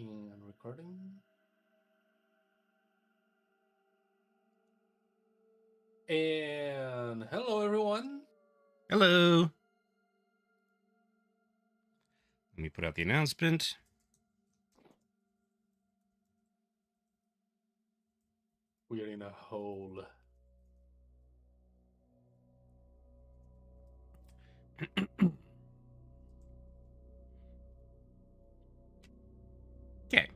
In recording. And hello, everyone. Hello. Let me put out the announcement. We are in a hole. Okay.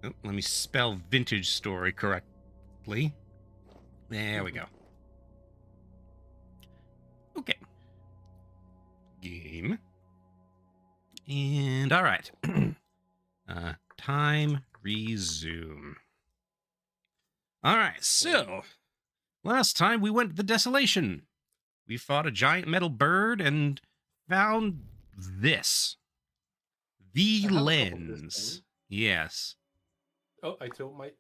Oh, let me spell vintage story correctly. There we go. Okay. Game. And all right. Time resume. All right. So last time we went to the desolation. We fought a giant metal bird and found this. The I have a cup of this lens. thing. Yes. Oh, I told my.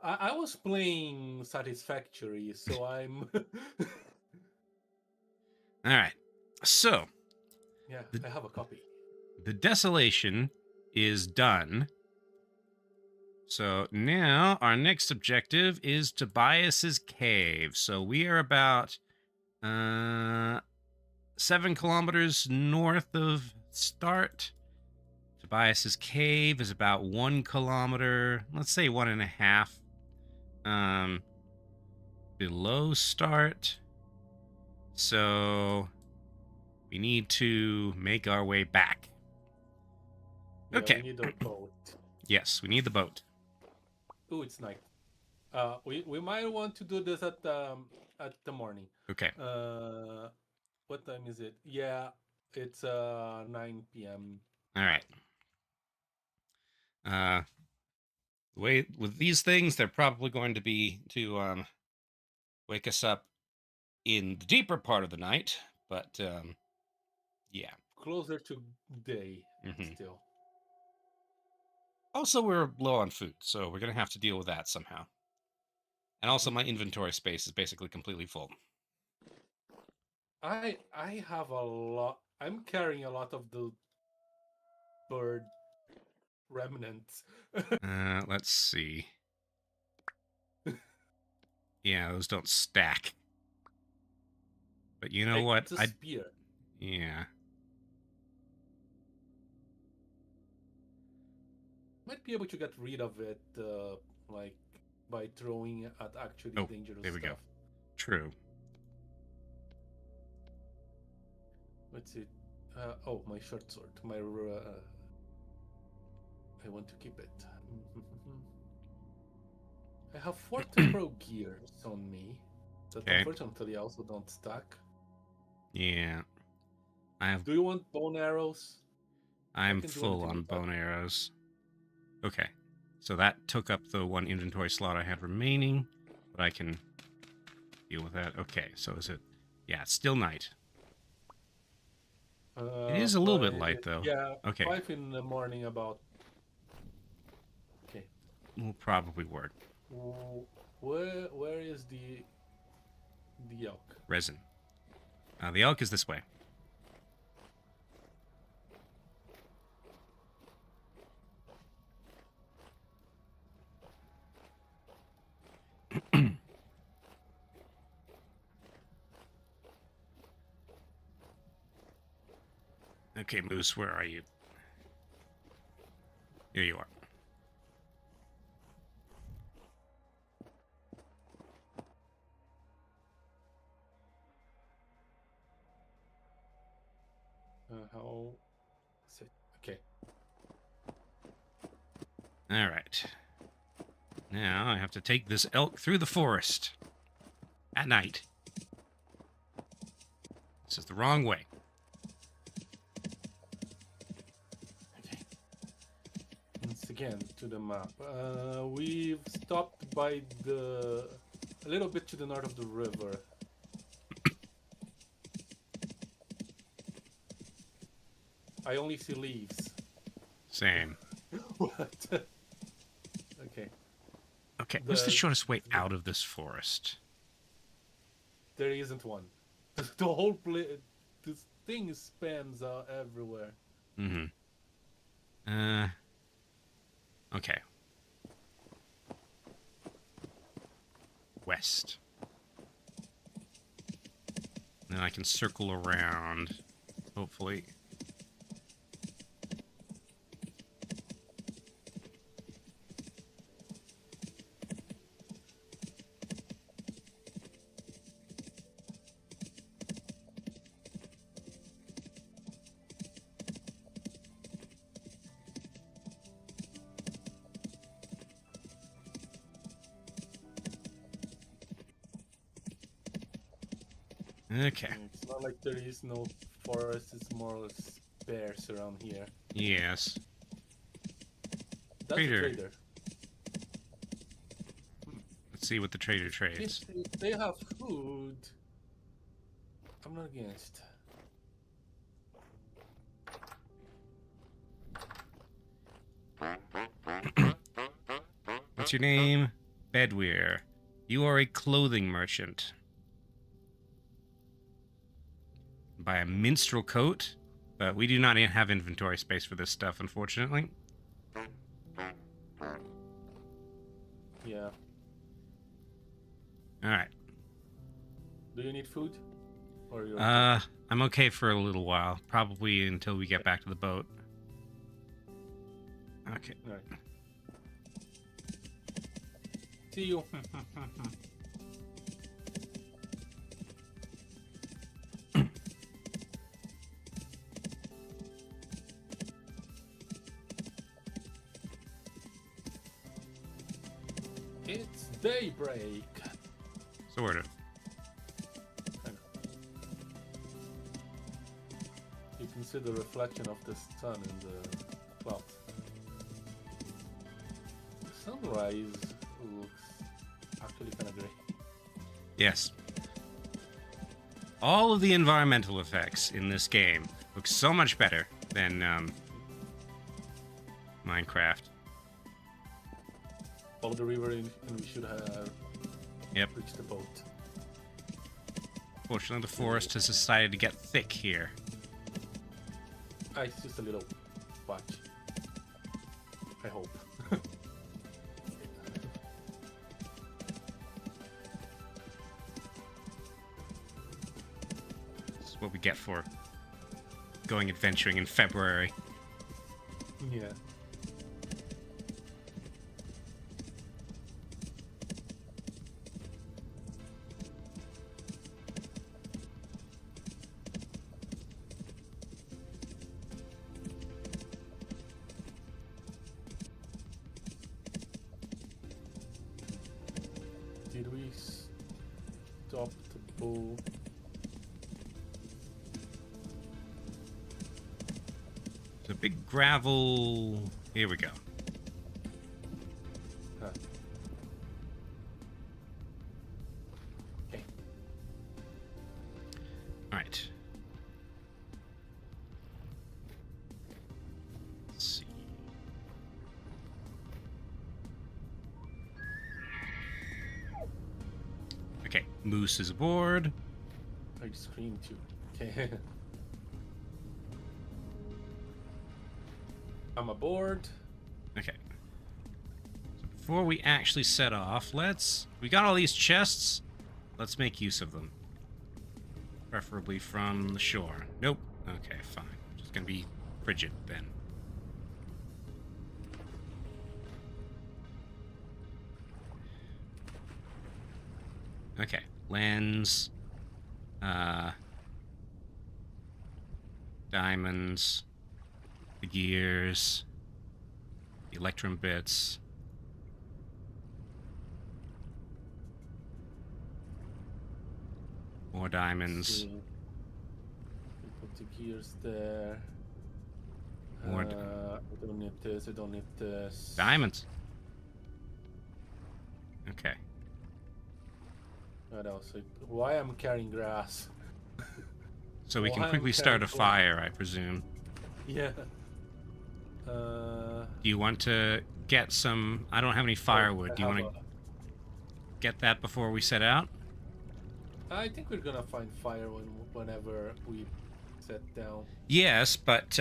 I was playing Satisfactory, so I'm. All right. So Yeah, I have a copy. the desolation is done. So now our next objective is Tobias's cave. So we are about 7 kilometers north of start. Tobias's cave is about 1 kilometer, let's say 1.5 below start. So we need to make our way back. Yeah, Okay. we need a boat. Yes, we need the boat. Oh, it's night. We might want to do this at the morning. Okay. What time is it? Yeah, it's 9 p.m. All right. Way with these things, they're probably going to be to wake us up in the deeper part of the night, but yeah. Closer to day Mm-hmm. still. Also, we're low on food, so we're gonna have to deal with that somehow. And also, my inventory space is basically completely full. I have a lot. I'm carrying a lot of the bird remnants. Let's see. Yeah, those don't stack. But you know what? It's a spear. Yeah. Might be able to get rid of it, like by throwing at actually dangerous there we stuff. go. True. Let's see. Oh, my short sword. My. I want to keep it. I have 4 temporal gears on me that unfortunately also don't stack. Yeah. I have. Do you want bone arrows? I'm full on bone arrows. Okay. So that took up the 1 inventory slot I had remaining, but I can deal with that. Okay, so is it... Yeah, it's still night. It is a little bit light, though. Yeah, okay. 5 in the morning about. Okay. Will probably work. Where is the elk? Resin. The elk is this way. Okay, Moose, where are you? Here you are. How is it? Okay. All right. Now I have to take this elk through the forest at night. This is the wrong way. Okay. Once again to the map. We've stopped by a little bit to the north of the river. I only see leaves. Same. What? Okay. Okay, what's the shortest way out of this forest? There isn't one. The whole place, this thing spans everywhere. Mm-hmm. chest. Then I can circle around, hopefully. Okay. It's not like there is no forest, it's more or less sparse around here. Yes. That's a trader. Let's see what the trader trades. If they have food, I'm not against. What's your name? Bedwear. You are a clothing merchant. Buy a minstrel coat, but we do not have inventory space for this stuff, unfortunately. Yeah. Alright. Do you need food? Or you're I'm okay for a little while. Probably until we get back to the boat. Okay. Alright. See you. It's daybreak. Sort of. You can see the reflection of the sun in the clouds. The sunrise looks actually kind of great. Yes. All of the environmental effects in this game look so much better than Minecraft. Follow the river and we should have reached the boat. Fortunately, the forest has decided to get thick here. It's just a little patch. I hope. This is what we get for going adventuring in February. Yeah. Did we stop the boat? It's a big gravel. Here we go. Huh. Okay. All right. Let's see. Okay, Moose is aboard. I screamed too. Okay. I'm aboard. Okay. So before we actually set off, we got all these chests. Let's make use of them. Preferably from the shore. Nope. Okay, fine. Just gonna be frigid then. Okay. Lens. Diamonds. The gears. The electrum bits. More diamonds. We put the gears there. More I don't need this, I don't need this. diamonds. Okay. What else? Why I'm carrying grass? So we can Why I'm quickly start a carrying fire, I presume. Yeah. Do you want to get some... I don't have any firewood. Do you want to get that before we set out? I think we're gonna find fire whenever we set down. Yes, but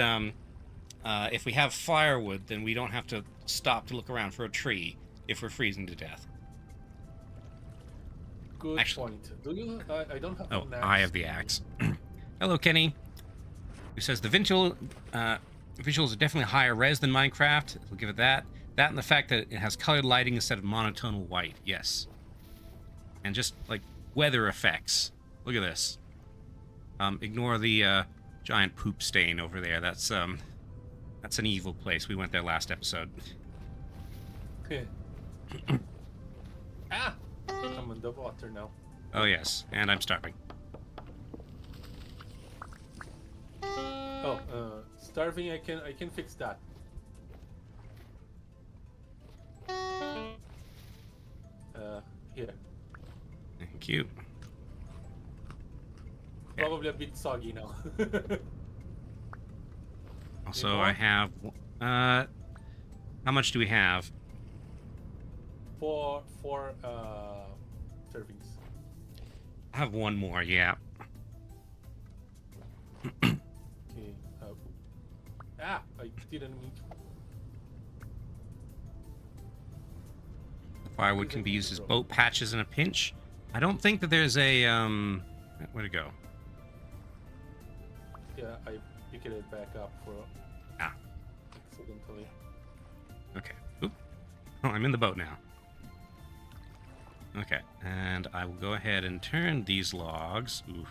if we have firewood, then we don't have to stop to look around for a tree if we're freezing to death. Good Actually, point. Do you? I don't have oh, an axe. I have the axe. Hello, Kenny. Who says the visuals are definitely higher res than Minecraft. We'll give it that. That and the fact that it has colored lighting instead of monotonal white. Yes. And just like weather effects. Look at this. Ignore the giant poop stain over there. That's an evil place. We went there last episode. Ah! I'm in the water now. Oh yes, and I'm starving. Oh, starving. I can fix that. Here. Thank you. Probably a bit soggy now. Also, I have. How much do we have? Four servings. I have one more. Yeah. Okay. I didn't mean to. Firewood can be used as boat patches in a pinch. I don't think that there's a where'd it go? Yeah, I picked it back up for accidentally. Okay. Oop. Oh, I'm in the boat now. Okay, and I will go ahead and turn these logs. Ooh.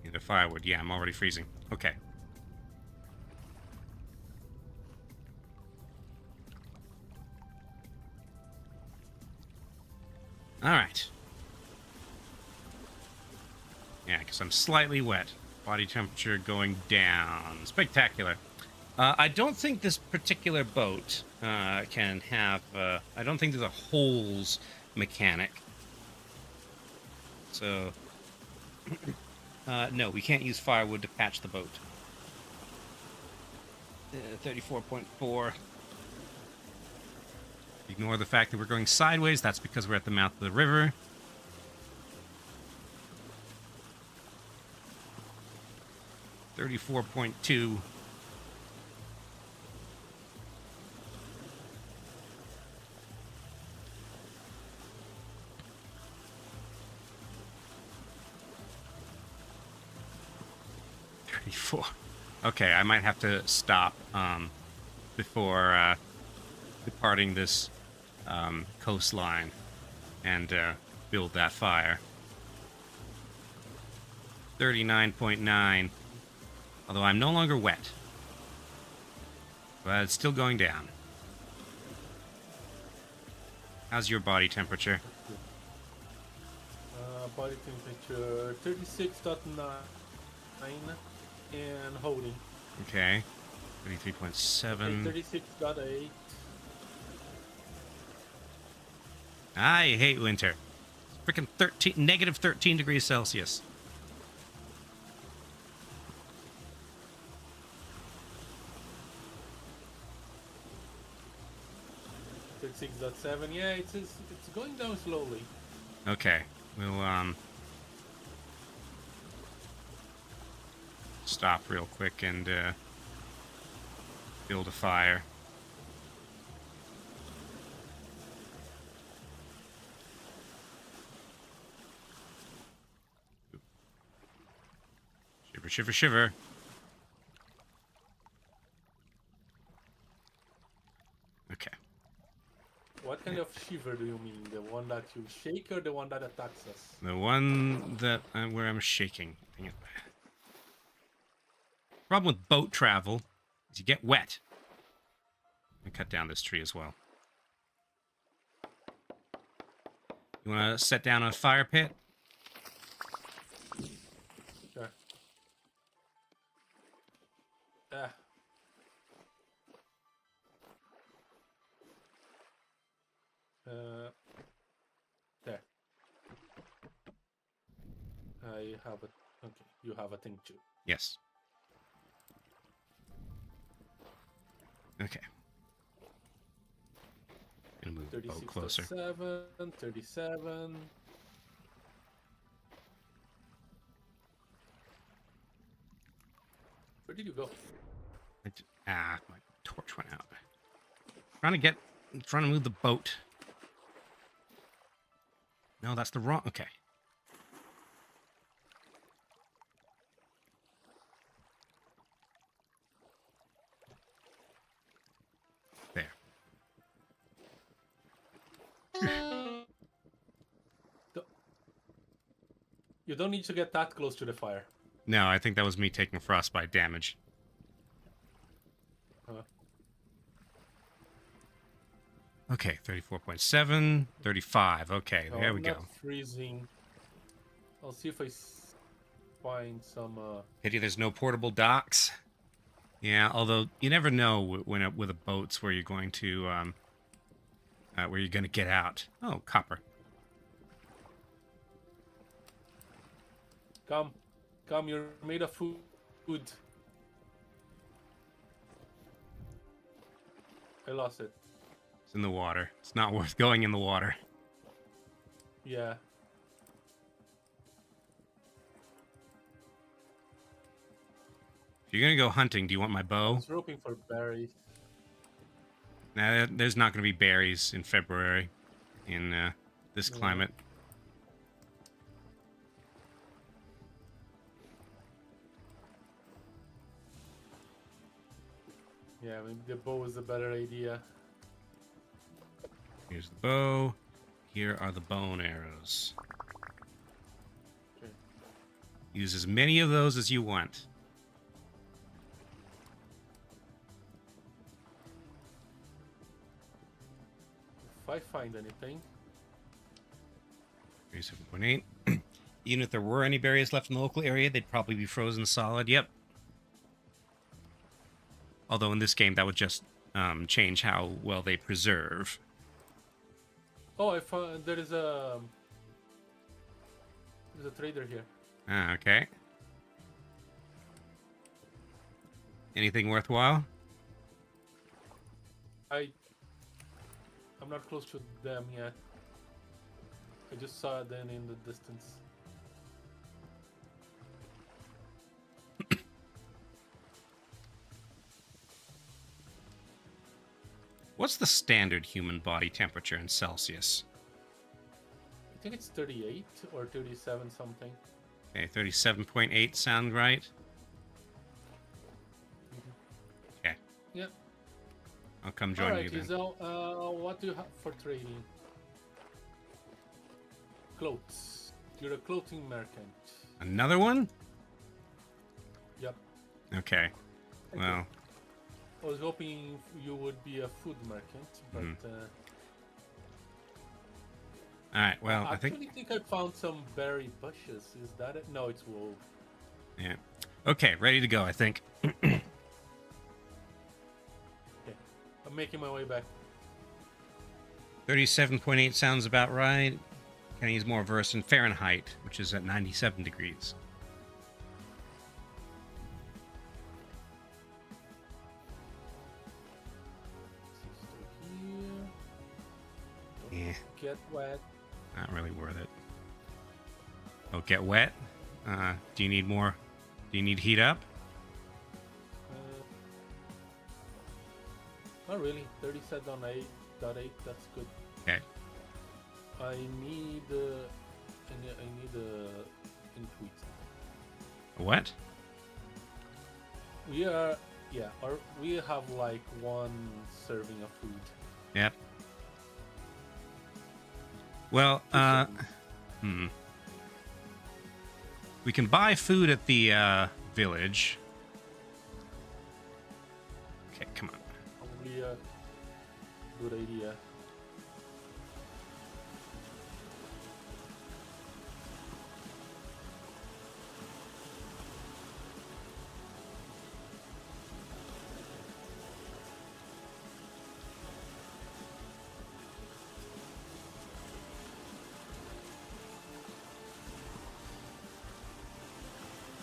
Need a firewood. Yeah, I'm already freezing. Okay. All right. Yeah, because I'm slightly wet. Body temperature going down. Spectacular. I don't think this particular boat can have... I don't think there's a holes mechanic. So... no, we can't use firewood to patch the boat. 34.4. Ignore the fact that we're going sideways. That's because we're at the mouth of the river. $34.2. Okay, I might have to stop before departing this coastline and build that fire. 39.9. Although I'm no longer wet. But it's still going down. How's your body temperature? Body temperature 36.9 and holding. Okay. 33.7. 36.8. I hate winter. Freaking negative 13 degrees Celsius. 36.7. Yeah, it's going down slowly. Okay. We'll stop real quick and build a fire. Shiver, shiver, shiver. Okay. What kind of shiver do you mean? The one that you shake or the one that attacks us? The one that where I'm shaking. Dang it. Problem with boat travel is you get wet. And cut down this tree as well. You want to set down a fire pit? Sure. Ah. There. I have it. Okay, you have a thing too. Yes. Okay. Gonna move the boat closer. 37. Where did you go? My torch went out. I'm trying to move the boat. No, that's the wrong... Okay. There. You don't need to get that close to the fire. No, I think that was me taking frostbite damage. Okay, 34.7, 35. Okay, No, there we I'm go. not freezing. I'll see if I find some... Pity there's no portable docks. Yeah, although you never know with a boats where you're going to get out. Oh, copper. Come, you're made of food. I lost it. It's in the water. It's not worth going in the water. Yeah. If you're gonna go hunting, do you want my I bow? was hoping for berries. Nah, there's not gonna be berries in February in this climate. Yeah, maybe the bow is a better idea. Here's the bow. Here are the bone arrows. Okay. Use as many of those as you want. If I find anything. 37.8. Even if there were any berries left in the local area, they'd probably be frozen solid. Yep. Although in this game, that would just change how well they preserve. Oh, I found there's a trader here. Ah, okay. Anything worthwhile? I'm not close to them yet. I just saw them in the distance. What's the standard human body temperature in Celsius? I think it's 38 or 37 something. Okay, 37.8 sound right? Okay. Yep. I'll come join you then. Giselle, what do you have for trading? Clothes. You're a clothing merchant. Another one? Yep. Okay. Well... I was hoping you would be a food merchant, but... Alright, well, I actually think I found some berry bushes. Is that it? No, it's wool. Yeah. Okay, ready to go, I think. Okay. I'm making my way back. 37.8 sounds about right. Kenny's more versed in Fahrenheit, which is at 97 degrees. Yeah. Get wet. Not really worth it. Oh, get wet? Do you need more? Do you need heat up? Not really. 37.8. That's good. Okay. I need in tweets. What? We have like one serving of food. Yep. Well, we can buy food at the village. Okay, come on. Probably a good idea.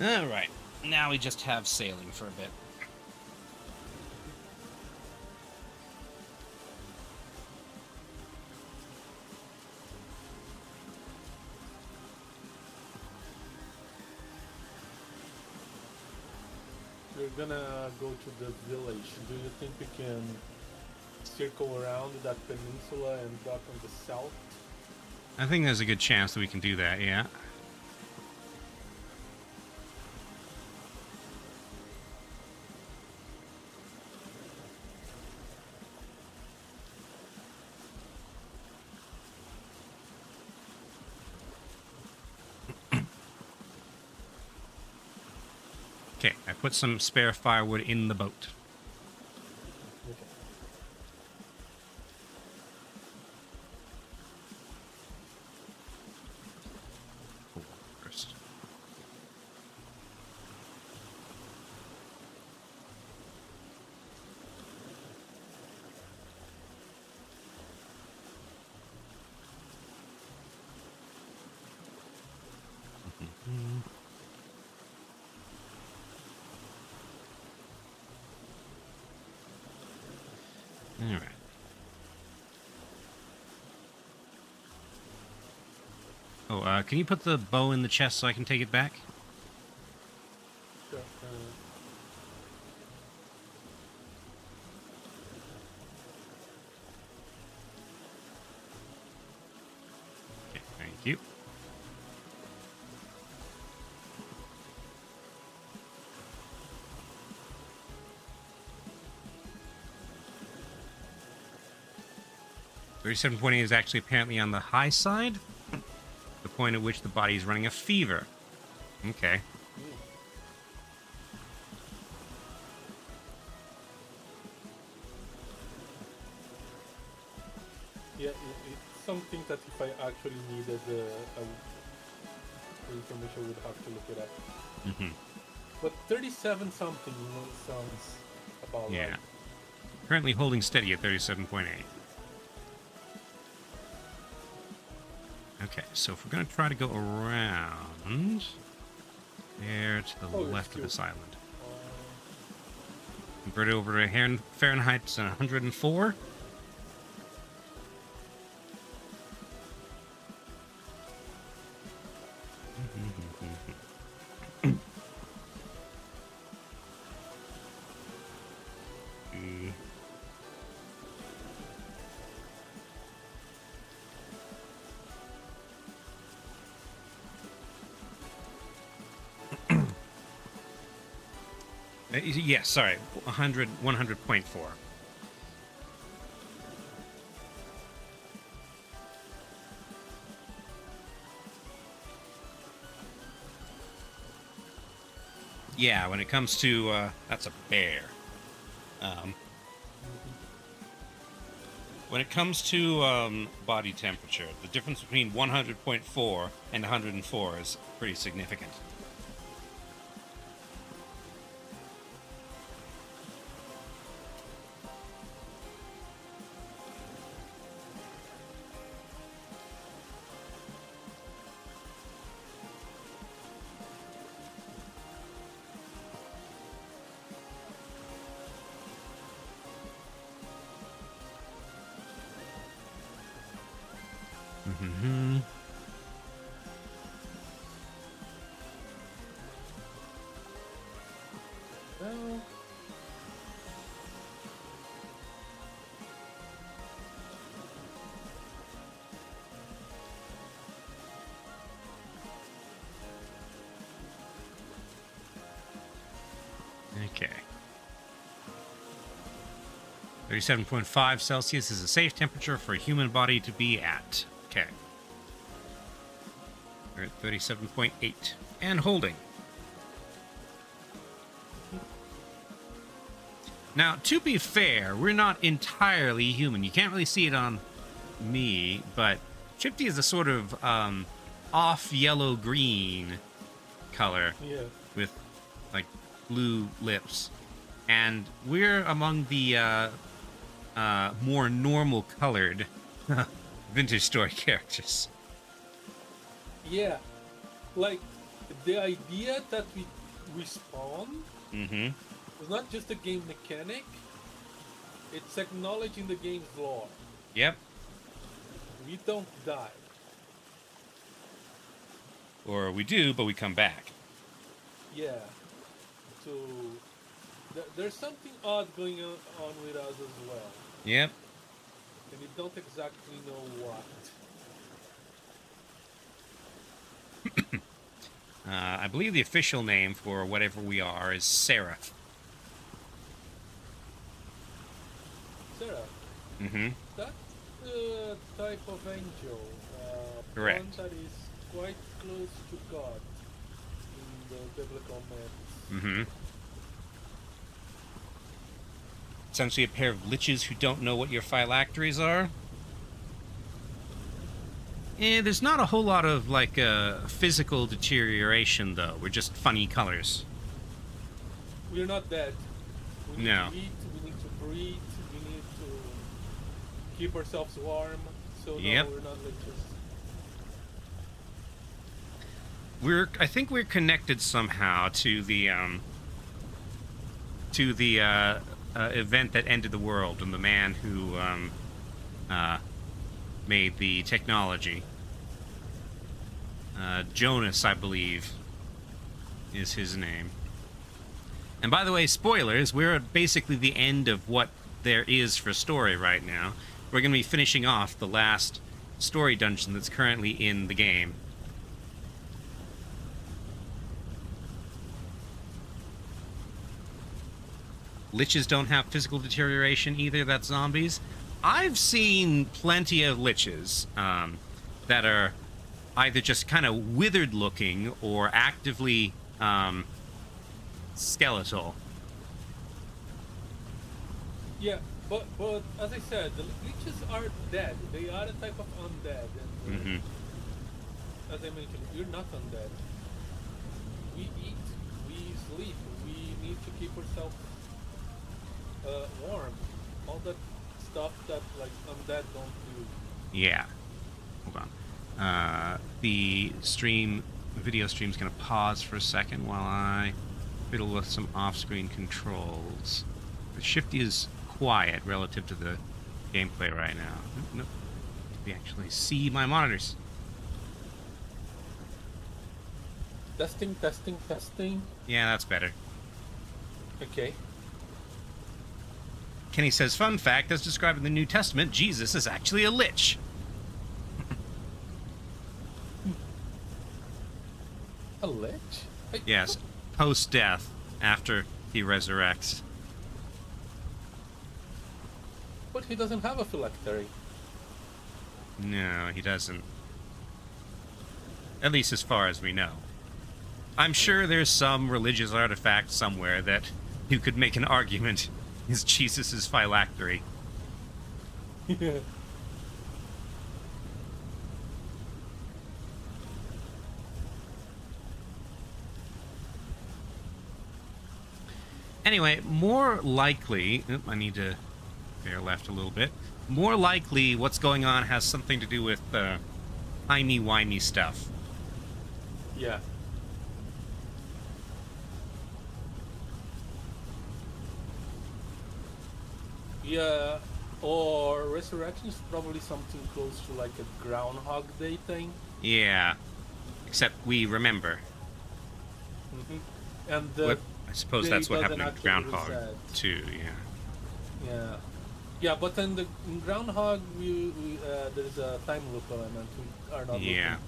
All right. Now we just have sailing for a bit. We're gonna go to the village. Do you think we can circle around that peninsula and dock on the south? I think there's a good chance that we can do that, yeah. Okay, I put some spare firewood in the boat. Okay. First. All right. Oh, can you put the bow in the chest so I can take it back? Sure. Okay, thank you. $37.8 is actually apparently on the high side. The point at which the body is running a fever. Okay. Yeah, it's something that if I actually needed information, I would have to look it up. Mm-hmm. But 37 something sounds about Yeah. right. Currently holding steady at 37.8. Okay, so if we're going to try to go around there to the left of this island. Convert it over to Fahrenheit 104. Yes, sorry, 100.4. Yeah, when it comes to, that's a bear. When it comes to body temperature, the difference between 100.4 and 104 is pretty significant. Mm-hmm. Well, Okay. 37.5 Celsius is a safe temperature for a human body to be at. Okay. We're at 37.8 and holding. Now, to be fair, we're not entirely human. You can't really see it on me, but Shifty is a sort of off yellow-green color yeah. with like blue lips, and we're among the more normal colored vintage story characters. Yeah. Like, the idea that we spawn Mm-hmm. is not just a game mechanic, it's acknowledging the game's lore. Yep. We don't die. Or we do, but we come back. Yeah. So there's something odd going on with us as well, Yep. and we don't exactly know what. I believe the official name for whatever we are is Seraph. Sarah, Mm-hmm. that's the type of angel. Correct. One that is quite close to God in the biblical myths. Mm-hmm. Essentially a pair of liches who don't know what your phylacteries are. There's not a whole lot of, like, physical deterioration, though. We're just funny colors. We're not dead. We need No. to eat, we need to breathe, we need to keep ourselves warm. So Yep. no, we're not liches. I think we're connected somehow to the event that ended the world, and the man who made the technology. Jonas, I believe, is his name. And by the way, spoilers, we're at basically the end of what there is for story right now. We're going to be finishing off the last story dungeon that's currently in the game. Liches don't have physical deterioration either, that's zombies. I've seen plenty of liches that are either just kind of withered looking or actively skeletal. Yeah, but as I said, the leeches are dead. They are a type of undead. And Mm-hmm. as I mentioned, we're not undead. We eat, we sleep, we need to keep ourselves warm. All that stuff that like undead don't do. Yeah. Hold on. The video stream's going to pause for a second while I fiddle with some off-screen controls. The shift is quiet relative to the gameplay right now. Nope. We actually see my monitors. Testing, testing, testing. Yeah, that's better. Okay. Kenny says, fun fact, as described in the New Testament, Jesus is actually a lich. A lich? Yes, post-death, after he resurrects. But he doesn't have a phylactery. No, he doesn't. At least as far as we know. I'm sure there's some religious artifact somewhere that you could make an argument is Jesus' phylactery. Yeah. Anyway, more likely... I need to bear left a little bit. More likely, what's going on has something to do with timey-wimey stuff. Yeah. Yeah, or resurrection is probably something close to like a Groundhog Day thing. Yeah. Except we remember. Mm-hmm. And the I suppose that's what happened in Groundhog too, yeah. Yeah. Yeah, but then in Groundhog, there's a time loop element. We are not Yeah. looking.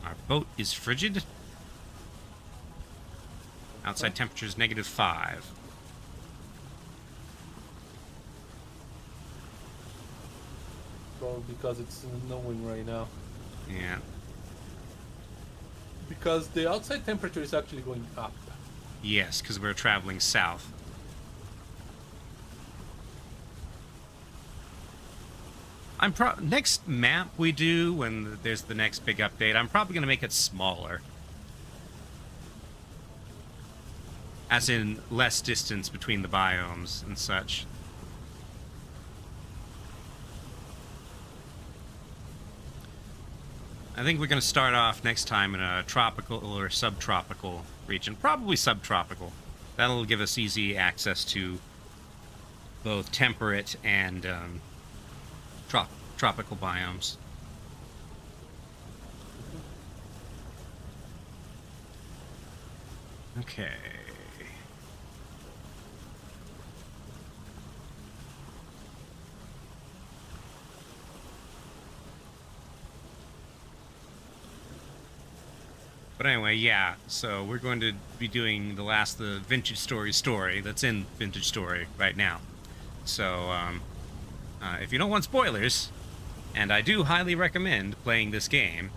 Our boat is frigid. Outside temperature is -5. Well, because it's snowing right now. Yeah. Because the outside temperature is actually going up. Yes, because we're traveling south. Next map we do, when there's the next big update, I'm probably going to make it smaller. As in, less distance between the biomes and such. I think we're going to start off next time in a tropical or subtropical region. Probably subtropical. That'll give us easy access to both temperate and tropical biomes. Okay. But anyway, yeah. So we're going to be doing the Vintage story that's in Vintage Story right now. So if you don't want spoilers, and I do highly recommend playing this game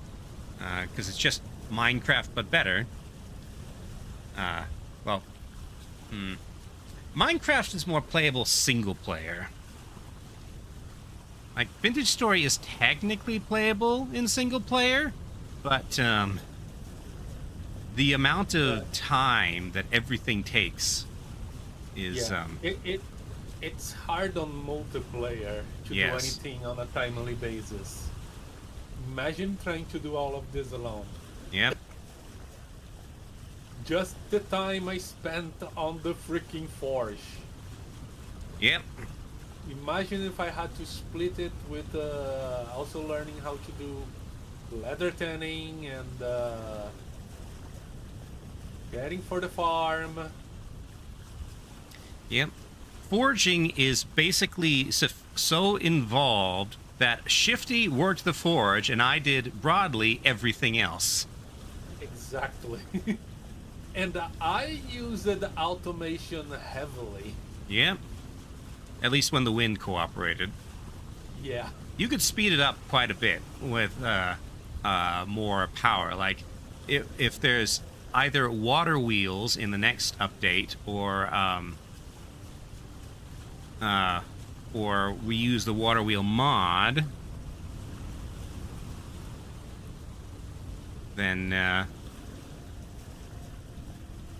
because it's just Minecraft but better. Well, Minecraft is more playable single player. Like, Vintage Story is technically playable in single player, but the amount of time that everything takes is it's hard on multiplayer to do anything on a timely basis. Imagine trying to do all of this alone. Yep. Just the time I spent on the freaking forge. Yep. Imagine if I had to split it with also learning how to do leather tanning and getting for the farm. Yep. Foraging is basically so involved that Shifty worked the forge and I did broadly everything else. Exactly. And I used the automation heavily. Yep. At least when the wind cooperated. Yeah. You could speed it up quite a bit with more power. Like, if there's either water wheels in the next update or we use the water wheel mod, then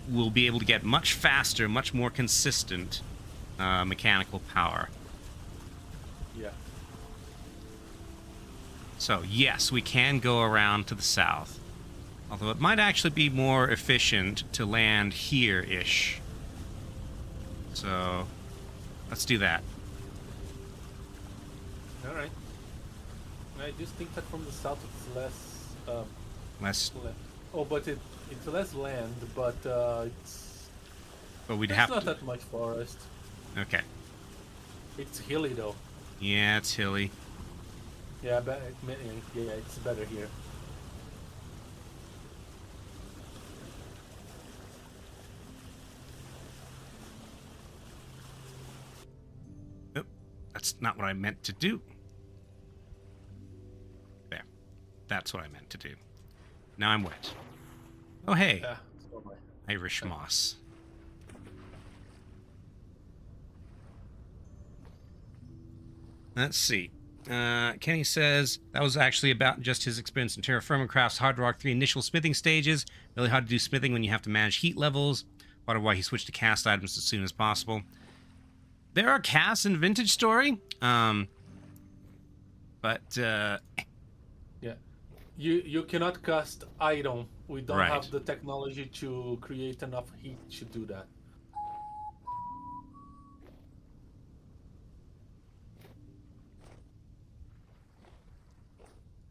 we'll be able to get much faster, much more consistent mechanical power. Yeah. So, yes, we can go around to the south. Although it might actually be more efficient to land here-ish. So, let's do that. Alright. I just think that from the south it's less... Oh, but it's less land, but it's... But we'd There's have not to... that much forest. Okay. It's hilly, though. Yeah, it's hilly. Yeah, it's better here. Oh, that's not what I meant to do. There. That's what I meant to do. Now I'm wet. Oh, hey. So Irish moss. Let's see. Kenny says that was actually about just his experience in Terra Firma Craft's Hard Rock 3 initial smithing stages. Really hard to do smithing when you have to manage heat levels. Part of why he switched to cast items as soon as possible. There are casts in Vintage Story, but yeah, you cannot cast item. We don't have the technology to create enough heat to do that.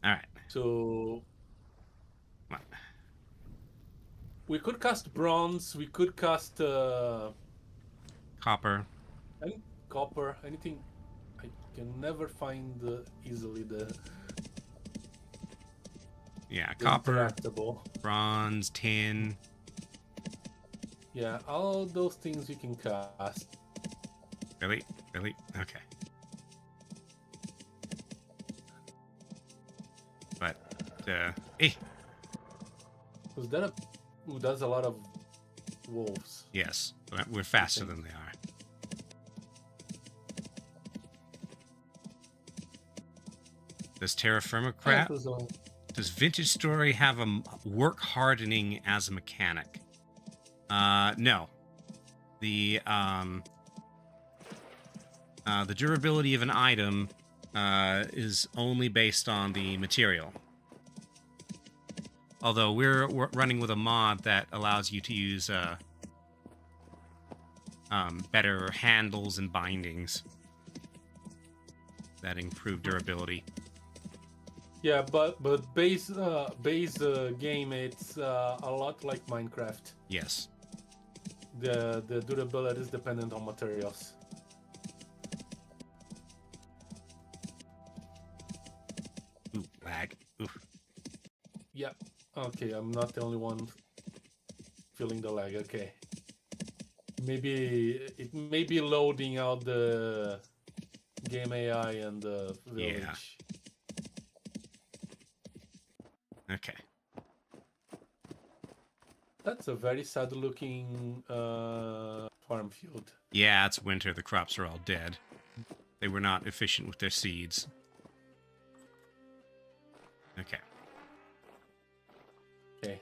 All right. So what? We could cast bronze. We could cast copper. Copper. Anything. I can never find easily the. Yeah, copper, bronze, tin. Yeah, all those things we can cast. Really? Really? Okay. But, Was that Ooh, that's a lot of wolves. Yes, but we're faster than they are. Does Terra Firma Craft? Does Vintage Story have a work hardening as a mechanic? No. The durability of an item is only based on the material. Although we're running with a mod that allows you to use better handles and bindings that improve durability. Yeah, but base game, it's a lot like Minecraft. Yes. The durability is dependent on materials. Ooh, lag. Oof. Yep. Okay, I'm not the only one feeling the lag. Okay. Maybe it may be loading out the game AI and the village. Yeah. Okay. That's a very sad looking farm field. Yeah, it's winter. The crops are all dead. They were not efficient with their seeds. Okay. Okay.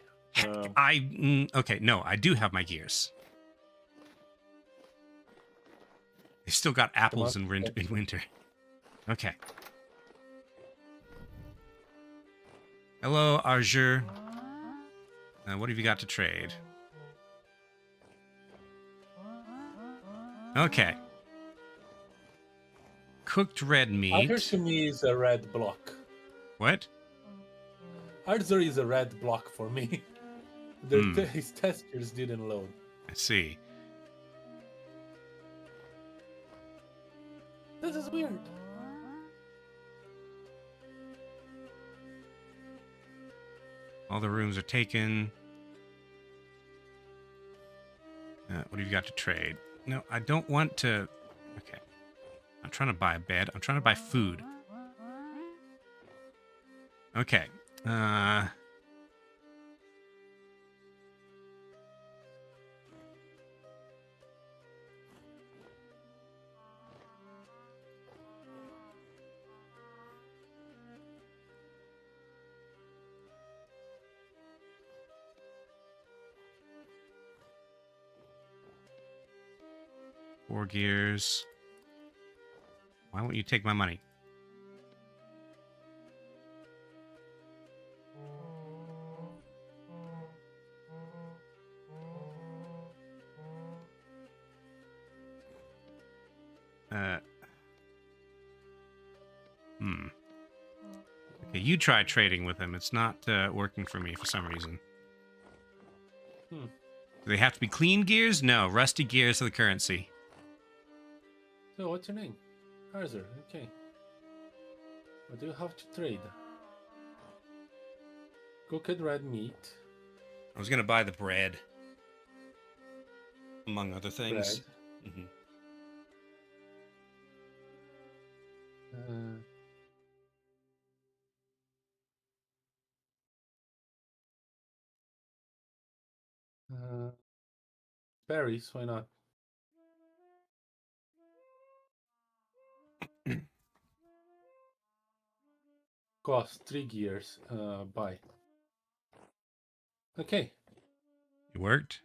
Okay, no, I do have my gears. They still got apples in winter. Okay. Hello, Arjur. What have you got to trade? Okay. Cooked red meat. Arthur to me is a red block. What? Arthur is a red block for me. His textures didn't load. I see. This is weird. All the rooms are taken. What have you got to trade? No, I don't want to... Okay. I'm trying to buy a bed. I'm trying to buy food. Okay. Four gears. Why won't you take my money? Okay, you try trading with him. It's not working for me for some reason. Do they have to be clean gears? No, rusty gears are the currency. So what's your name? Arthur. Okay. What do you have to trade? Cooked red meat. I was gonna buy the bread, among other things. Bread. Berries, why not? Cost 3 gears. Buy. Okay. It worked?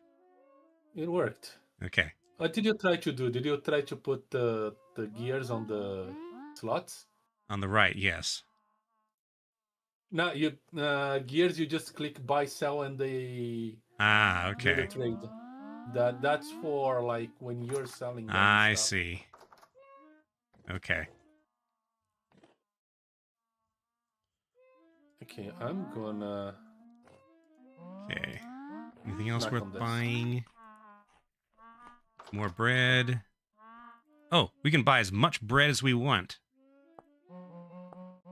It worked. Okay. What did you try to do? Did you try to put the gears on the slots? On the right, yes. No, you gears. You just click buy, sell, and they okay. do the trade. That's for like when you're selling them. I see. Okay. Okay, I'm gonna. Okay. Anything else worth buying? More bread. Oh, we can buy as much bread as we want.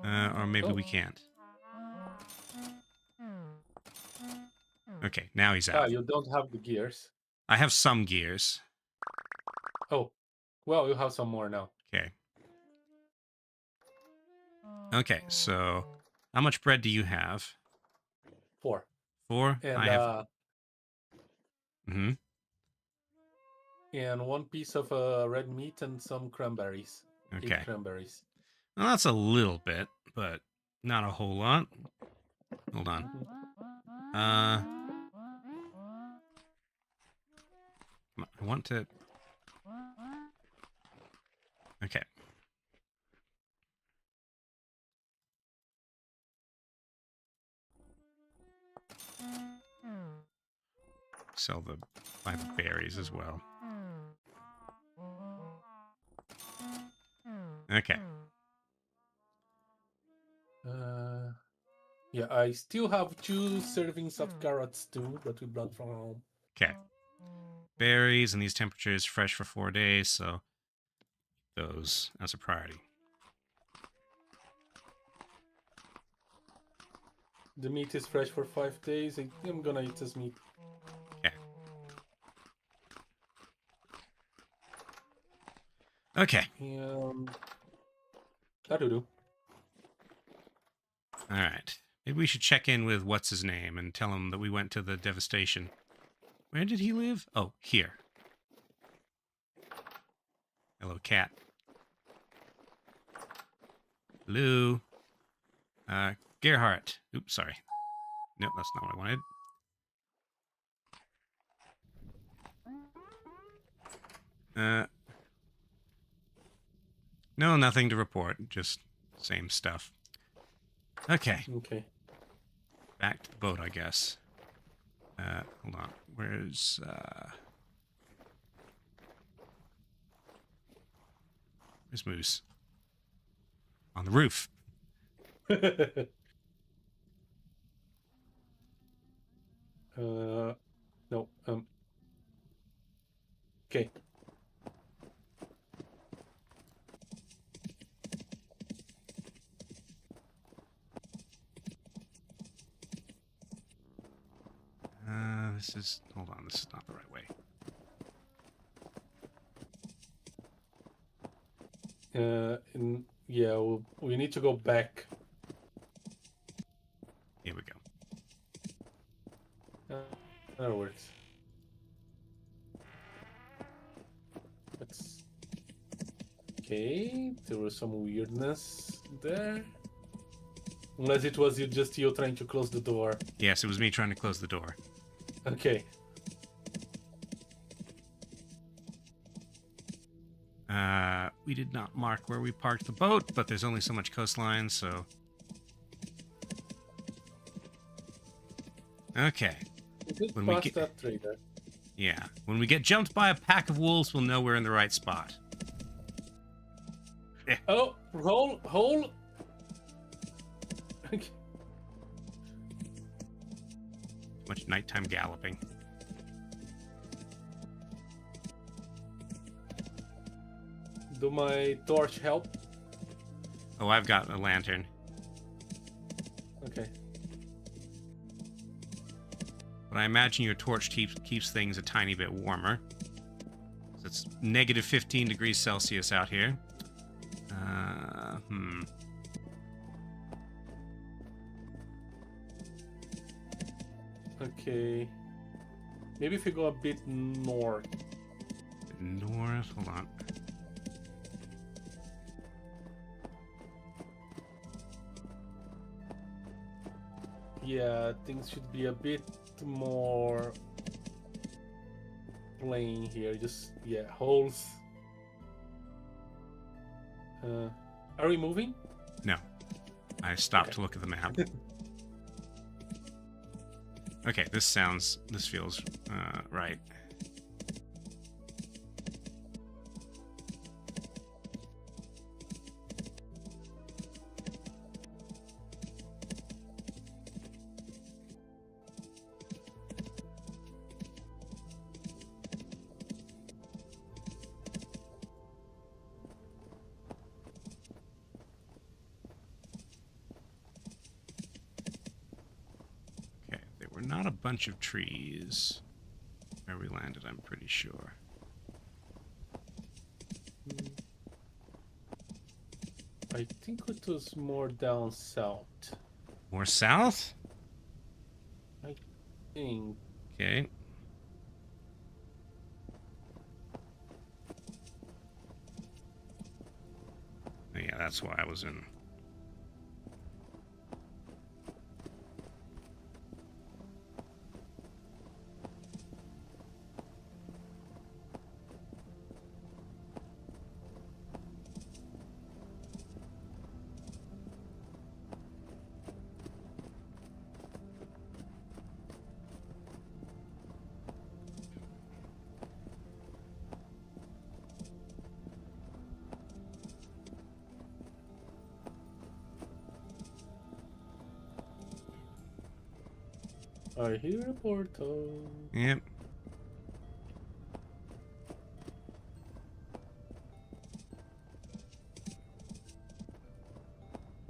Or maybe we can't. Okay, now he's out. You don't have the gears. I have some gears. Oh, well, you have some more now. Okay. Okay, so how much bread do you have? 4. 4? And, I have... And 1 piece of red meat and some cranberries. Okay. 8 cranberries. Well, that's a little bit, but not a whole lot. Hold on. I want to... Okay. Buy the berries as well. Okay. Yeah, I still have 2 servings of carrots too that we brought from home. Okay. Berries and these temperatures fresh for 4 days, so those as a priority. The meat is fresh for 5 days. I'm gonna eat this meat. Okay. Okay. That'll do. All right. Maybe we should check in with what's his name and tell him that we went to the devastation. Where did he live? Oh, here. Hello, cat. Hello. Gerhardt. Oops, sorry. Nope, that's not what I wanted. No, nothing to report. Just same stuff. Okay. Okay. Back to the boat, I guess. Hold on. Where's Moose? On the roof. No. Okay. This is... Hold on, this is not the right way. Yeah, we need to go back. Here we go. That works. Let's... Okay, there was some weirdness there. Unless it was just you trying to close the door. Yes, it was me trying to close the door. Okay. We did not mark where we parked the boat, but there's only so much coastline, so... Okay. When we get that trader. Yeah. When we get jumped by a pack of wolves, we'll know we're in the right spot. Yeah. Oh, hole. Okay. Much nighttime galloping. Do my torch help? Oh, I've got a lantern. Okay. But I imagine your torch keeps things a tiny bit warmer. It's negative 15 degrees Celsius out here. Okay. Maybe if you go a bit north. North? Hold on. Yeah, things should be a bit more plain here. Just, yeah, holes. Are we moving? No. I stopped to look at the map. Okay, this feels right. Not a bunch of trees where we landed, I'm pretty sure. I think it was more down south. More south? I think. Okay. Yeah, that's why I was in. I hear a portal. Yep.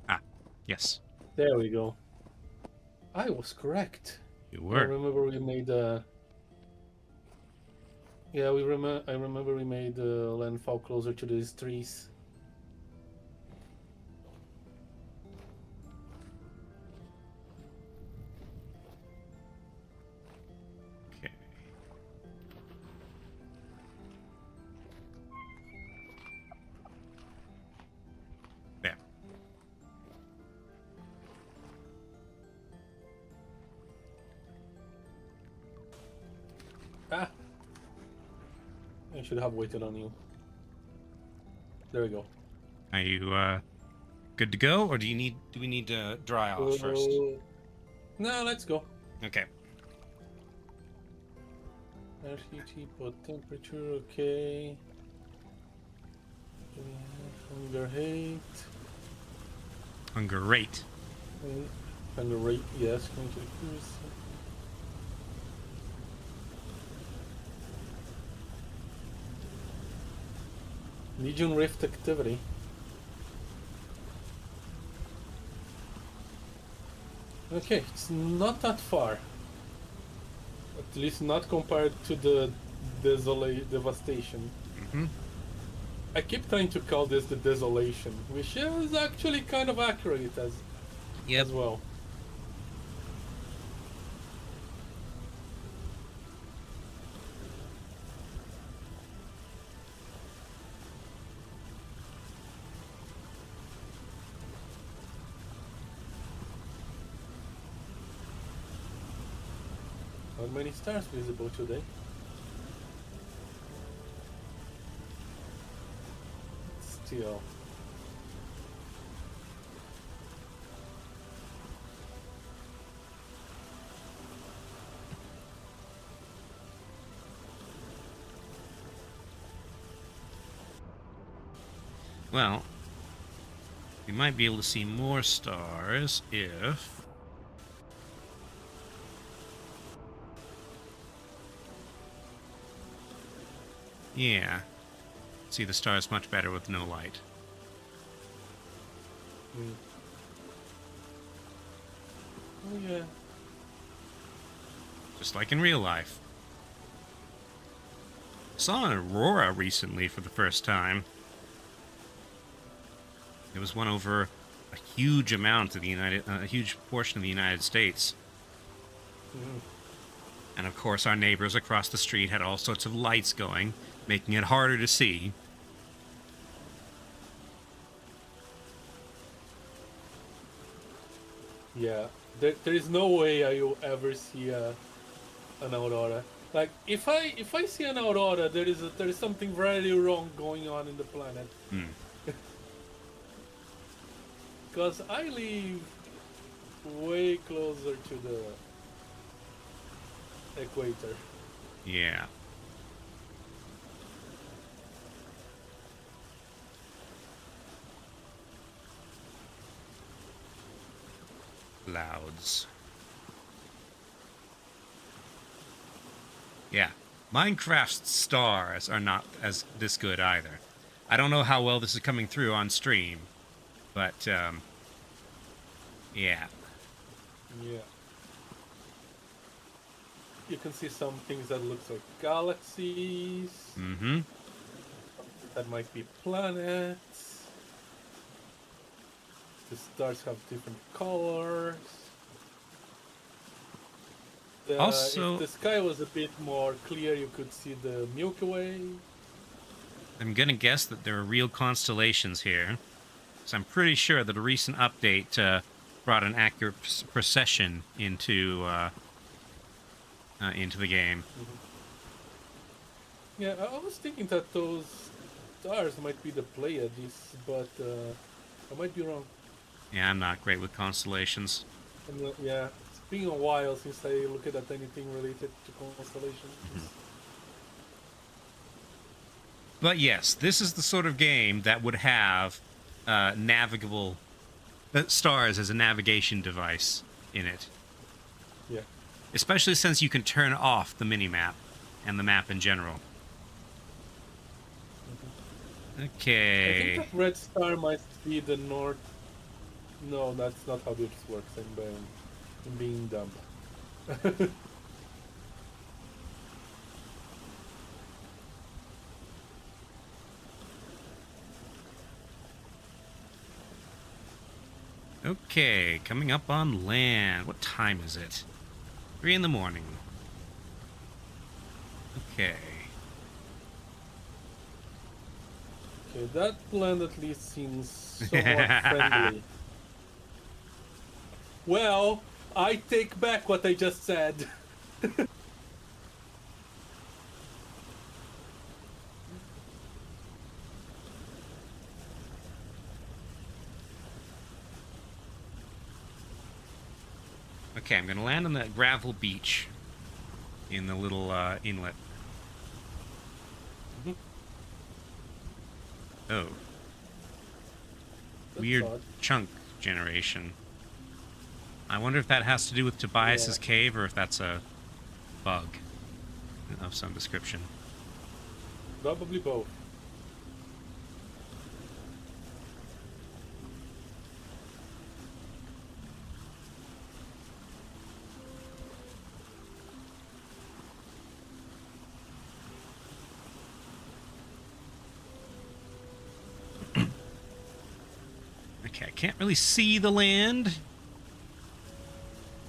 Ah, yes. There we go. I was correct. You I were. remember we made yeah, I remember we made landfall closer to these trees. Okay. There. Ah! I should have waited on you. There we go. Are you good to go, or do we need to dry off first? No, let's go. Okay. RCT pot temperature, okay. Hunger rate. Hunger rate. Hunger rate, yes. Going to accuracy. Legion Rift activity. Okay, it's not that far. At least not compared to the devastation. Mm-hmm. I keep trying to call this the desolation, which is actually kind of accurate as well. How many stars visible today? Still. Well, we might be able to see more stars if... Yeah. See the stars much better with no light. Oh yeah. Just like in real life. Saw an aurora recently for the first time. It was one over a huge amount of a huge portion of the United States. And of course, our neighbors across the street had all sorts of lights going, making it harder to see. Yeah, there is no way I will ever see an aurora. Like if I see an aurora, there is something very wrong going on in the planet. Because I live way closer to the equator. Yeah. Clouds. Yeah. Minecraft's stars are not as this good either. I don't know how well this is coming through on stream, but yeah. Yeah. You can see some things that looks like galaxies. Mm-hmm. That might be planets. The stars have different colors. Also, if the sky was a bit more clear, you could see the Milky Way. I'm gonna guess that there are real constellations here, so I'm pretty sure that a recent update brought an accurate precession into the game. Yeah, I was thinking that those stars might be the Pleiades, but I might be wrong. Yeah, I'm not great with constellations. Yeah, it's been a while since I looked at anything related to constellations. But yes, this is the sort of game that would have navigable stars as a navigation device in it. Yeah. Especially since you can turn off the mini-map and the map in general. Okay. I think that red star might be the north. No, that's not how this works in Bayern. being dumb. Okay, coming up on land. What time is it? 3 in the morning. Okay. Okay, that land at least seems somewhat friendly. Well, I take back what I just said. Okay, I'm gonna land on that gravel beach in the little inlet. Mhm. Oh. That's Weird odd. chunk generation. I wonder if that has to do with Tobias's cave or if that's a bug of some description. Probably both. Okay, I can't really see the land.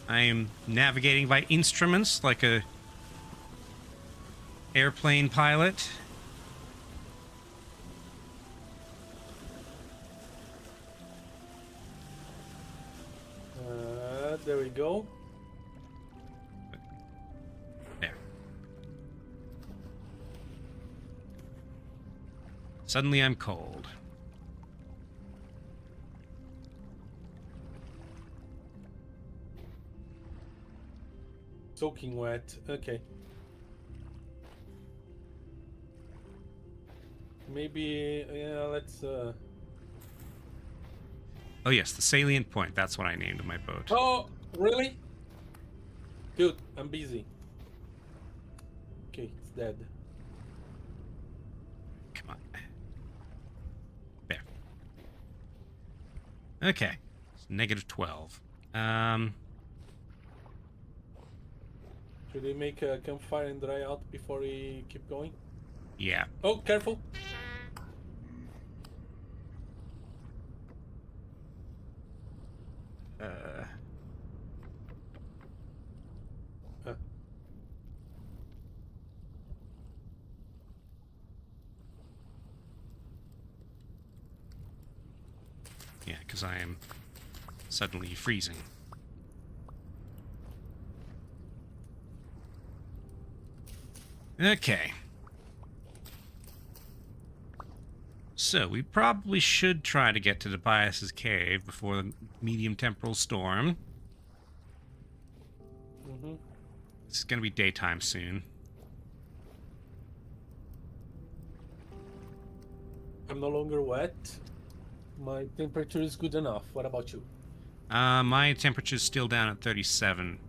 I am navigating by instruments like a airplane pilot. There we go. There. Suddenly I'm cold. Soaking wet. Okay. Maybe, yeah, let's... Oh yes, the salient point. That's what I named my boat. Oh, really? Dude, I'm busy. Okay, it's dead. Come on. There. Okay. It's -12. Should we make a campfire and dry out before we keep going? Yeah. Oh, careful! Huh. Yeah, because I am suddenly freezing. Okay. So, we probably should try to get to Tobias's cave before the medium temporal storm. Mm-hmm. It's going to be daytime soon. I'm no longer wet. My temperature is good enough. What about you? My temperature's still down at 37.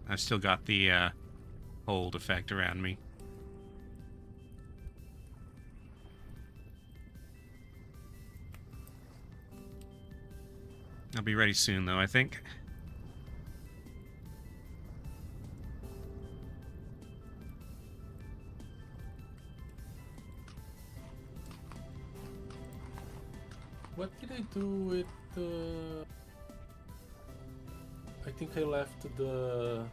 I've still got the cold effect around me. I'll be ready soon, though, I think. What did I do with I think I left the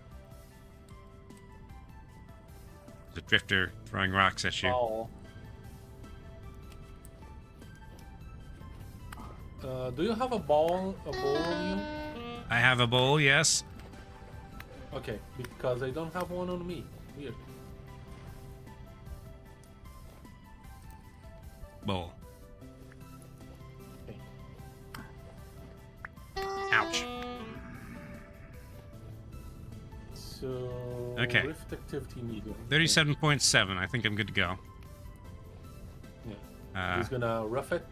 The drifter throwing rocks at you. ball. Do you have a bowl on you? I have a bowl, yes. Okay, because I don't have one on me. Weird. Bowl. Okay. Ouch. So Okay. rift activity medium. 37.7. I think I'm good to go. Yeah. He's gonna rough it.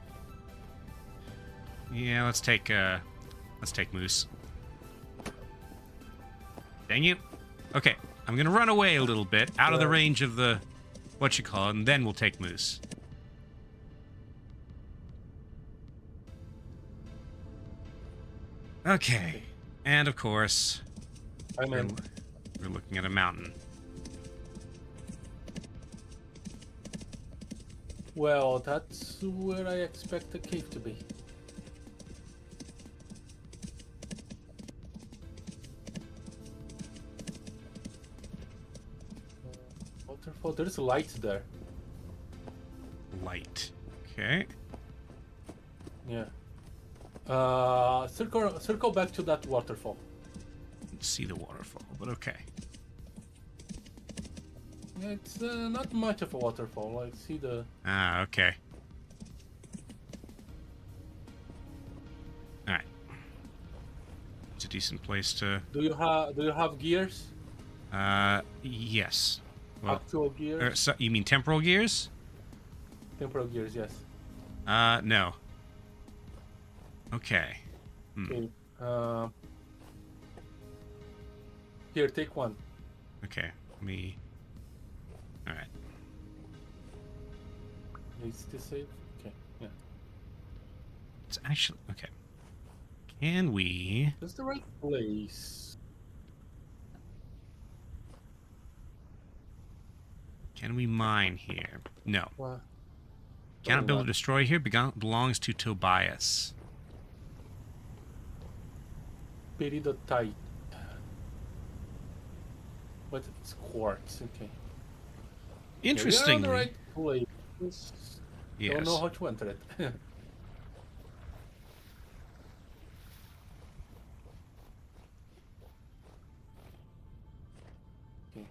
Yeah, let's take Moose. Dang you. Okay, I'm gonna run away a little bit, out of the range of the whatchamacallit, and then we'll take Moose. Okay. And of course, I'm in. we're looking at a mountain. Well, that's where I expect the cave to be. Waterfall. There's light there. Light. Okay. Yeah. Circle back to that waterfall. Didn't see the waterfall, but okay. Yeah, it's not much of a waterfall. I see the. Ah, okay. All right. It's a decent place to. Do you have gears? Yes. Well, Actual gears? so, you mean temporal gears? Temporal gears, yes. No. Okay. Okay. Here, take one. Okay. Let me. All right. Is this safe? Okay. Yeah. It's actually okay. Can we? That's the right place. Can we mine here? No. Well, Cannot build or not. destroy here. Belongs to Tobias. Peridotite. But it's quartz. Okay. Interestingly, We are on the right place. yes. Don't know how to enter it. Okay.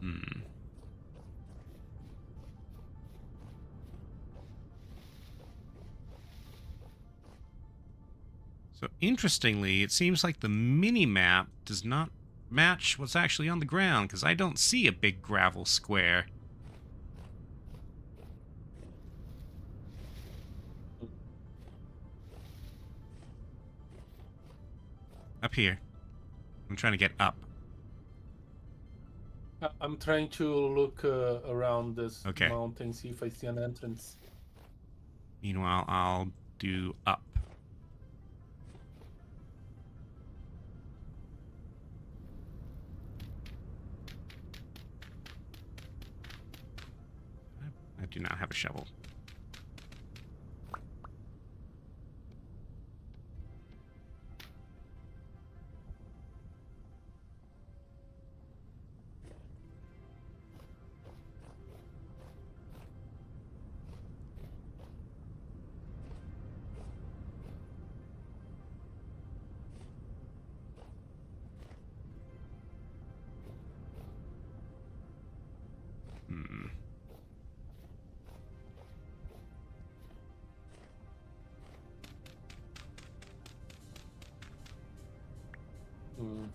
Hmm. So interestingly, it seems like the mini-map does not match what's actually on the ground, because I don't see a big gravel square. Up here. I'm trying to get up. I'm trying to look around this Okay. mountain, see if I see an entrance. Meanwhile, I'll do up. I do not have a shovel. Hmm. Hmm.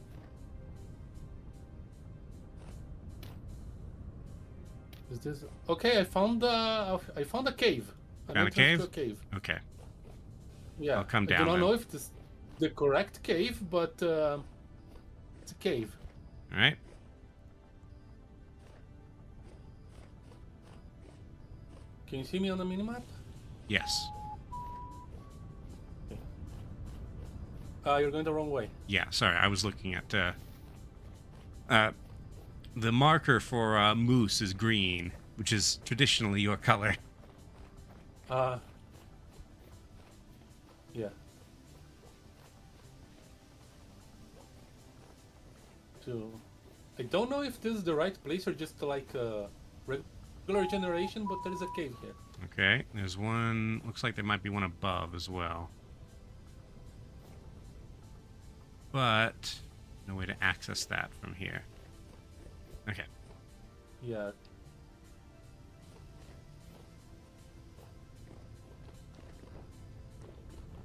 Is this okay? I found a cave. An Found a entrance cave? to a cave. Okay. Yeah. I'll come I down do not then. know if this is the correct cave, but it's a cave. All right. Can you see me on the minimap? Yes. You're going the wrong way. Yeah, sorry. I was looking at the marker for moose is green, which is traditionally your color. Yeah. So, I don't know if this is the right place or just like a regular generation, but there is a cave here. Okay, there's one. Looks like there might be one above as well. But no way to access that from here. Okay. Yeah.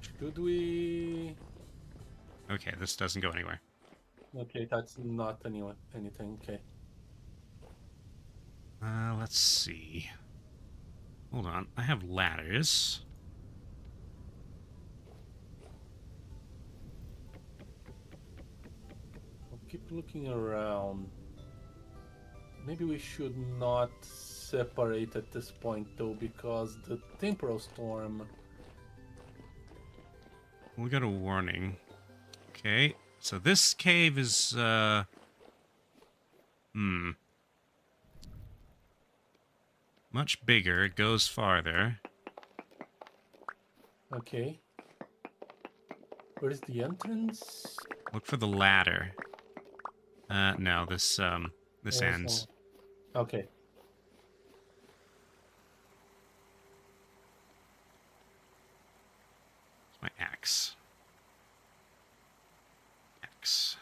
Should we? Okay, this doesn't go anywhere. Okay, that's not anything. Okay. Let's see. Hold on. I have ladders. I'll keep looking around. Maybe we should not separate at this point though, because the temporal storm. We got a warning. Okay, so this cave is, much bigger. It goes farther. Okay. Where's the entrance? Look for the ladder. No, this There's ends. no- Okay. It's my axe. Axe.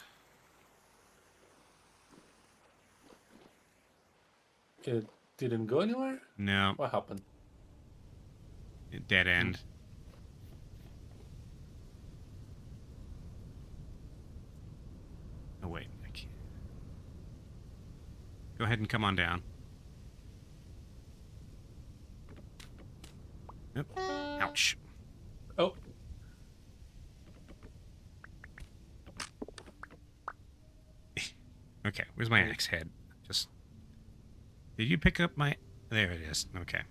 It didn't go anywhere? No, What happened? dead end. Oh, wait. I can't. Go ahead and come on down. Yep. Ouch. Oh, Okay, where's my axe head? Just... Did you pick up my... There it is. Okay.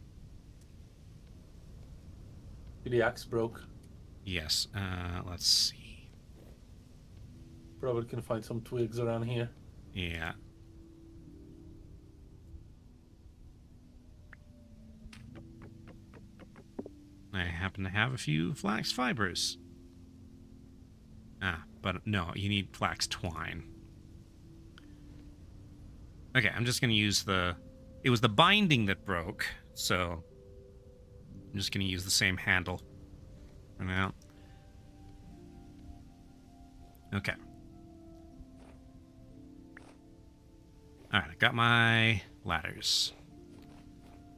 the axe broke. Yes. Let's see. Probably can find some twigs around here. Yeah. I happen to have a few flax fibers. Ah, but no, you need flax twine. Okay, I'm just going to use the... It was the binding that broke, so... I'm just going to use the same handle for now. Okay. Alright, I got my ladders.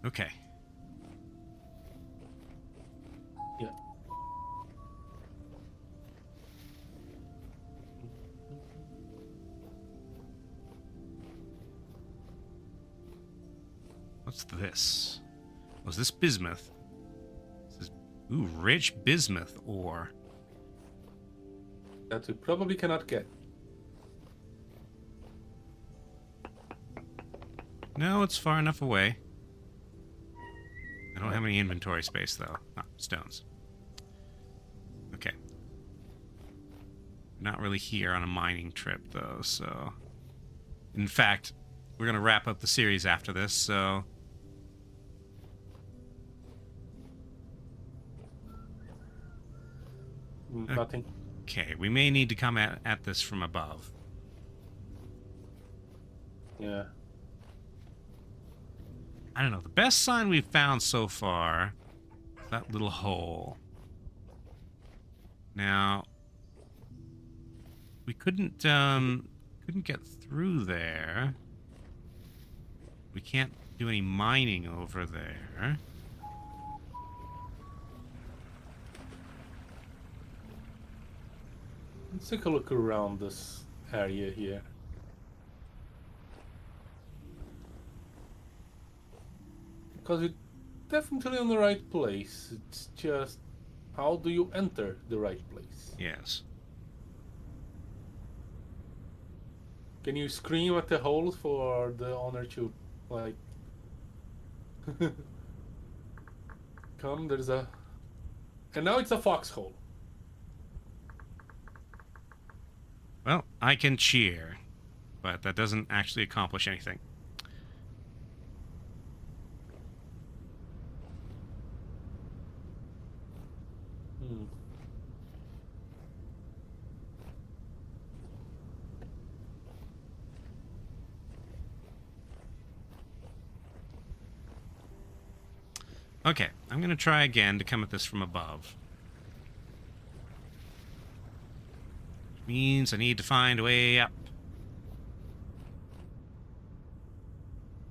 Okay. Yeah. What's this? Was this bismuth? This is, ooh, rich bismuth ore. That we probably cannot get. No, it's far enough away. I don't have any inventory space, though. Ah, stones. Okay. Not really here on a mining trip, though, so... In fact, we're going to wrap up the series after this, so... Nothing. Okay, we may need to come at this from above. Yeah. I don't know. The best sign we've found so far is that little hole. Now, we couldn't get through there. We can't do any mining over there. Let's take a look around this area here. Because you're definitely in the right place. It's just, how do you enter the right place? Yes. Can you scream at the hole for the owner to, like... Come, there's a... And now it's a foxhole. Well, I can cheer, but that doesn't actually accomplish anything. Okay, I'm going to try again to come at this from above. Which means I need to find a way up.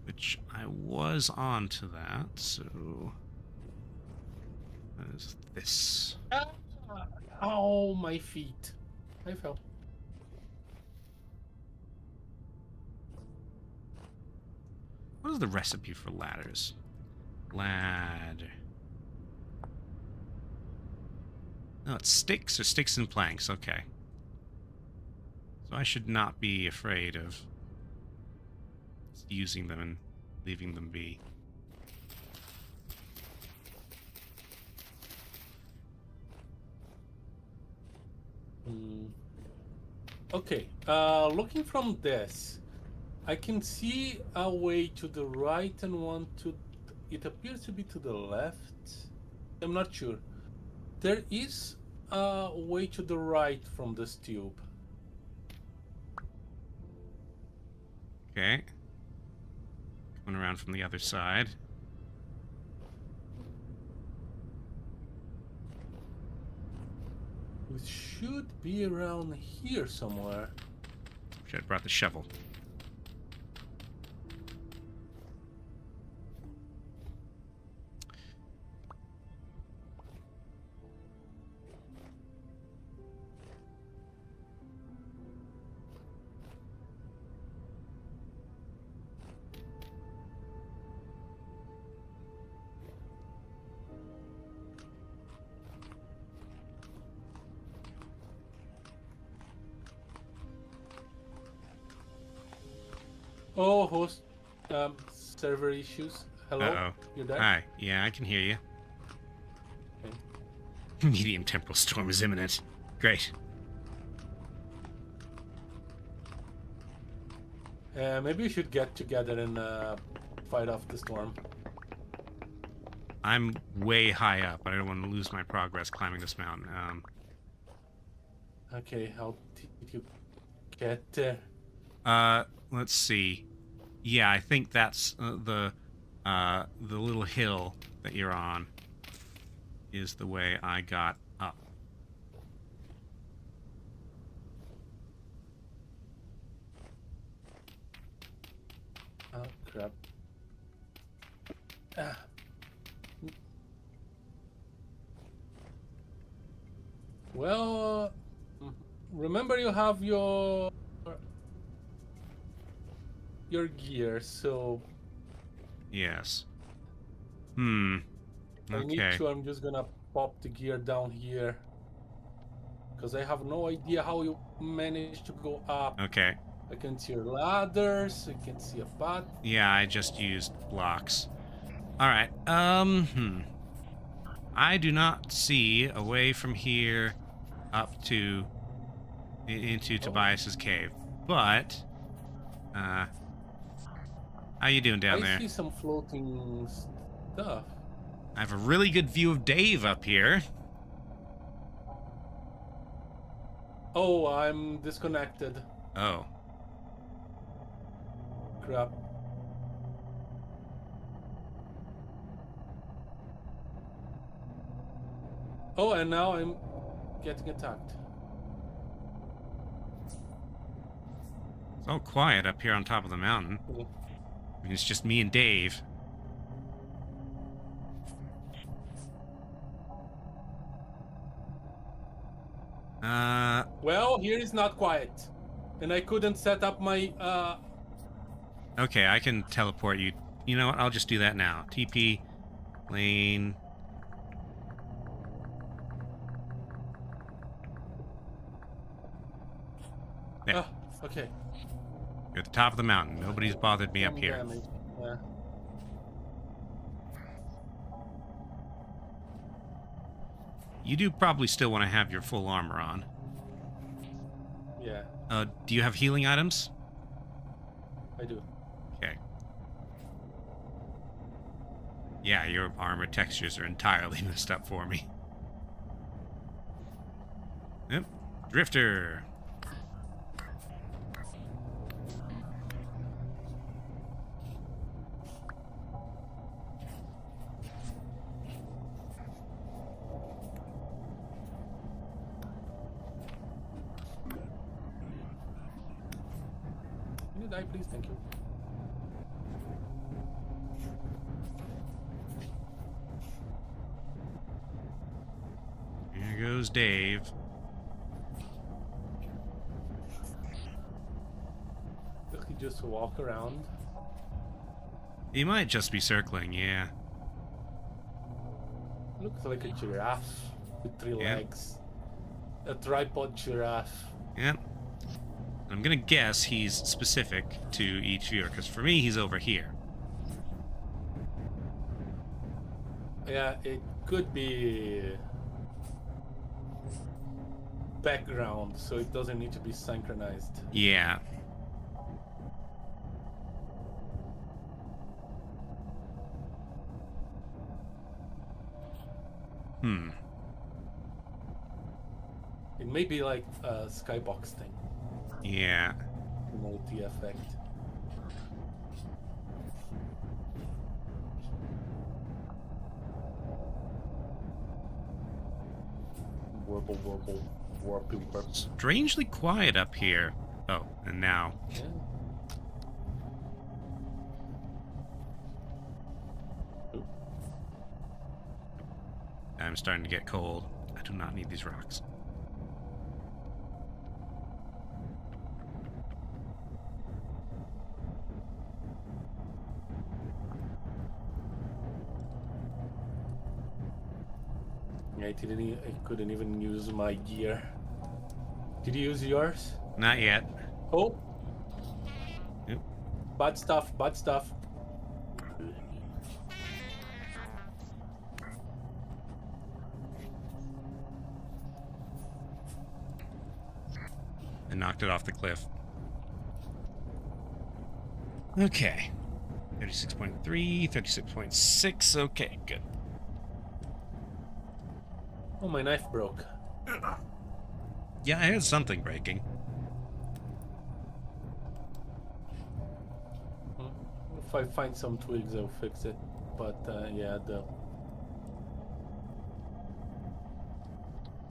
Which I was onto that, so... What is this? Ah, ow, my feet. I fell. What is the recipe for ladders? Ladder. No, it's sticks or sticks and planks. Okay. So I should not be afraid of using them and leaving them be. Hmm. Okay, looking from this, I can see a way to the right and one to... It appears to be to the left. I'm not sure. There is a way to the right from this tube. Okay. Coming around from the other side. It should be around here somewhere. Should have brought the shovel. Oh, host, server issues. Hello? Uh-oh. You're there? Hi. Yeah, I can hear you. Okay. Medium temporal storm is imminent. Great. Maybe we should get together and fight off the storm. I'm way high up. I don't want to lose my progress climbing this mountain. Okay, how did you get there? Let's see. Yeah, I think that's the little hill that you're on is the way I got up. Oh, crap. Ah. Well, remember you have your gear, so Yes. I need Okay. to. I'm just gonna pop the gear down here because I have no idea how you managed to go up. Okay. I can see your ladders. I can see a path. Yeah, I just used blocks. All right. I do not see a way from here up to into Tobias's cave. But how you doing down there? I see some floating stuff. I have a really good view of Dave up here. Oh, I'm disconnected. Oh. Crap. Oh, and now I'm getting attacked. It's all quiet up here on top of the mountain. Yeah. I mean, it's just me and Dave. Well, here is not quiet. And I couldn't set up my, Okay, I can teleport you. You know what? I'll just do that now. TP, lane. There. okay. You're at the top of the mountain. Nobody's bothered me up here. Damage. Yeah. You do probably still want to have your full armor on. Yeah, Do you have healing items? I do. Okay. Yeah, your armor textures are entirely messed up for me. Yep. Drifter. Can you die, please? Thank you. Here goes Dave. Does he just walk around? He might just be circling, yeah. Looks like a giraffe with 3 Yeah. legs. A tripod giraffe. Yep. I'm gonna guess he's specific to each viewer, because for me, he's over here. Yeah, it could be background, so it doesn't need to be synchronized. Yeah. It may be like a skybox thing. Yeah. Multi effect. Warble, warble, warpy, warp. Strangely quiet up here. Oh, and now. Yeah. I'm starting to get cold. I do not need these rocks. I couldn't even use my gear. Did you use yours? Not yet. Oh. Yep. Bad stuff, bad stuff. I knocked it off the cliff. Okay. 36.3, 36.6. Okay, good. Oh, my knife broke. Yeah, I had something breaking. If I find some twigs, I'll fix it. But yeah,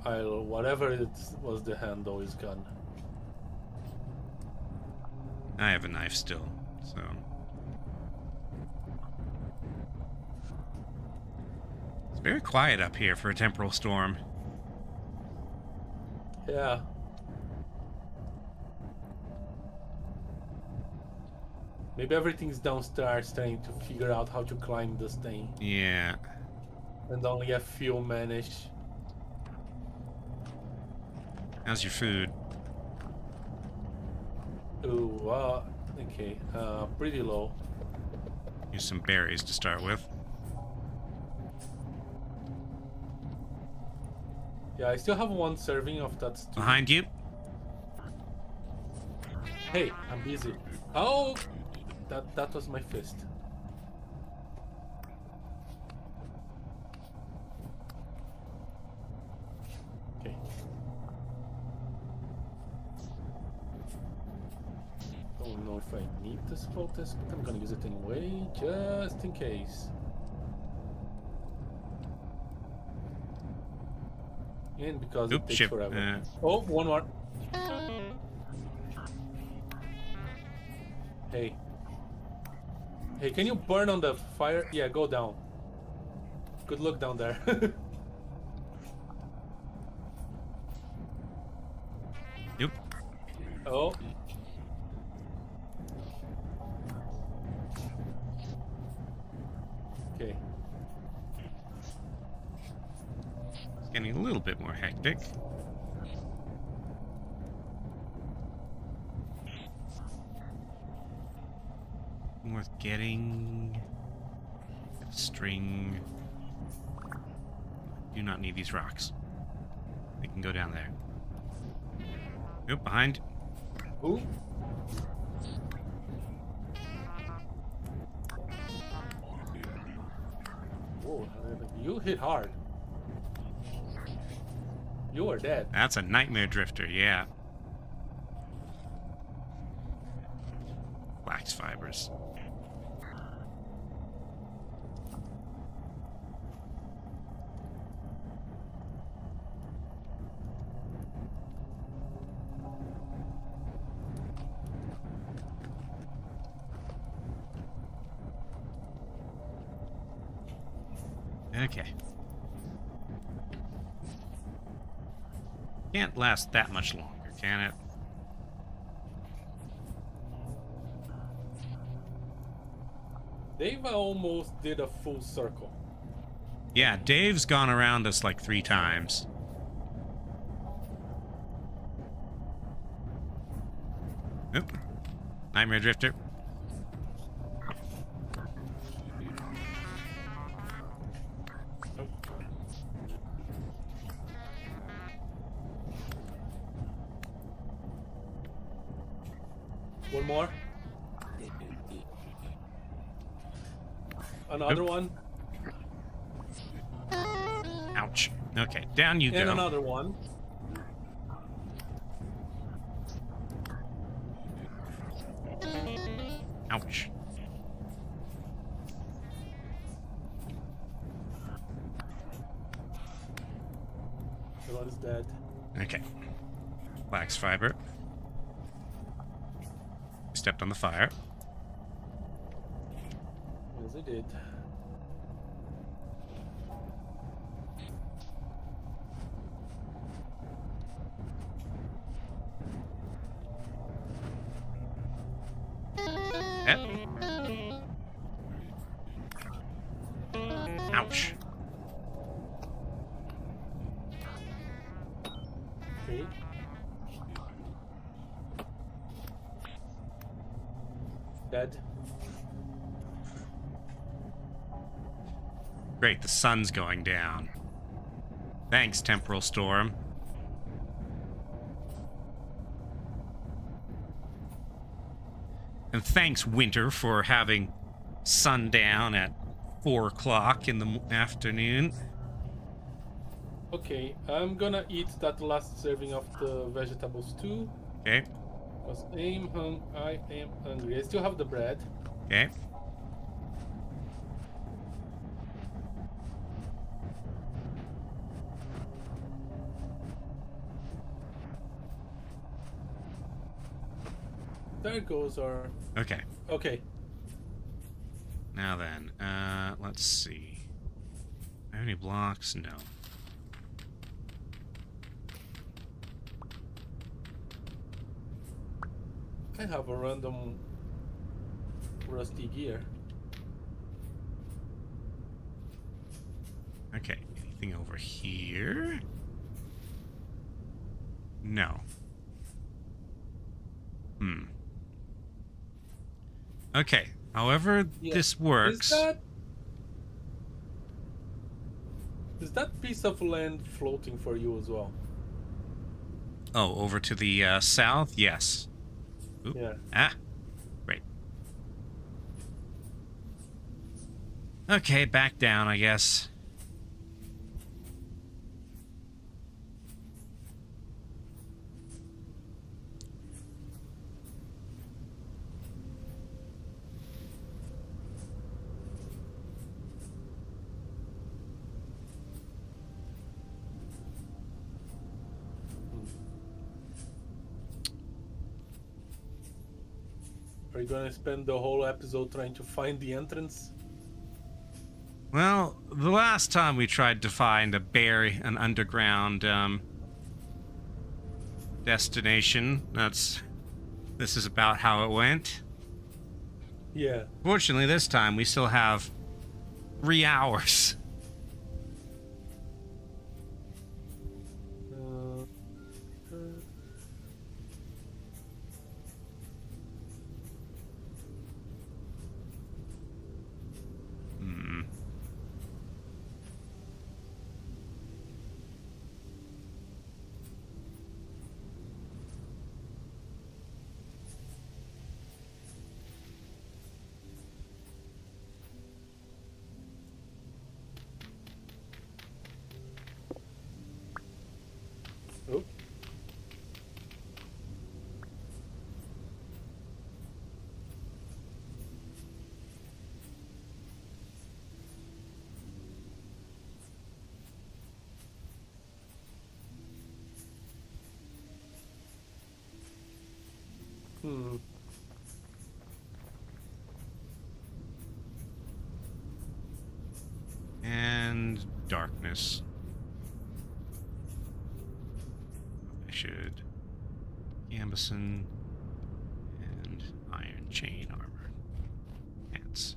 whatever it was, the handle is gone. I have a knife still, so. It's very quiet up here for a temporal storm. Yeah. Maybe everything's downstairs trying to figure out how to climb this thing. Yeah. And only a few manage. How's your food? Ooh, okay. Pretty low. Use some berries to start with. Yeah, I still have one serving of that stew. Behind you. Hey, I'm busy. Oh! That was my fist. Okay. Don't know if I need this focus, but I'm gonna use it anyway, just in case. And because it takes Shit. forever. Oh, one more. Hey. Hey, can you burn on the fire? Yeah, go down. Good luck down there. Yep. Oh. Okay. It's getting a little bit more hectic. Worth getting. String. Do not need these rocks. They can go down there. Yep, behind. Ooh. Whoa, you hit hard. You are dead. That's a nightmare drifter, yeah. Flax fibers. Okay. Can't last that much longer, can it? Dave almost did a full circle. Yeah, Dave's gone around us like 3 times. Oop. Nightmare drifter. One more. Another Oop. one. Ouch. Okay, down you And go. another one. Ouch. The one is dead. Okay. Flax fiber. Stepped on the fire. Yes, I did. Yep. Ouch. Okay. Dead. Great, the sun's going down. Thanks, temporal storm. And thanks, winter, for having sundown at 4 o'clock in the afternoon. Okay, I'm gonna eat that last serving of the vegetables too. Okay, Because I am hungry. I still have the bread. okay. There goes our... Okay. Okay. Now then, let's see. Have any blocks? No. I have a random rusty gear. Okay, anything over here? No. Okay, however this works... Is that piece of land floating for you as well? Oh, over to the south? Yes. Oop. Yeah. Ah, great. Okay, back down, I guess. Are you gonna spend the whole episode trying to find the entrance? Well, the last time we tried to find an underground destination, this is about how it went. Yeah. Fortunately, this time we still have 3 hours. Oh. And darkness. I should gambeson and iron chain armor. Pants.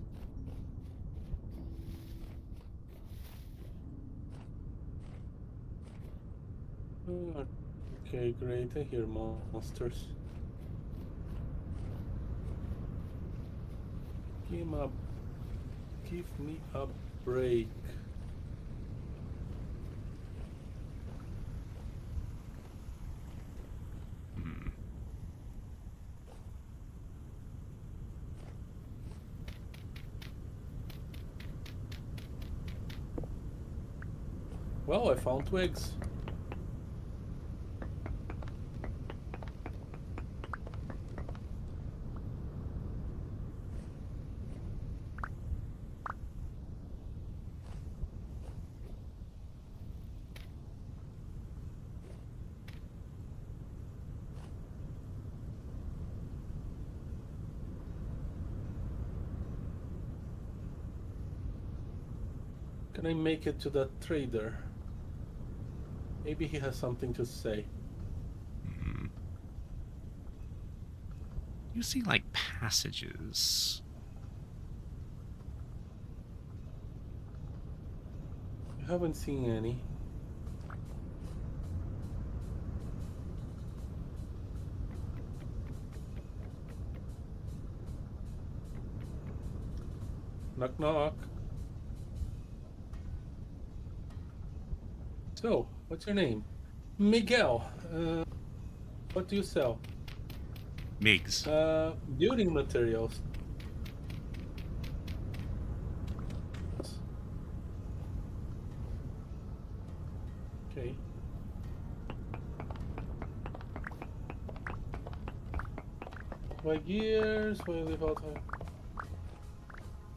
Okay, great. I hear monsters. Give me a break. Well, I found twigs. Can I make it to that trader? Maybe he has something to say. You see, like, passages. I haven't seen any. Knock knock. So, what's your name? Miguel. What do you sell? Migs. Building materials. Okay. My gears. Why live out here?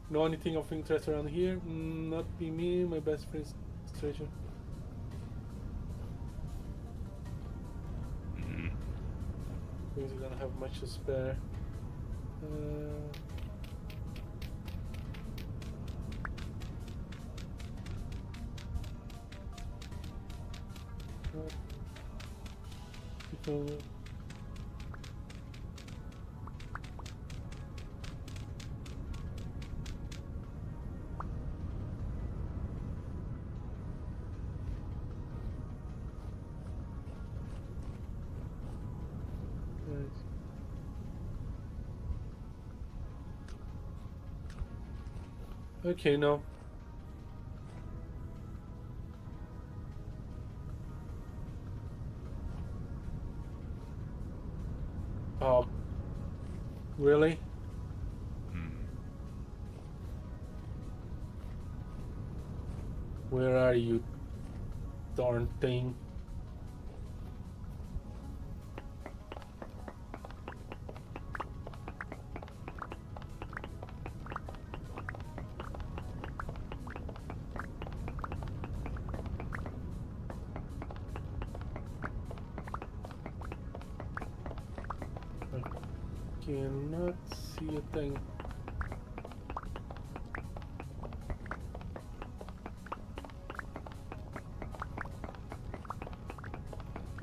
Know anything of interest around here? Not be me. My best friend's treasure. Things are gonna have much to spare. People. Okay, no. Oh, really? Where are you, darn thing? I cannot see a thing.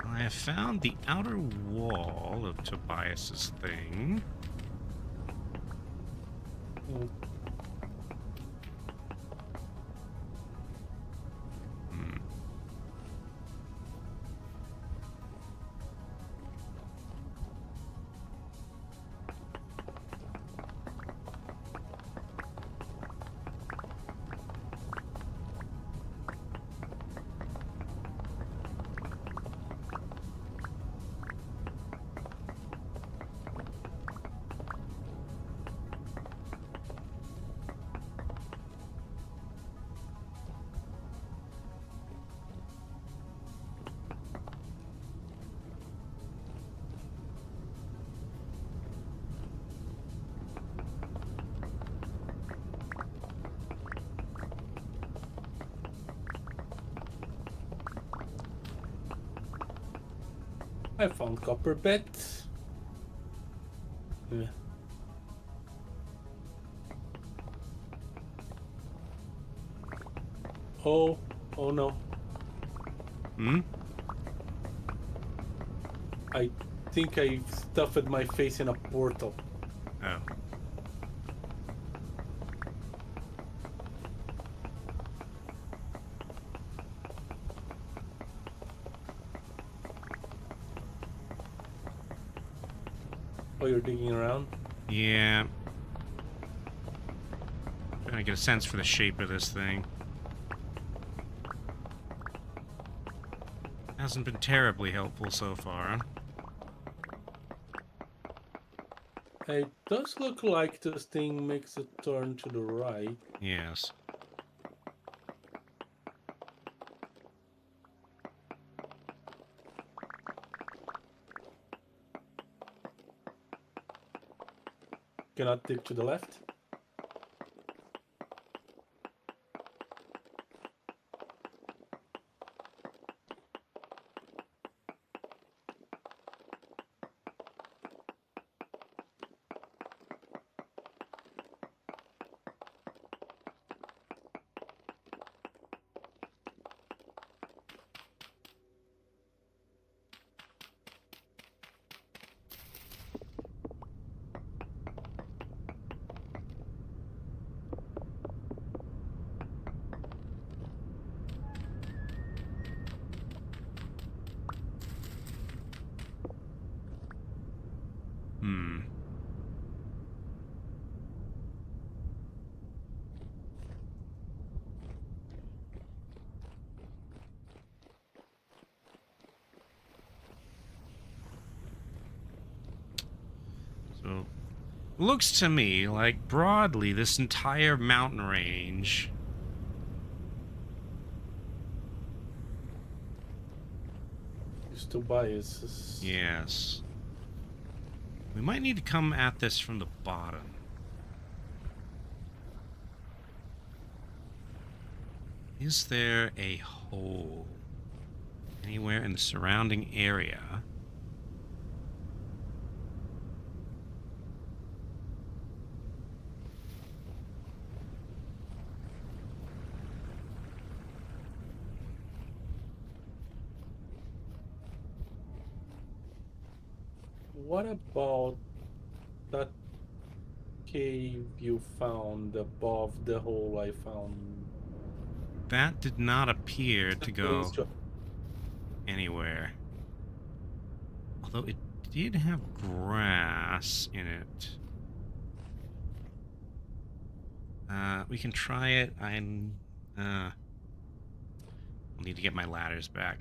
I have found the outer wall of Tobias's thing. Mm. I found copper bits. Yeah. Oh no. I think I stuffed my face in a portal. Oh. Oh, you're digging around? Yeah. Trying to get a sense for the shape of this thing. Hasn't been terribly helpful so far. It does look like this thing makes a turn to the right. Yes. Cannot dig to the left. Hmm. So, looks to me like broadly this entire mountain range Used to biases. Yes. We might need to come at this from the bottom. Is there a hole anywhere in the surrounding area? What about that cave you found above the hole I found? That did not appear to go Instru- anywhere. Although it did have grass in it. We can try it. I'll need to get my ladders back.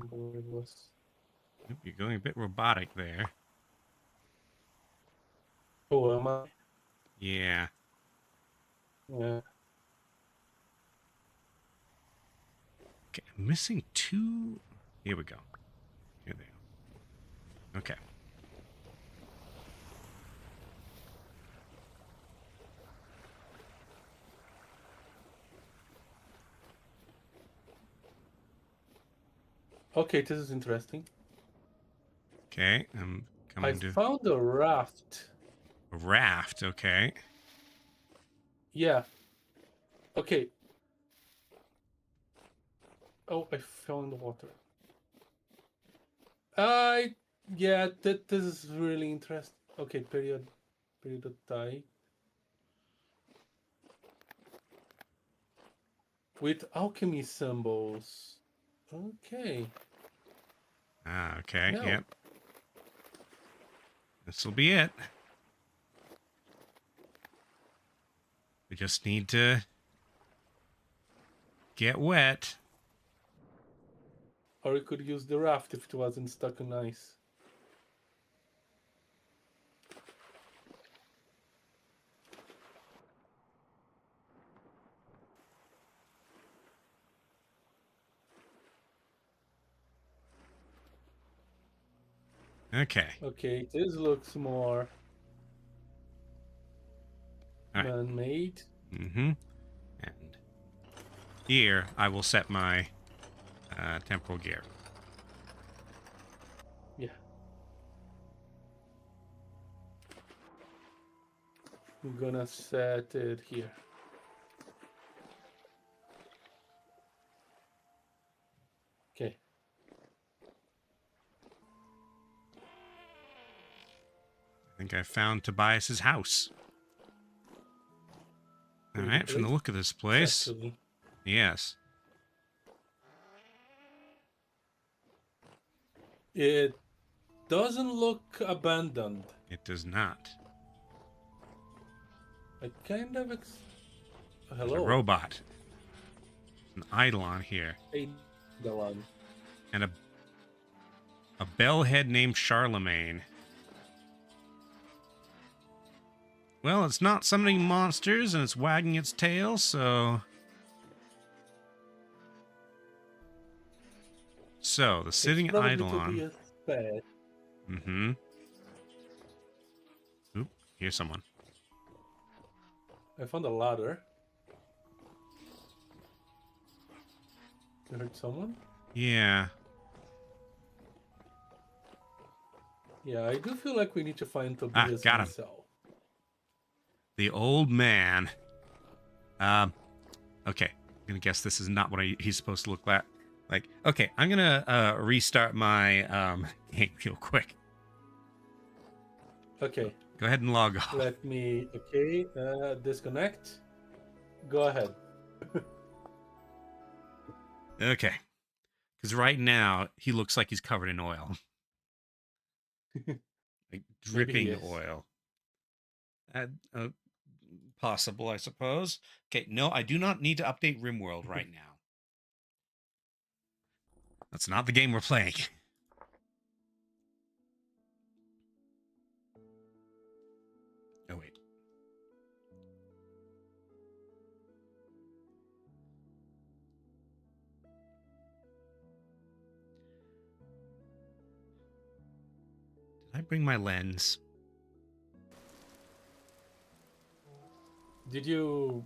Where it was. Oop, you're going a bit robotic there. Oh, am I? Yeah. Yeah. Okay, I'm missing two. Here we go. Here they are. Okay. Okay, this is interesting. Okay, I'm I coming to found a raft. a raft. Okay. Yeah. Okay. Oh, I fell in the water. Yeah, this is really interesting. Okay, period of time. With alchemy symbols. Okay. Ah, okay. No. Yep. This will be it. We just need to get wet. Or we could use the raft if it wasn't stuck in ice. Okay. Okay, this looks more All right. man-made. Mm-hmm. And here I will set my temporal gear. Yeah. I'm gonna set it here. Okay. I think I found Tobias's house. All right, from the Really? look of this place. Actually. Yes. It doesn't look abandoned. It does not. I kind of There's a hello. robot. An eidolon here. Eidolon. And a bellhead named Charlemagne. Well, it's not summoning monsters and it's wagging its tail, so... So, the sitting It's probably to eidolon. be a pet. Mm-hmm. Oop, here's someone. I found a ladder. You heard someone? Yeah. Yeah, I do feel like we need to find Tobias got him. himself. The old man. Okay. I'm gonna guess this is not what he's supposed to look like. Okay, I'm gonna restart my game real quick. Okay. Go ahead and log off. Let me, okay, disconnect. Go ahead. Okay. Because right now, he looks like he's covered in oil. Like dripping oil. Possible, I suppose. Okay, no, I do not need to update RimWorld right now. That's not the game we're playing. Oh, wait. Did I bring my lens? Did you...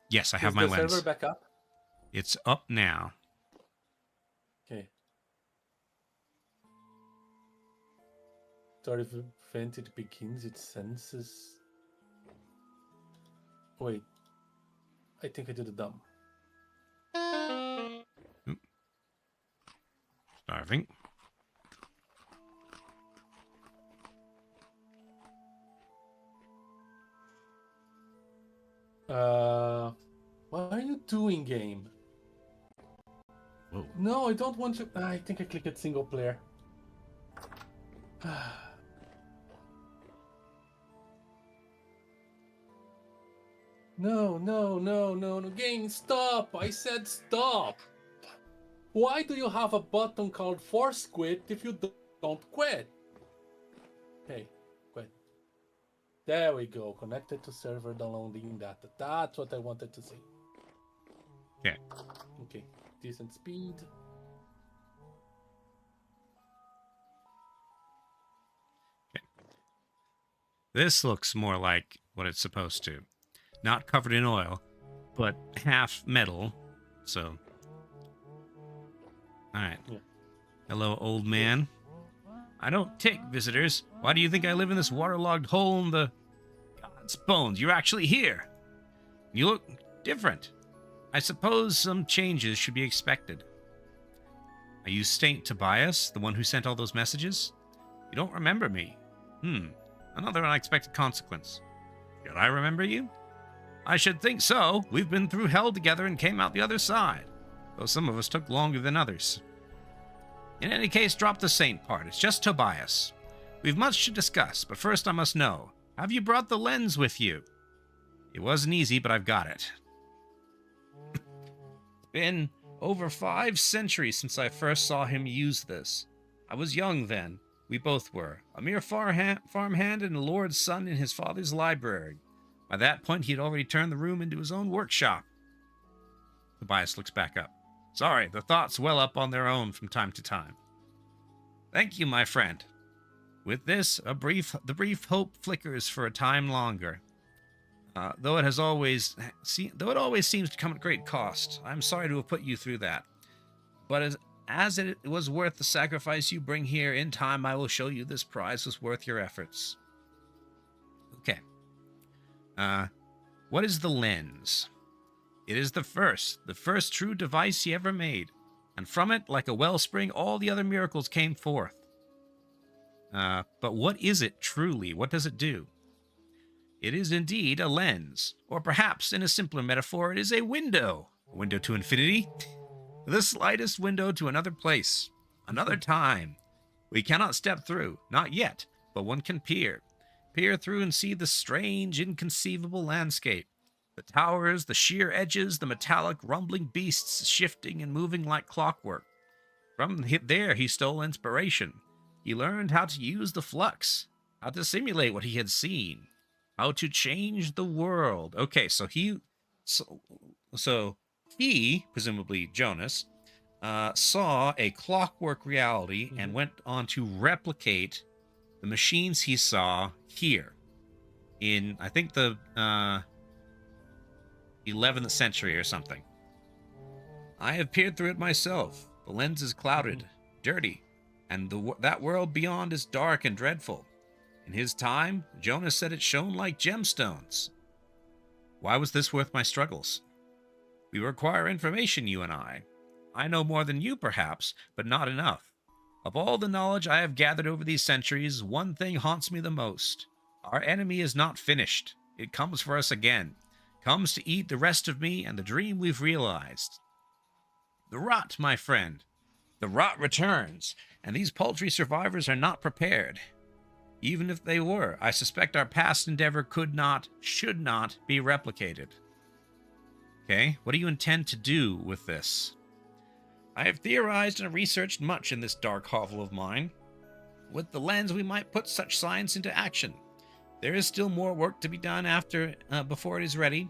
Yes, I have Is my the lens. server back up? It's up now. Okay. Start event, it begins, it senses. Wait. I think I did a dumb. Oop. Starving. What are you doing, game? Whoa. No, I don't want to. I think I clicked single player. No. Game, stop! I said stop! Why do you have a button called force quit if you don't quit? Hey, quit. There we go. Connected to server, downloading data. That's what I wanted to see. Yeah. Okay. Decent speed. Okay. This looks more like what it's supposed to. Not covered in oil, but half metal. So. Alright. Yeah. Hello, old man. I don't take visitors. Why do you think I live in this waterlogged hole in the... God's bones, you're actually here. You look different. I suppose some changes should be expected. Are you Saint Tobias, the one who sent all those messages? You don't remember me. Another unexpected consequence. Should I remember you? I should think so. We've been through hell together and came out the other side, though some of us took longer than others. In any case, drop the saint part. It's just Tobias. We've much to discuss, but first I must know, have you brought the lens with you? It wasn't easy, but I've got it. It's been over 5 centuries since I first saw him use this. I was young then. We both were. A mere farmhand and a lord's son in his father's library. By that point, he had already turned the room into his own workshop. Tobias looks back up. Sorry, the thoughts well up on their own from time to time. Thank you, my friend. With this, the brief hope flickers for a time longer. Though it always seems to come at great cost. I'm sorry to have put you through that. But as it was worth the sacrifice you bring here, in time I will show you this prize was worth your efforts. Okay. What is the lens? It is the first true device he ever made, and from it, like a wellspring, all the other miracles came forth. But what is it truly? What does it do? It is indeed a lens, or perhaps, in a simpler metaphor, it is a window. A window to infinity? The slightest window to another place, another time. We cannot step through, not yet, but one can peer. Peer through and see the strange, inconceivable landscape. The towers, the sheer edges, the metallic, rumbling beasts shifting and moving like clockwork. From there, he stole inspiration. He learned how to use the flux, how to simulate what he had seen, how to change the world. Okay, so he, presumably Jonas, saw a clockwork reality and went on to replicate the machines he saw here in, I think, the 11th century or something. I have peered through it myself. The lens is clouded, dirty, and that world beyond is dark and dreadful. In his time, Jonas said it shone like gemstones. Why was this worth my struggles? We require information, you and I. I know more than you, perhaps, but not enough. Of all the knowledge I have gathered over these centuries, one thing haunts me the most. Our enemy is not finished. It comes for us again. Comes to eat the rest of me and the dream we've realized. The rot, my friend. The rot returns, and these paltry survivors are not prepared. Even if they were, I suspect our past endeavor could not, should not be replicated. Okay, what do you intend to do with this? I have theorized and researched much in this dark hovel of mine. With the lens, we might put such science into action. There is still more work to be done before it is ready,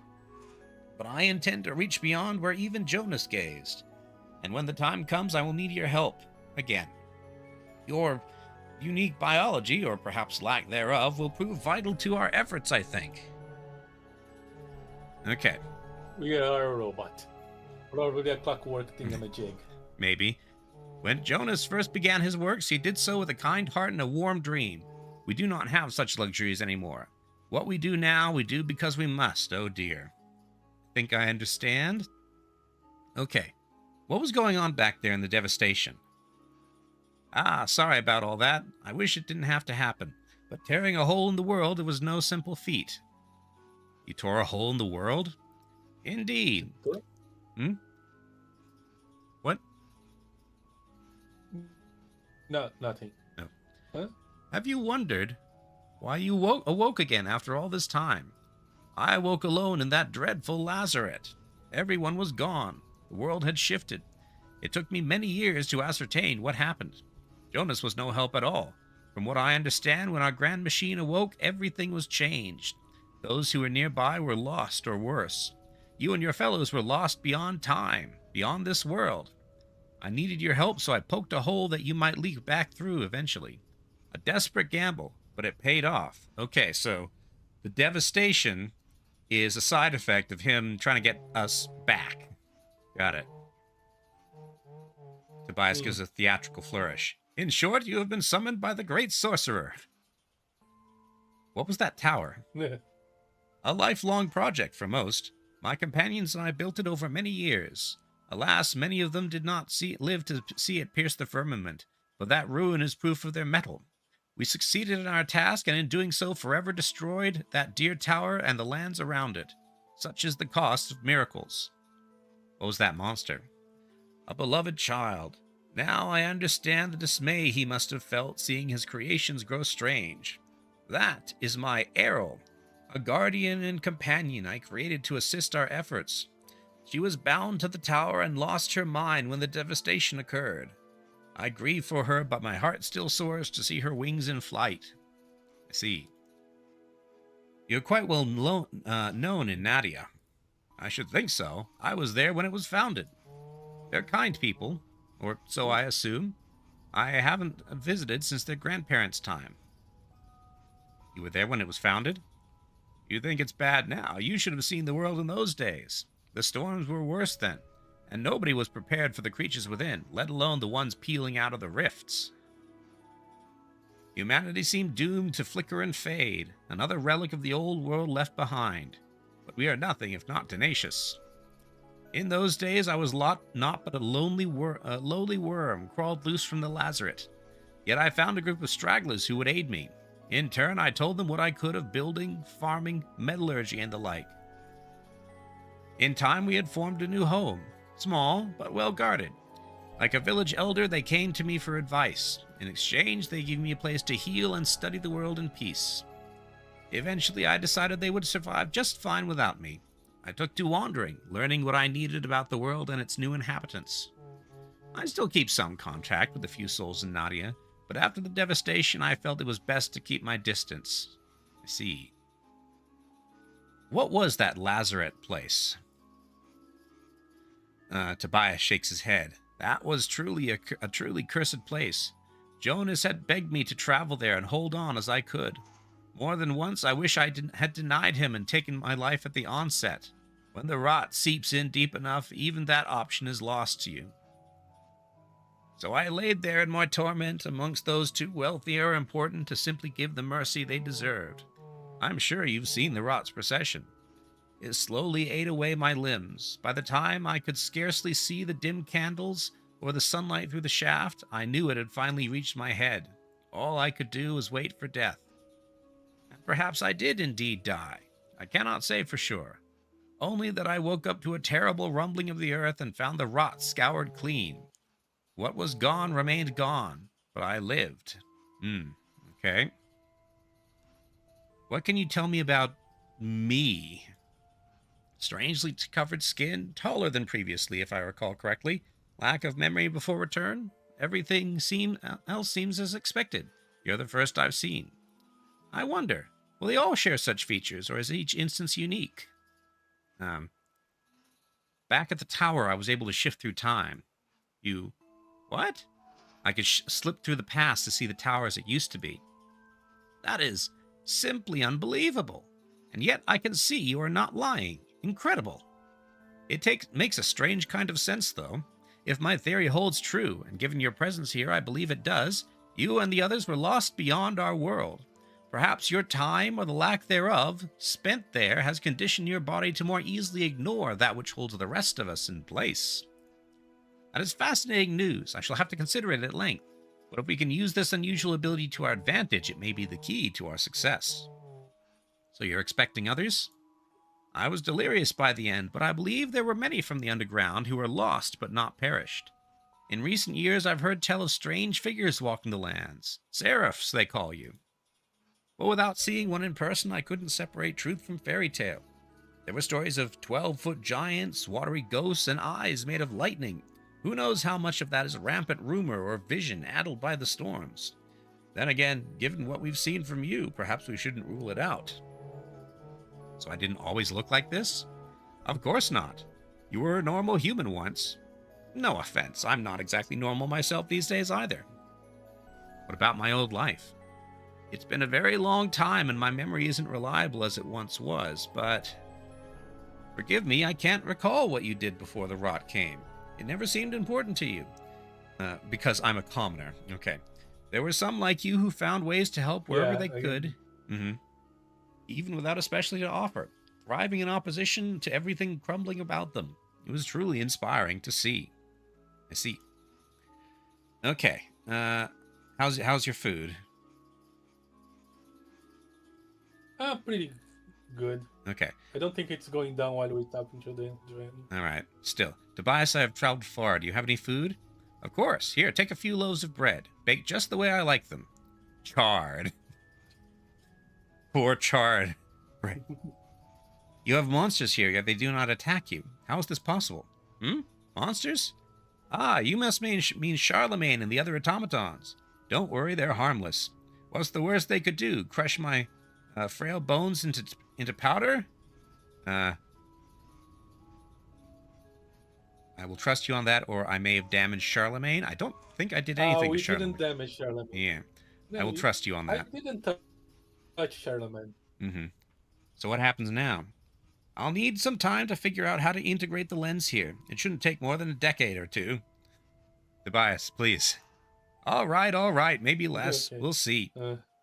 but I intend to reach beyond where even Jonas gazed. And when the time comes, I will need your help again. Your unique biology, or perhaps lack thereof, will prove vital to our efforts, I think. Okay. We are a robot. Probably a clockwork thingamajig. Maybe. When Jonas first began his works, he did so with a kind heart and a warm dream. We do not have such luxuries anymore. What we do now, we do because we must, oh dear. Think I understand? Okay. What was going on back there in the devastation? Sorry about all that. I wish it didn't have to happen. But tearing a hole in the world, it was no simple feat. You tore a hole in the world? Indeed. What? No, nothing. No. Huh? Have you wondered why you awoke again after all this time? I awoke alone in that dreadful lazaret. Everyone was gone. The world had shifted. It took me many years to ascertain what happened. Jonas was no help at all. From what I understand, when our grand machine awoke, everything was changed. Those who were nearby were lost, or worse. You and your fellows were lost beyond time, beyond this world. I needed your help, so I poked a hole that you might leak back through eventually. A desperate gamble, but it paid off. Okay, so the devastation is a side effect of him trying to get us back. Got it. Tobias gives a theatrical flourish. In short, you have been summoned by the great sorcerer. What was that tower? A lifelong project for most. My companions and I built it over many years. Alas, many of them did not live to see it pierce the firmament, but that ruin is proof of their mettle. We succeeded in our task, and in doing so forever destroyed that dear tower and the lands around it. Such is the cost of miracles. What was that monster? A beloved child. Now I understand the dismay he must have felt seeing his creations grow strange. That is my Errol, a guardian and companion I created to assist our efforts. She was bound to the tower and lost her mind when the devastation occurred. I grieve for her, but my heart still soars to see her wings in flight. I see. You're quite well known in Nadia. I should think so. I was there when it was founded. They're kind people, or so I assume. I haven't visited since their grandparents' time. You were there when it was founded? You think it's bad now. You should have seen the world in those days. The storms were worse then, and nobody was prepared for the creatures within, let alone the ones peeling out of the rifts. Humanity seemed doomed to flicker and fade, another relic of the old world left behind. But we are nothing if not tenacious. In those days I was not but a lowly worm crawled loose from the lazaret. Yet I found a group of stragglers who would aid me. In turn, I told them what I could of building, farming, metallurgy, and the like. In time, we had formed a new home. Small, but well guarded. Like a village elder, they came to me for advice. In exchange, they gave me a place to heal and study the world in peace. Eventually, I decided they would survive just fine without me. I took to wandering, learning what I needed about the world and its new inhabitants. I still keep some contact with a few souls in Nadia, but after the devastation, I felt it was best to keep my distance. I see. What was that lazaret place? Tobias shakes his head. That was truly a truly cursed place. Jonas had begged me to travel there and hold on as I could. More than once, I wish I had denied him and taken my life at the onset. When the rot seeps in deep enough, even that option is lost to you. So I laid there in my torment amongst those too wealthy or important to simply give the mercy they deserved. I'm sure you've seen the rot's procession. It slowly ate away my limbs. By the time I could scarcely see the dim candles or the sunlight through the shaft, I knew it had finally reached my head. All I could do was wait for death. And perhaps I did indeed die. I cannot say for sure. Only that I woke up to a terrible rumbling of the earth and found the rot scoured clean. What was gone remained gone, but I lived. Okay. What can you tell me about me? Strangely covered skin, taller than previously, if I recall correctly. Lack of memory before return. Everything else seems as expected. You're the first I've seen. I wonder, will they all share such features, or is each instance unique? Back at the tower, I was able to shift through time. You... What? I could slip through the past to see the tower as it used to be. That is simply unbelievable. And yet I can see you are not lying. Incredible. It makes a strange kind of sense, though. If my theory holds true, and given your presence here, I believe it does, you and the others were lost beyond our world. Perhaps your time, or the lack thereof, spent there has conditioned your body to more easily ignore that which holds the rest of us in place. That is fascinating news. I shall have to consider it at length. But if we can use this unusual ability to our advantage, it may be the key to our success. So you're expecting others? I was delirious by the end, but I believe there were many from the underground who were lost but not perished. In recent years, I've heard tell of strange figures walking the lands. Seraphs, they call you. But without seeing one in person, I couldn't separate truth from fairy tale. There were stories of 12-foot giants, watery ghosts, and eyes made of lightning. Who knows how much of that is rampant rumor or vision addled by the storms? Then again, given what we've seen from you, perhaps we shouldn't rule it out. So I didn't always look like this? Of course not. You were a normal human once. No offense, I'm not exactly normal myself these days either. What about my old life? It's been a very long time and my memory isn't reliable as it once was, but... Forgive me, I can't recall what you did before the rot came. It never seemed important to you. Because I'm a commoner. Okay. There were some like you who found ways to help wherever they could. Even without a specialty to offer. Thriving in opposition to everything crumbling about them. It was truly inspiring to see. I see. Okay. How's your food? Pretty good. Okay. I don't think it's going down while we tap into the drain. Alright. Still. Tobias, I have traveled far. Do you have any food? Of course. Here, take a few loaves of bread. Baked just the way I like them. Charred. Poor charred bread. You have monsters here, yet they do not attack you. How is this possible? Monsters? Ah, you must mean Charlemagne and the other automatons. Don't worry, they're harmless. What's the worst they could do? Crush my frail bones into powder? I will trust you on that, or I may have damaged Charlemagne. I don't think I did anything to Charlemagne. We didn't damage Charlemagne. Yeah. No, I will trust you on that. I didn't touch Charlemagne. So what happens now? I'll need some time to figure out how to integrate the lens here. It shouldn't take more than a decade or two. Tobias, please. All right. Maybe less. Okay. We'll see.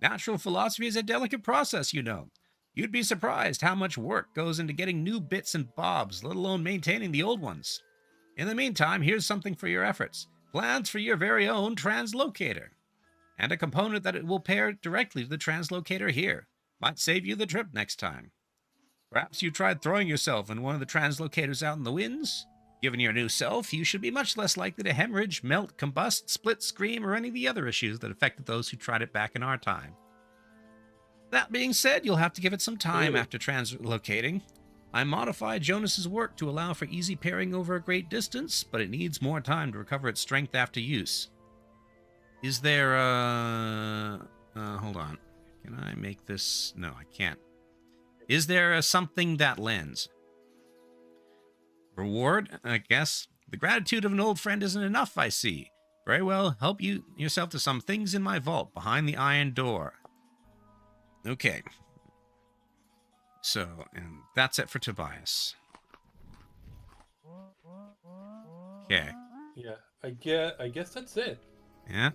Natural philosophy is a delicate process, you know. You'd be surprised how much work goes into getting new bits and bobs, let alone maintaining the old ones. In the meantime, here's something for your efforts. Plans for your very own translocator. And a component that it will pair directly to the translocator here. Might save you the trip next time. Perhaps you tried throwing yourself in one of the translocators out in the winds? Given your new self, you should be much less likely to hemorrhage, melt, combust, split, scream, or any of the other issues that affected those who tried it back in our time. That being said, you'll have to give it some time Really? after translocating. I modified Jonas's work to allow for easy pairing over a great distance, but it needs more time to recover its strength after use. Is there hold on. Can I make this? No, I can't. Is there something that lends? Reward, I guess. The gratitude of an old friend isn't enough, I see. Very well, help you yourself to some things in my vault behind the iron door. Okay. So, and that's it for Tobias. Okay. Yeah, I guess that's it. Yeah.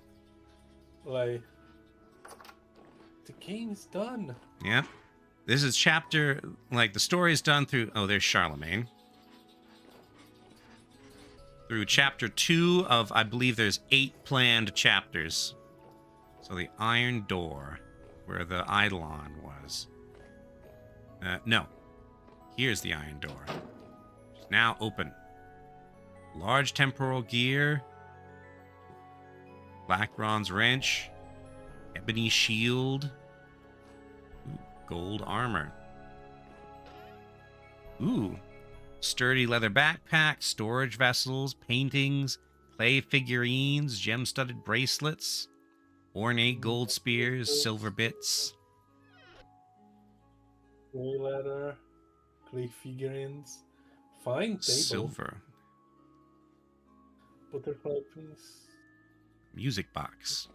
Like, the game is done. Yeah. This is chapter, like, the story is done through, oh, there's Charlemagne. Through chapter 2 of, I believe there's 8 planned chapters. So the iron door, where the Eidolon was. No. Here's the iron door. It's now open. Large temporal gear. Black bronze wrench. Ebony shield. Ooh, gold armor. Ooh. Sturdy leather backpack, storage vessels, paintings, clay figurines, gem-studded bracelets, ornate gold spears, silver bits. Clay ladder, clay figurines, fine table, Silver. butterfly piece, Music box.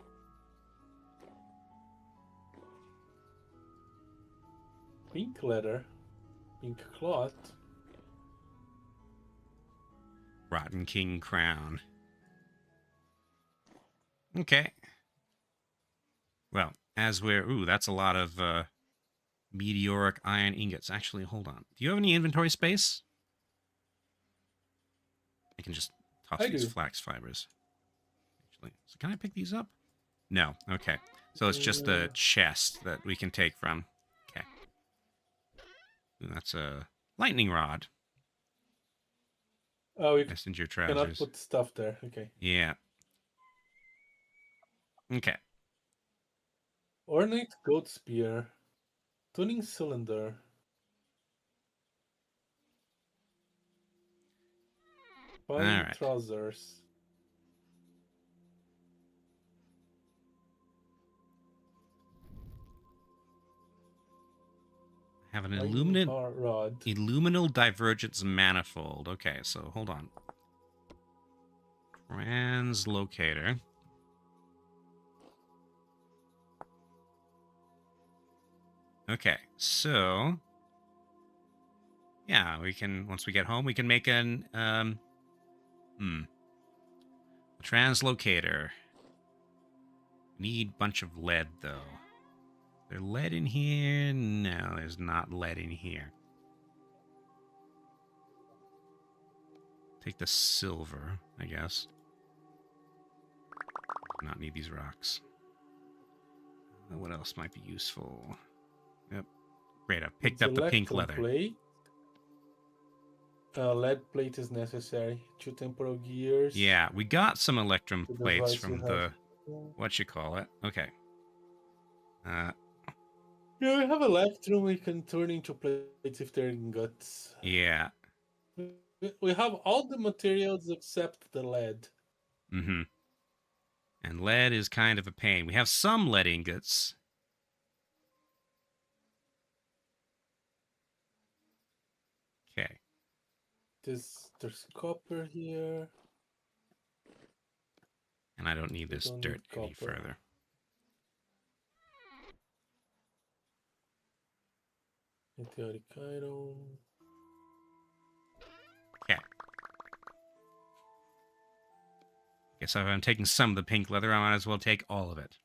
pink leather, pink cloth. Rotten King crown. Okay. Well, as we're... Ooh, that's a lot of meteoric iron ingots. Actually, hold on. Do you have any inventory space? I can just toss I these do. flax fibers. Actually, so can I pick these up? No. Okay. So it's just the chest that we can take from. Okay. Ooh, that's a lightning rod. Oh, you Messenger cannot trousers. put stuff there. Okay. Yeah. Okay. Ornate goat spear, tuning cylinder. Fine All right. trousers. Have an Lightning rod. illuminal divergence manifold. Okay, so hold on. Translocator. Okay, so yeah, we can, once we get home, we can make an translocator. Need bunch of lead though. Is there lead in here? No, there's not lead in here. Take the silver, I guess. Do not need these rocks. What else might be useful? Yep. Great, I picked up the pink leather. Plate. Lead plate is necessary. 2 temporal gears. Yeah, we got some electrum The plates device from you the... have. What you call it? Okay. Yeah, we have electrum we can turn into plates if they're ingots. Yeah. We have all the materials except the lead. Mm-hmm. And lead is kind of a pain. We have some lead ingots. Okay. There's copper here. And I don't need this don't dirt need any copper. further. Meteoric iron. Okay. Guess if I'm taking some of the pink leather, I might as well take all of it.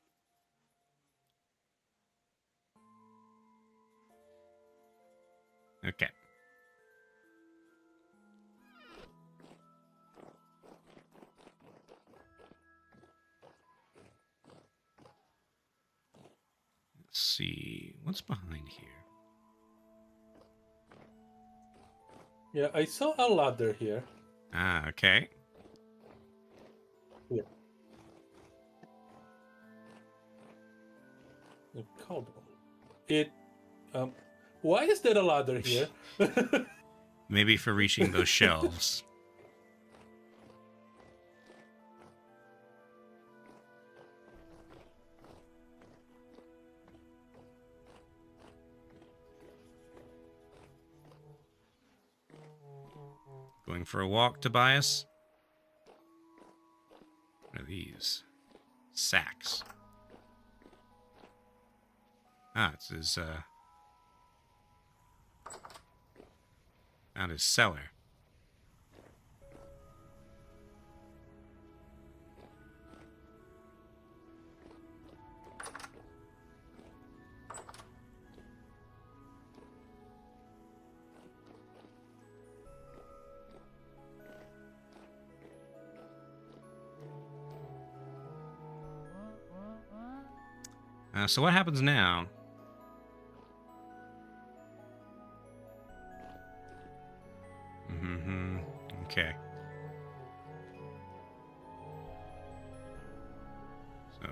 Okay. Let's see. What's behind here? Yeah, I saw a ladder here. Ah, okay. Here. A cauldron. It. Why is there a ladder here? Maybe for reaching those shelves. Going for a walk, Tobias? What are these? Sacks. Ah, it's his, found his cellar. So what happens now? Mm-hmm. Okay. So,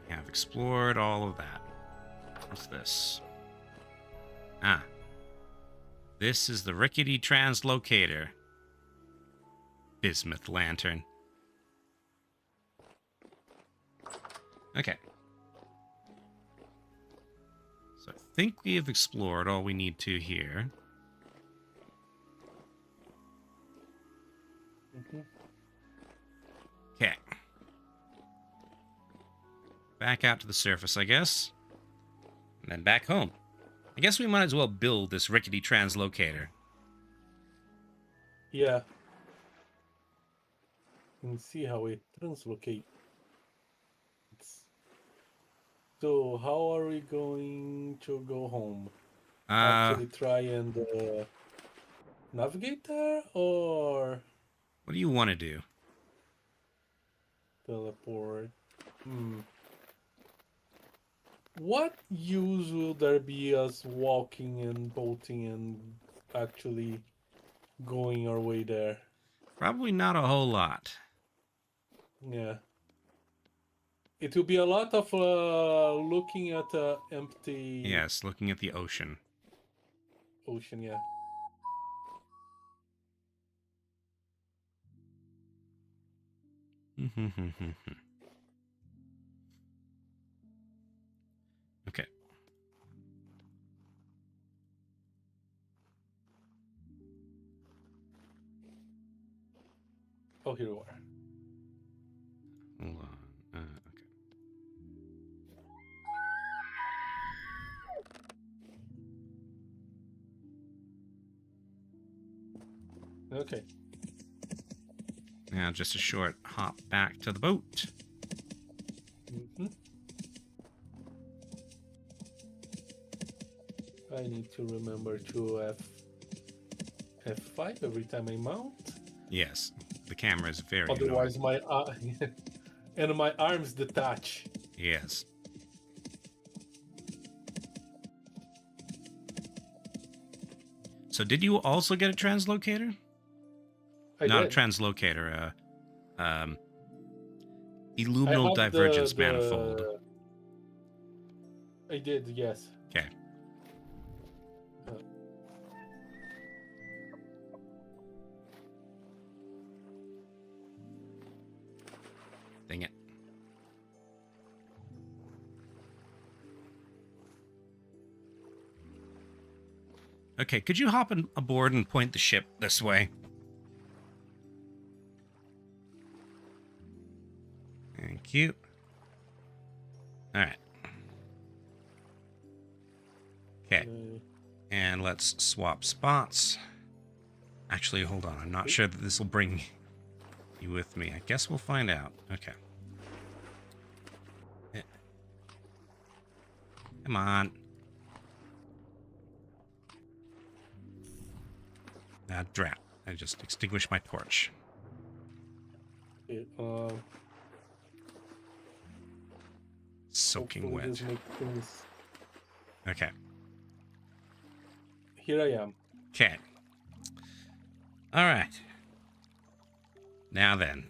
we have explored all of that. What's this? Ah. This is the rickety translocator. Bismuth lantern. Okay. So I think we have explored all we need to here. Okay. Back out to the surface, I guess. And then back home. I guess we might as well build this rickety translocator. Yeah. And see how it translocates. So how are we going to go home? Actually try and navigate there, or What do you want to do? teleport? What use will there be us walking and bolting and actually going our way there? Probably not a whole lot. Yeah. It will be a lot of looking at empty Yes, looking at the ocean. ocean, yeah. Okay. Oh, here we are. Hold on. Okay. Now just a short hop back to the boat. I need to remember to F5 every time I mount. Yes, the camera is very Otherwise, annoying. my arms detach. Yes. So did you also get a translocator? Not did. a translocator, illuminal divergence manifold. I did, yes. Okay. Dang it. Okay, could you hop aboard and point the ship this way? Thank you. Alright. Okay. And let's swap spots. Actually, hold on. I'm not sure that this will bring you with me. I guess we'll find out. Okay. Come on. Drat. I just extinguished my torch. Soaking wet. Okay. Here I am. Okay. All right. Now then.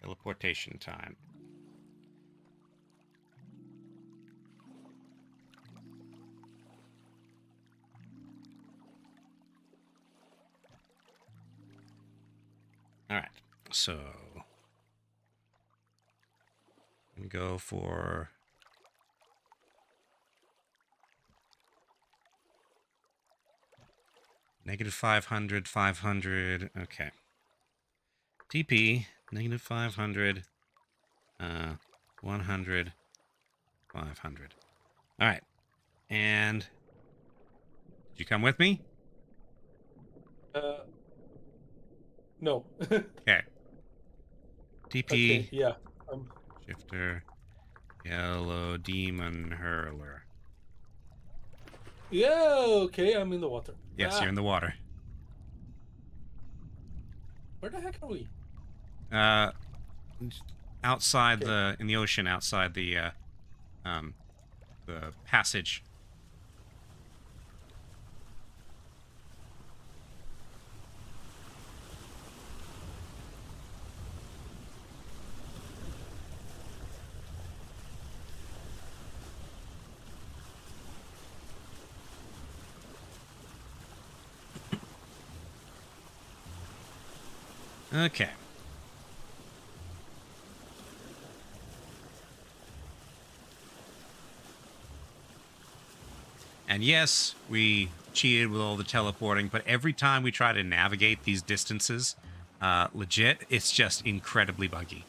Teleportation time. All right. So I'm gonna go for negative 500, 500. Okay. TP, negative 500, 100, 500. All right. And did you come with me? No. Okay. TP. Okay, yeah. Shifter. Yellow demon hurler. Yeah, okay, I'm in the water. Yes, you're in the water. Where the heck are we? Outside Okay. in the ocean, outside the passage. Okay. And yes, we cheated with all the teleporting, but every time we try to navigate these distances, legit, it's just incredibly buggy.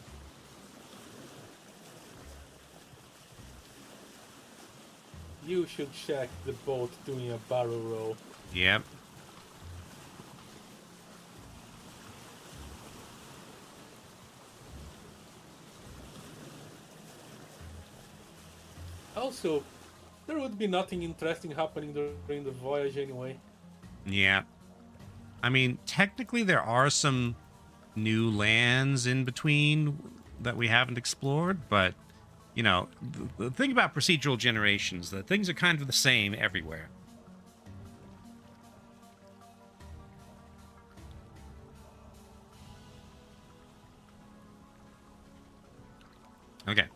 You should check the boat doing a barrel roll. Yep. Also, there would be nothing interesting happening during the voyage anyway. Yeah. I mean, technically there are some new lands in between that we haven't explored, but, you know, the thing about procedural generations, that things are kind of the same everywhere. Okay.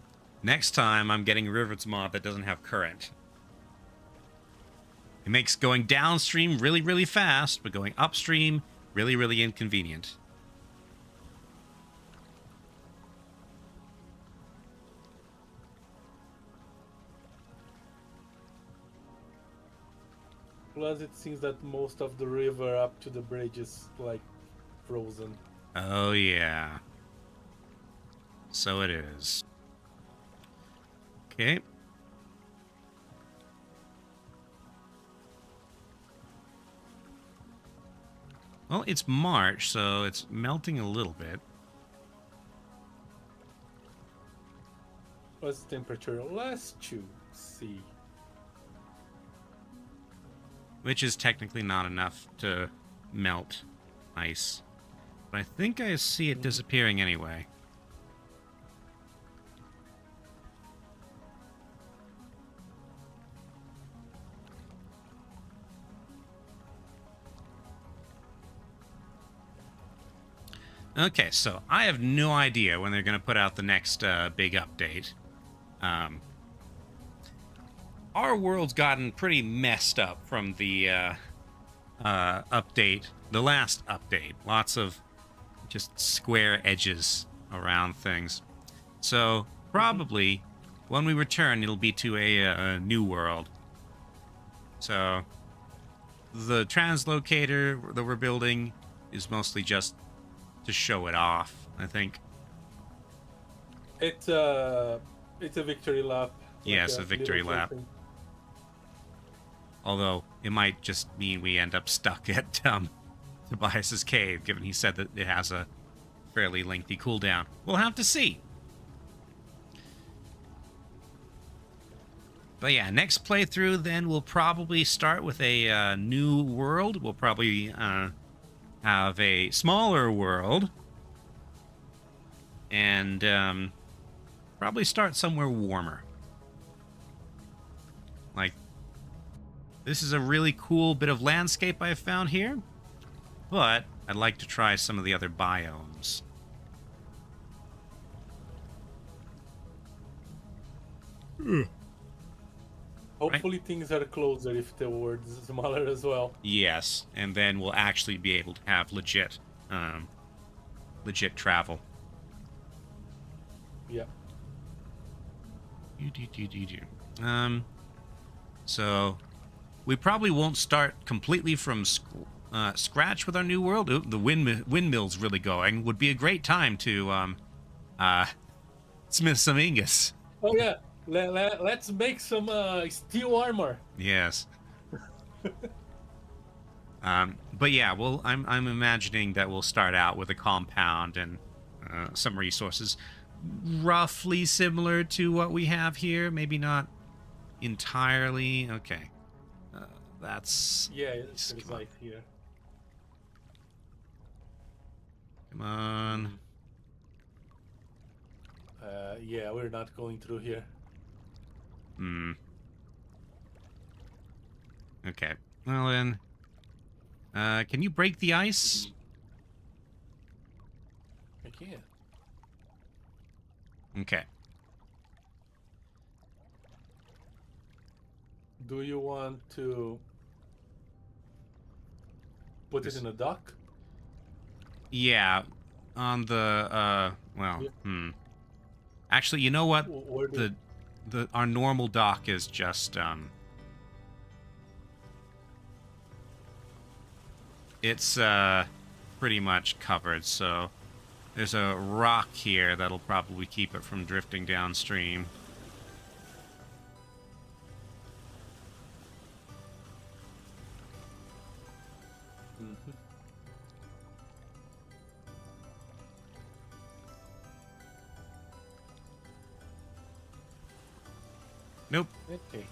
Next time, I'm getting a Rivets mod that doesn't have current. It makes going downstream really, really fast, but going upstream, really, really inconvenient. Plus, it seems that most of the river up to the bridge is, like, frozen. Oh, yeah. So it is. Okay. Well, it's March, so it's melting a little bit. What's the temperature? Let's see. Which is technically not enough to melt ice. But I think I see it disappearing anyway. Okay, so I have no idea when they're going to put out the next big update. Our world's gotten pretty messed up from the update, the last update. Lots of just square edges around things. So probably when we return, it'll be to a new world. So the translocator that we're building is mostly just to show it off, I think. It's a victory lap. Yes, a victory lap. Something. Although it might just mean we end up stuck at Tobias's cave, given he said that it has a fairly lengthy cooldown. We'll have to see. But yeah, next playthrough then we'll probably start with a new world. We'll probably have a smaller world. And probably start somewhere warmer. Like, this is a really cool bit of landscape I found here. But I'd like to try some of the other biomes. Hopefully things are closer if the world's smaller as well. Yes, and then we'll actually be able to have legit travel. Yeah. So we probably won't start completely from scratch with our new world. Ooh, the windmill's really going. Would be a great time to smith some ingots. Oh yeah. Let's make some steel armor. Yes. But yeah, well, I'm imagining that we'll start out with a compound and some resources roughly similar to what we have here. Maybe not entirely. Okay. That's... Yeah, it's like here. Come on. Yeah, we're not going through here. Okay. Well then, can you break the ice? I can't. Okay. Do you want to put it in a dock? Yeah, on the well, Yeah. Actually, you know what? Where Our normal dock is just it's pretty much covered, so there's a rock here that'll probably keep it from drifting downstream. Nope. Okay.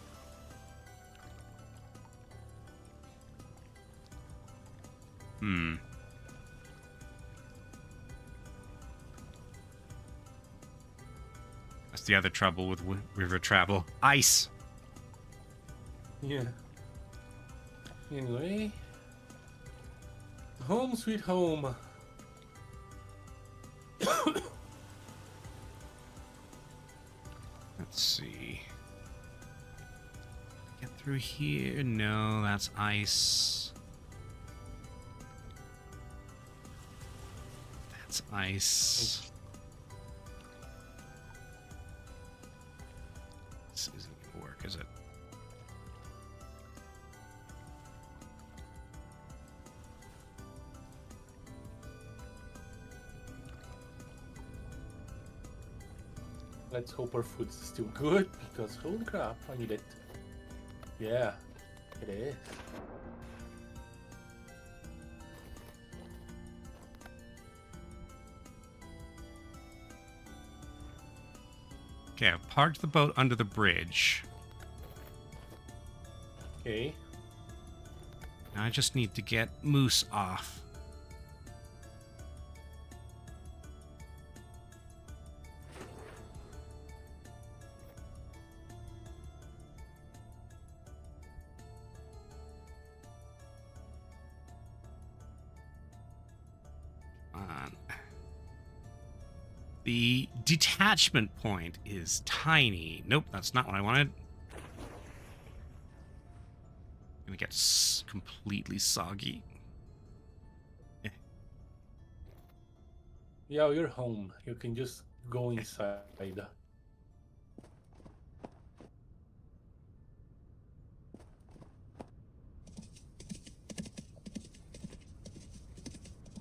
That's the other trouble with river travel. Ice. Yeah. Anyway. Home sweet home. Let's see. Get through here. No, that's ice. That's ice. This isn't gonna work, is it? Let's hope our food's still good, because holy crap, I need it. Yeah, it is. Okay, I've parked the boat under the bridge. Okay. Now I just need to get Moose off. The detachment point is tiny. Nope, that's not what I wanted. Gonna get completely soggy. Yeah, you're home. You can just go inside.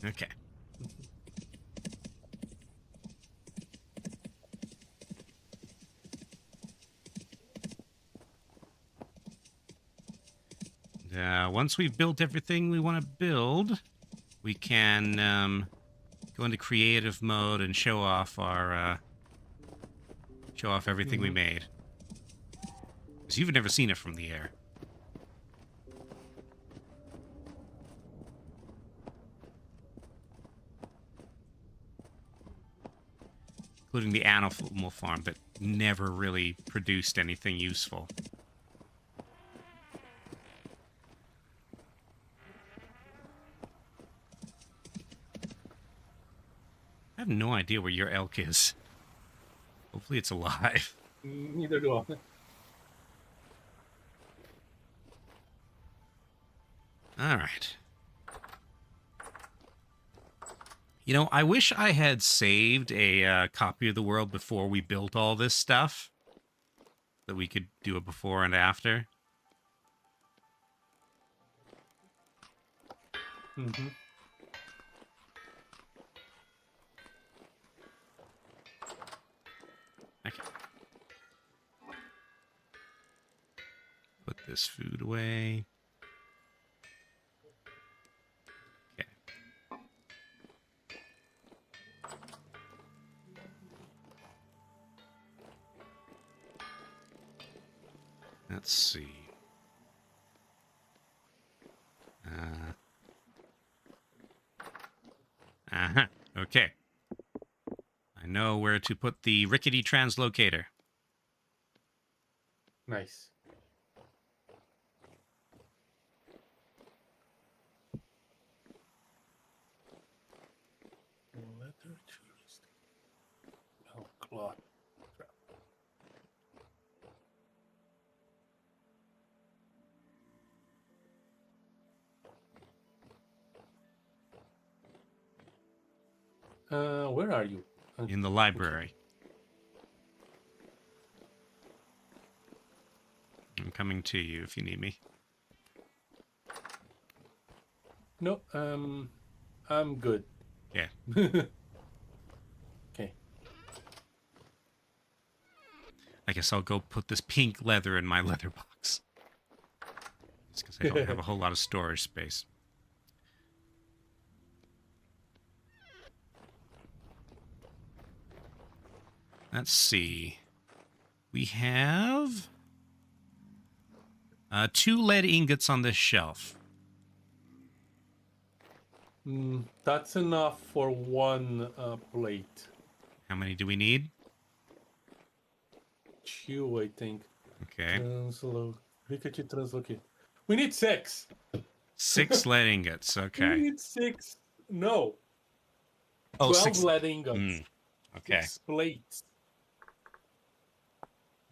Okay. Once we've built everything we want to build, we can go into creative mode and show off our everything we made. Because you've never seen it from the air. Including the animal farm that never really produced anything useful. I have no idea where your elk is. Hopefully it's alive. Neither do I. All right. You know, I wish I had saved a copy of the world before we built all this stuff. That we could do a before and after. Mm-hmm. Okay. Put this food away. Okay. Let's see. Uh-huh. Okay. I know where to put the rickety translocator. Nice. Leather tourist. Oh, cloth. Crap. Where are you? In the Okay. library. I'm coming to you if you need me. No, I'm good. Yeah. Okay. I guess I'll go put this pink leather in my leather box. Just because I don't have a whole lot of storage space. Let's see. We have 2 lead ingots on this shelf. That's enough for one plate. How many do we need? 2, I think. Okay. Rickety translocate. We need 6. 6 lead ingots. We Okay. need 6. No. Oh, 12 6 lead ingots. Okay. 6 plates.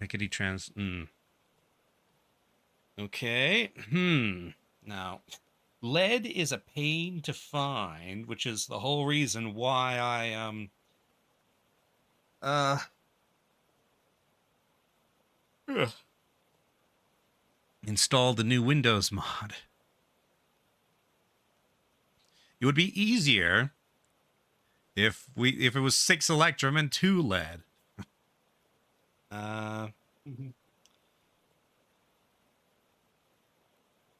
Rickety trans. Okay. Now, lead is a pain to find, which is the whole reason why I installed the new Windows mod. It would be easier if it was 6 electrum and 2 lead. Mhm.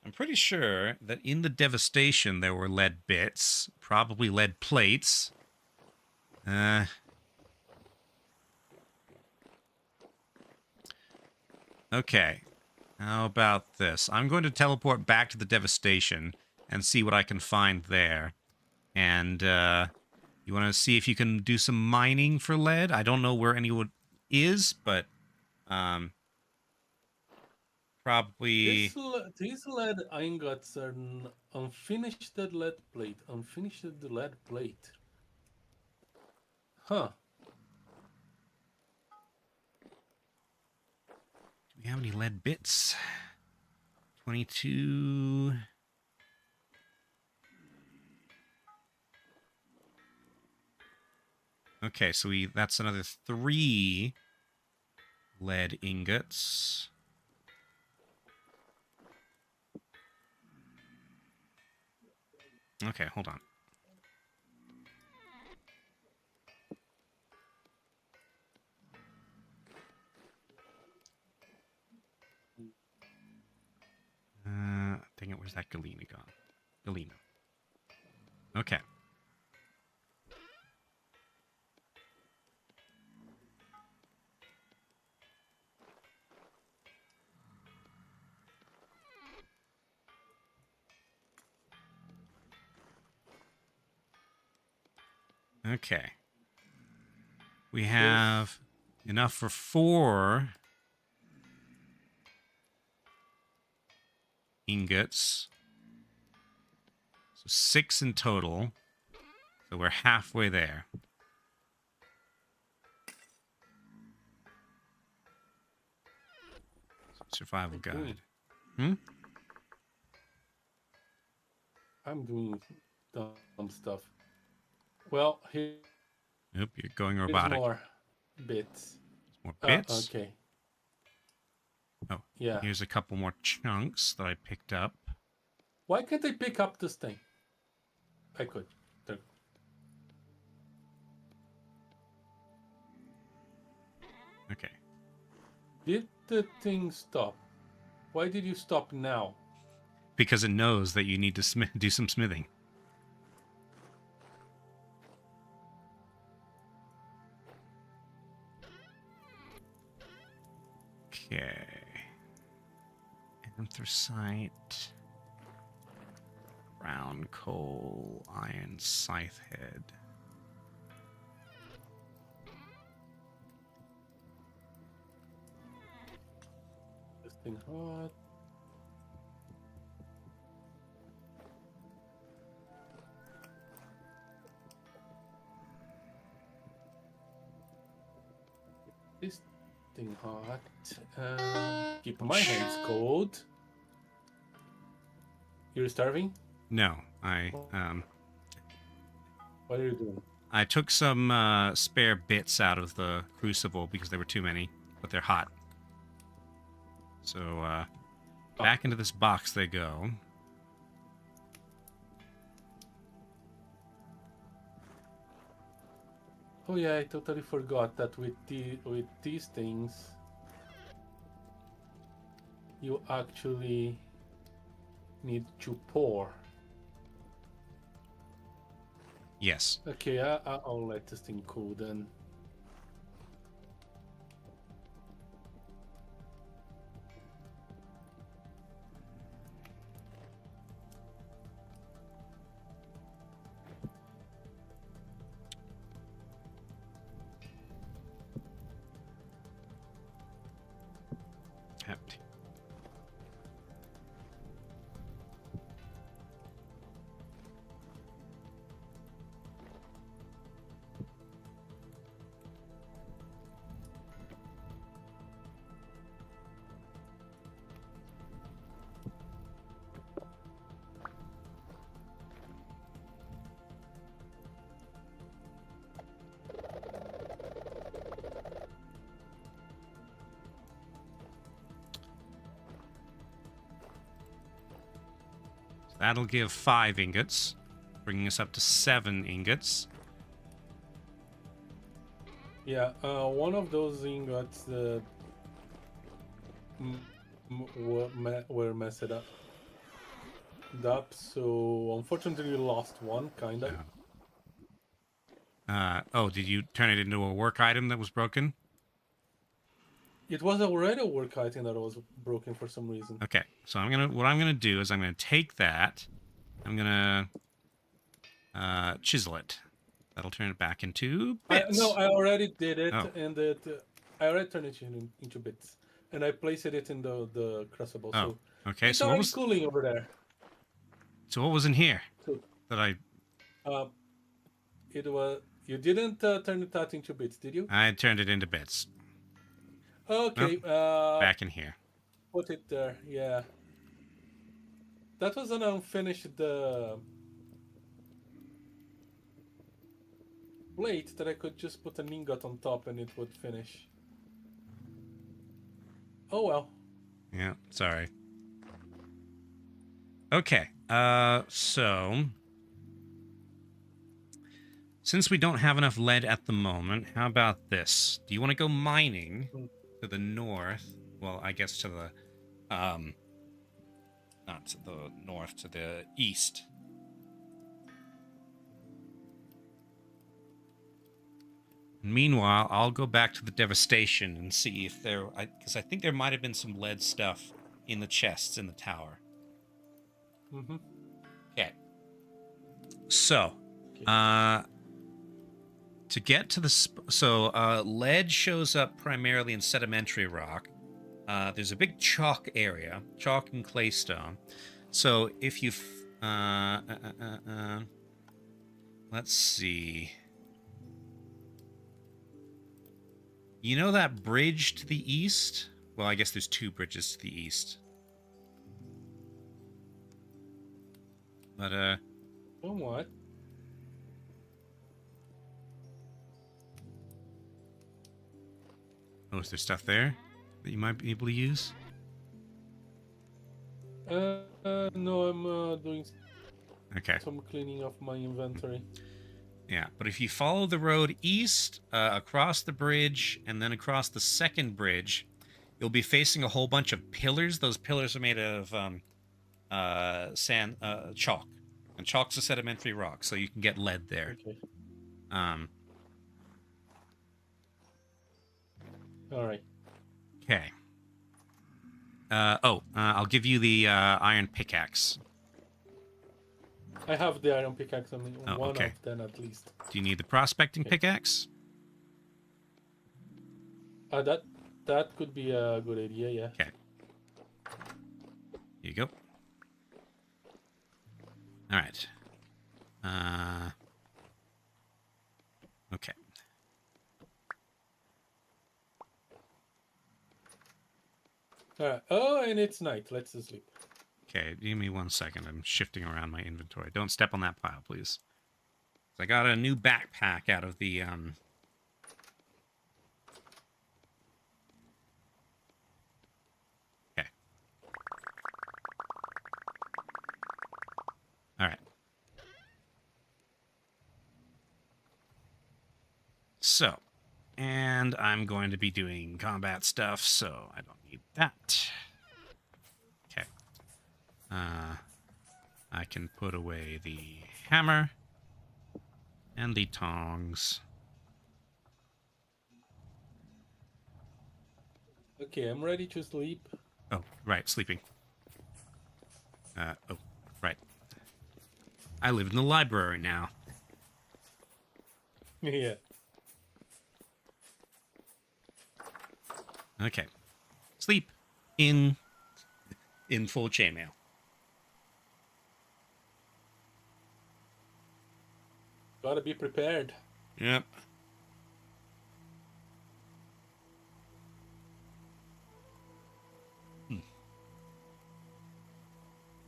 I'm pretty sure that in the devastation there were lead bits, probably lead plates. Okay. How about this? I'm going to teleport back to the devastation and see what I can find there. And you want to see if you can do some mining for lead? I don't know where anyone is, but probably... These lead ingots are unfinished lead plate. Unfinished lead plate. Huh. Do we have any lead bits? 22... Okay, so that's another 3 lead ingots. Okay, hold on. Dang it, where's that Galena gone? Galena. Okay. Okay. We have enough for 4 ingots. So 6 in total. So we're halfway there. Survival What are you guide. doing? I'm doing dumb stuff. Well, here's Nope, you're going more robotic. bits. More bits. Okay. Oh, Yeah. here's a couple more chunks that I picked up. Why can't I pick up this thing? I could. There. Okay. Did the thing stop? Why did you stop now? Because it knows that you need to do some smithing. Okay. Anthracite. Brown coal. Iron scythe head. This thing hot. This thing hot. Keep my hands cold. You're starving? No, What are you doing? I took some spare bits out of the crucible because there were too many, but they're hot. So back into this box they go. Oh yeah, I totally forgot that with these things, you actually need to pour. Yes. Okay, I'll let this thing cool then. Empty. That'll give 5 ingots, bringing us up to 7 ingots. Yeah, one of those ingots were messed up, so unfortunately we lost one, kind of. Oh, did you turn it into a work item that was broken? It was already a work item that was broken for some reason. Okay, so what I'm gonna do is I'm gonna take that. I'm gonna chisel it. That'll turn it back into bits. No, I already did it, Oh. and I already turned it into bits, and I placed it in the crucible. Oh, So okay. it's So already cooling over there. what was in here So, that I? it was. You didn't turn it out into bits, did you? I turned it into bits. Okay. Back in here. Put it there. Yeah. That was an unfinished plate that I could just put an ingot on top and it would finish. Oh well. Yeah, sorry. Okay. So since we don't have enough lead at the moment, how about this? Do you want to go mining to the north? Well, I guess to the not to the north, to the east. Meanwhile, I'll go back to the devastation and see if there, because I think there might have been some lead stuff in the chests in the tower. Mm-hmm. Okay. So, to get to the lead shows up primarily in sedimentary rock. There's a big chalk area, chalk and claystone. So if you, let's see. You know that bridge to the east Well, I guess there's 2 bridges to the east. But, Somewhat. oh, is there stuff there that you might be able to use? No, I'm doing Okay. some cleaning of my inventory. Yeah, but if you follow the road east, across the bridge, and then across the second bridge, you'll be facing a whole bunch of pillars. Those pillars are made of chalk. And chalk's a sedimentary rock, so you can get lead there. Okay. Um, All right. okay. I'll give you the iron pickaxe. I have the iron pickaxe. I mean, Oh, one okay. of them at least. Do you need the prospecting Okay. pickaxe? That could be a good idea. Yeah. Okay. Here you go. All right. Okay. All right. Oh, and it's night. Let's sleep. Okay, give me 1 second. I'm shifting around my inventory. Don't step on that pile, please. I got a new backpack out of the Okay. All right. So, and I'm going to be doing combat stuff, so I don't need that. Okay. I can put away the hammer and the tongs. Okay, I'm ready to sleep. Oh, right, sleeping. Oh, right. I live in the library now. Yeah. Okay. Sleep in full chainmail. Gotta be prepared. Yep.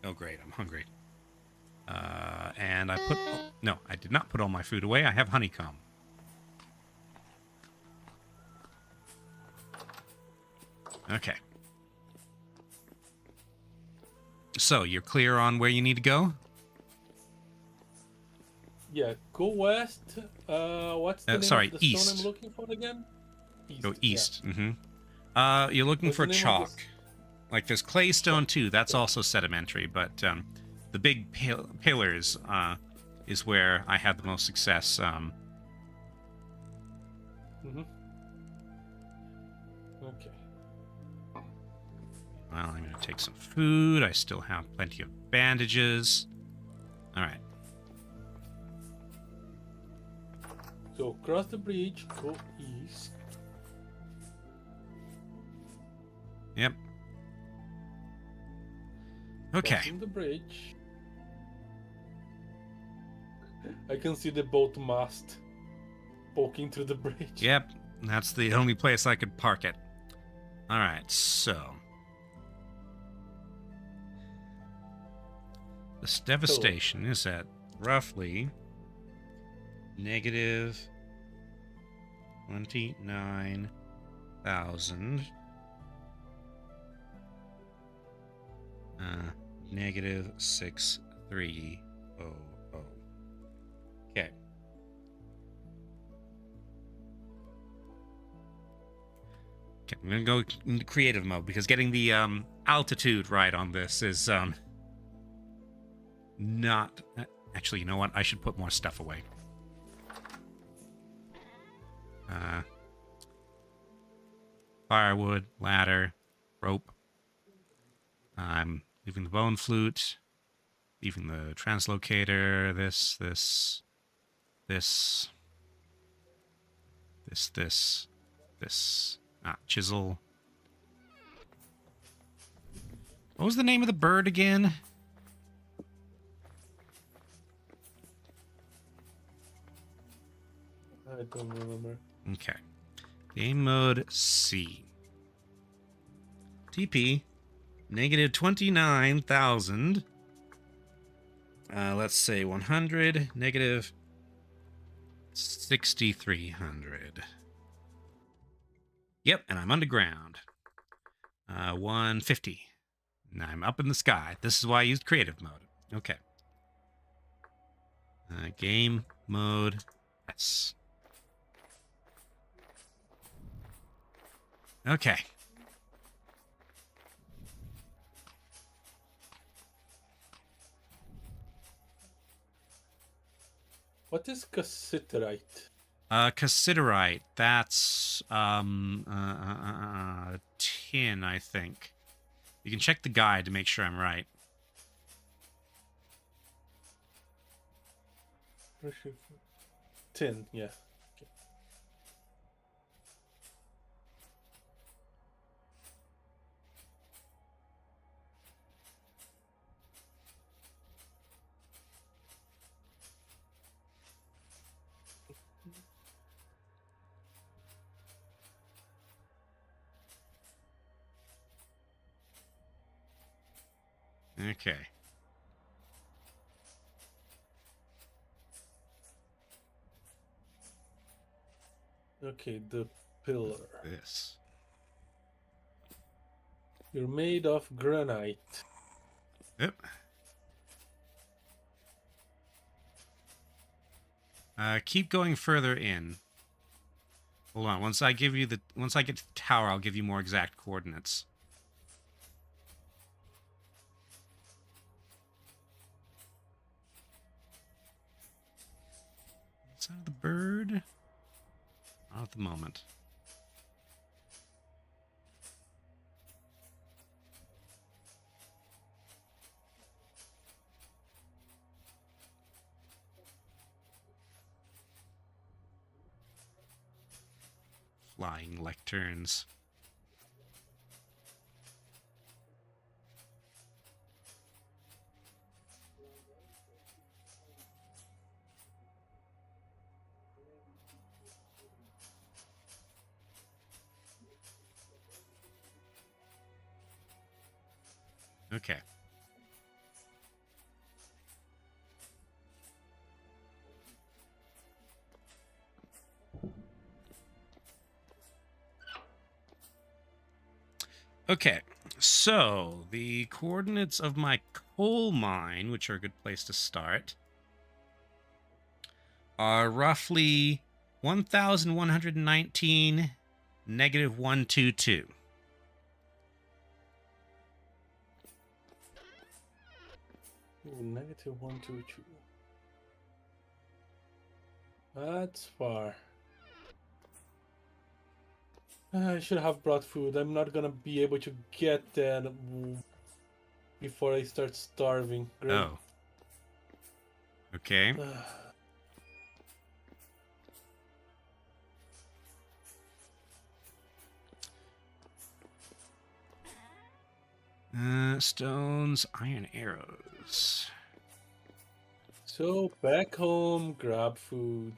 Oh, great. I'm hungry. And I put... Oh, no, I did not put all my food away. I have honeycomb. Okay. So, you're clear on where you need to go? Yeah, go west. What's the name sorry, of the east. stone I'm looking for again? East. Go east. Yeah. Mm-hmm. You're looking What's for the name of chalk. this? Like, there's clay stone, too. That's also sedimentary, but the big pillars is where I had the most success. Mm-hmm. Okay. Well, I'm going to take some food. I still have plenty of bandages. All right. So cross the bridge, go east. Yep. Okay. Crossing the bridge. I can see the boat mast poking through the bridge. Yep. That's the only place I could park it. All right. So this devastation is at roughly negative 29,000. Negative 6300. Okay. Okay, I'm gonna go into creative mode because getting the altitude right on this is not. Actually, you know what? I should put more stuff away. Firewood, ladder, rope. I'm leaving the bone flute, leaving the translocator, this, chisel. What was the name of the bird again? I don't remember. Okay. Game mode C. TP. Negative 29,000. Let's say 100. Negative 6,300. Yep, and I'm underground. 150. And I'm up in the sky. This is why I used creative mode. Okay. Game mode. Yes. Okay. What is cassiterite? Cassiterite. That's tin, I think. You can check the guide to make sure I'm right. Tin, yeah. Okay. Okay, the pillar. This. You're made of granite. Yep. Keep going further in. Hold on. Once I get to the tower, I'll give you more exact coordinates. Inside of the bird? Not at the moment. Flying lecterns. Okay. Okay, so the coordinates of my coal mine, which are a good place to start, are roughly 1,119, negative 122. Ooh, negative 122. That's far. I should have brought food. I'm not gonna be able to get that before I start starving. Great. Oh. Okay. Stones, iron arrows. So back home, grab food.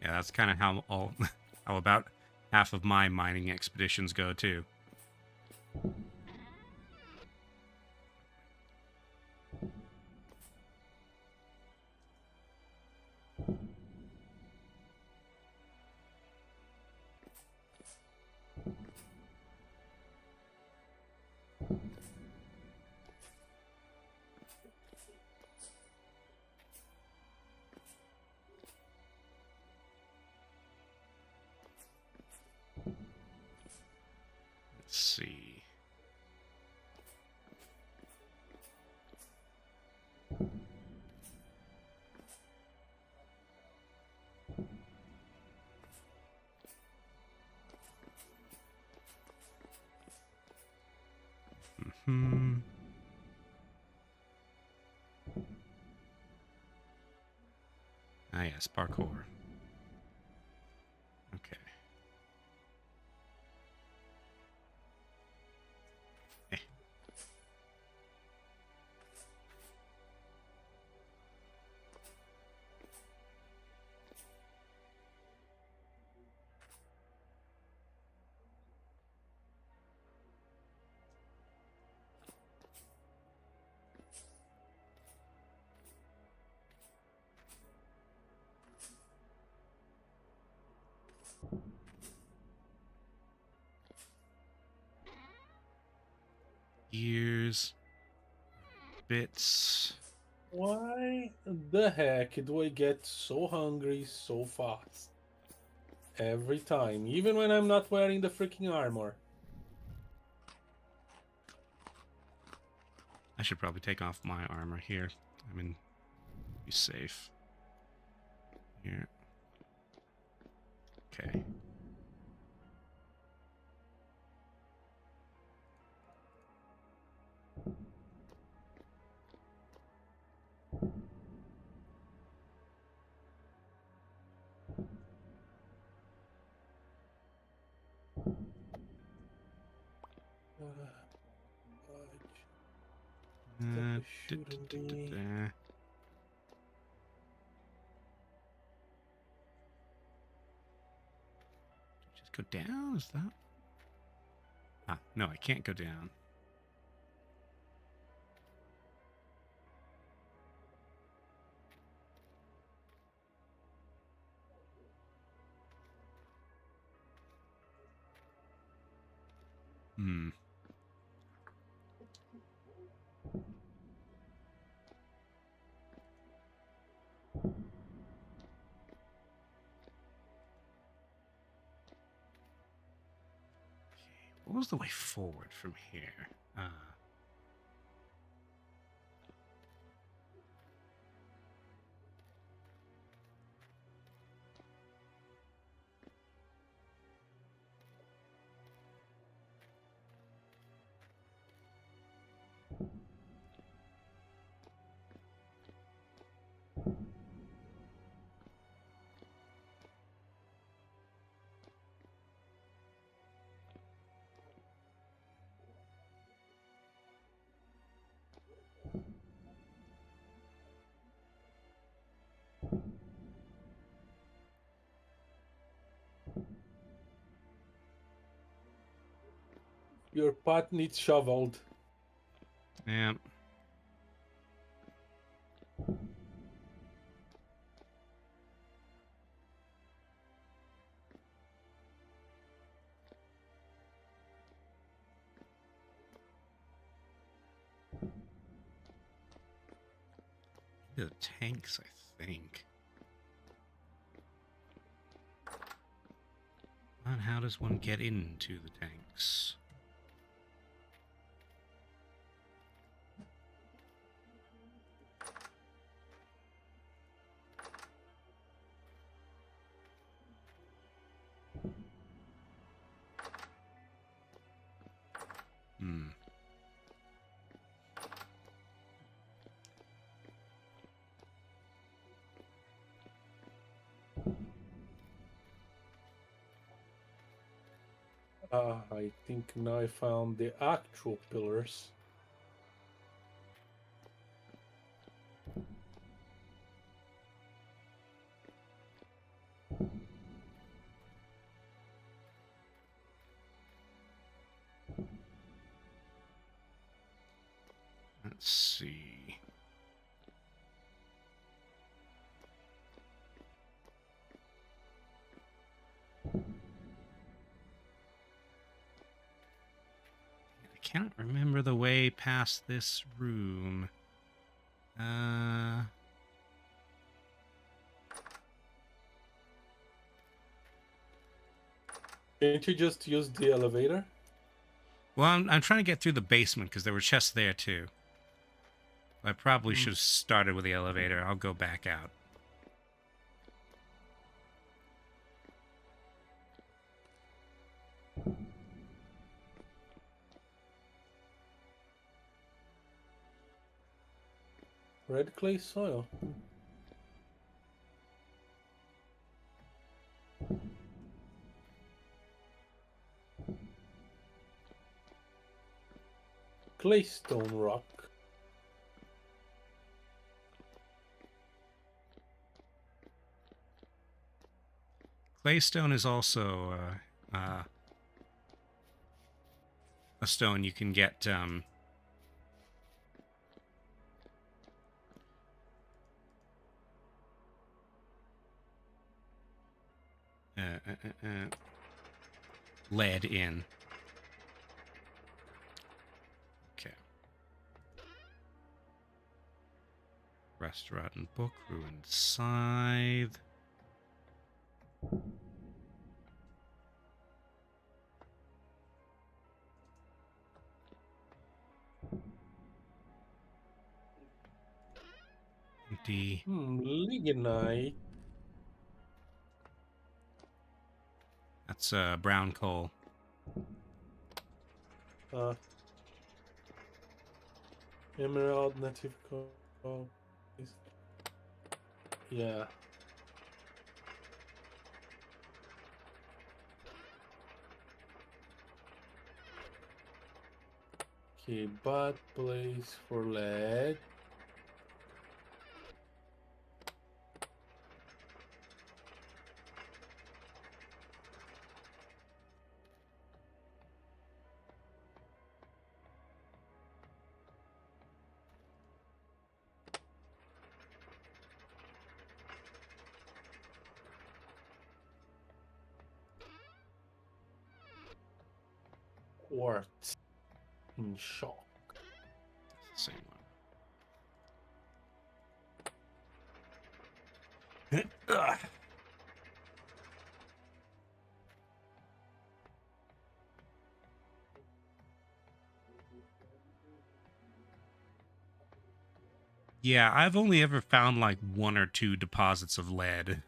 Yeah, that's kind of how how about half of my mining expeditions go too. Let's see. Hmm. Ah, yes, parkour. Okay. gears, bits. Why the heck do I get so hungry so fast? Every time, even when I'm not wearing the freaking armor. I should probably take off my armor here. I mean, be safe. Here. Okay. That Uh, was shooting me. Just go down? Is that? Ah, no, I can't go down. Hmm. What was the way forward from here? Your pot needs shoveled. Yeah. The tanks, I think. And how does one get into the tanks? Hmm. I think now I found the actual pillars. Let's see. I can't remember the way past this room. Can't you just use the elevator? Well, I'm trying to get through the basement because there were chests there too. I probably should have started with the elevator. I'll go back out. Red clay soil. Claystone rock. Claystone is also a stone you can get. Lead in. Okay. Restaurant and book, ruined scythe. Empty. Lignite. That's brown coal. Emerald, native coal. Yeah. Okay, bad place for lead. Quartz. In shock. Same one. Ugh. Yeah, I've only ever found like 1 or 2 deposits of lead,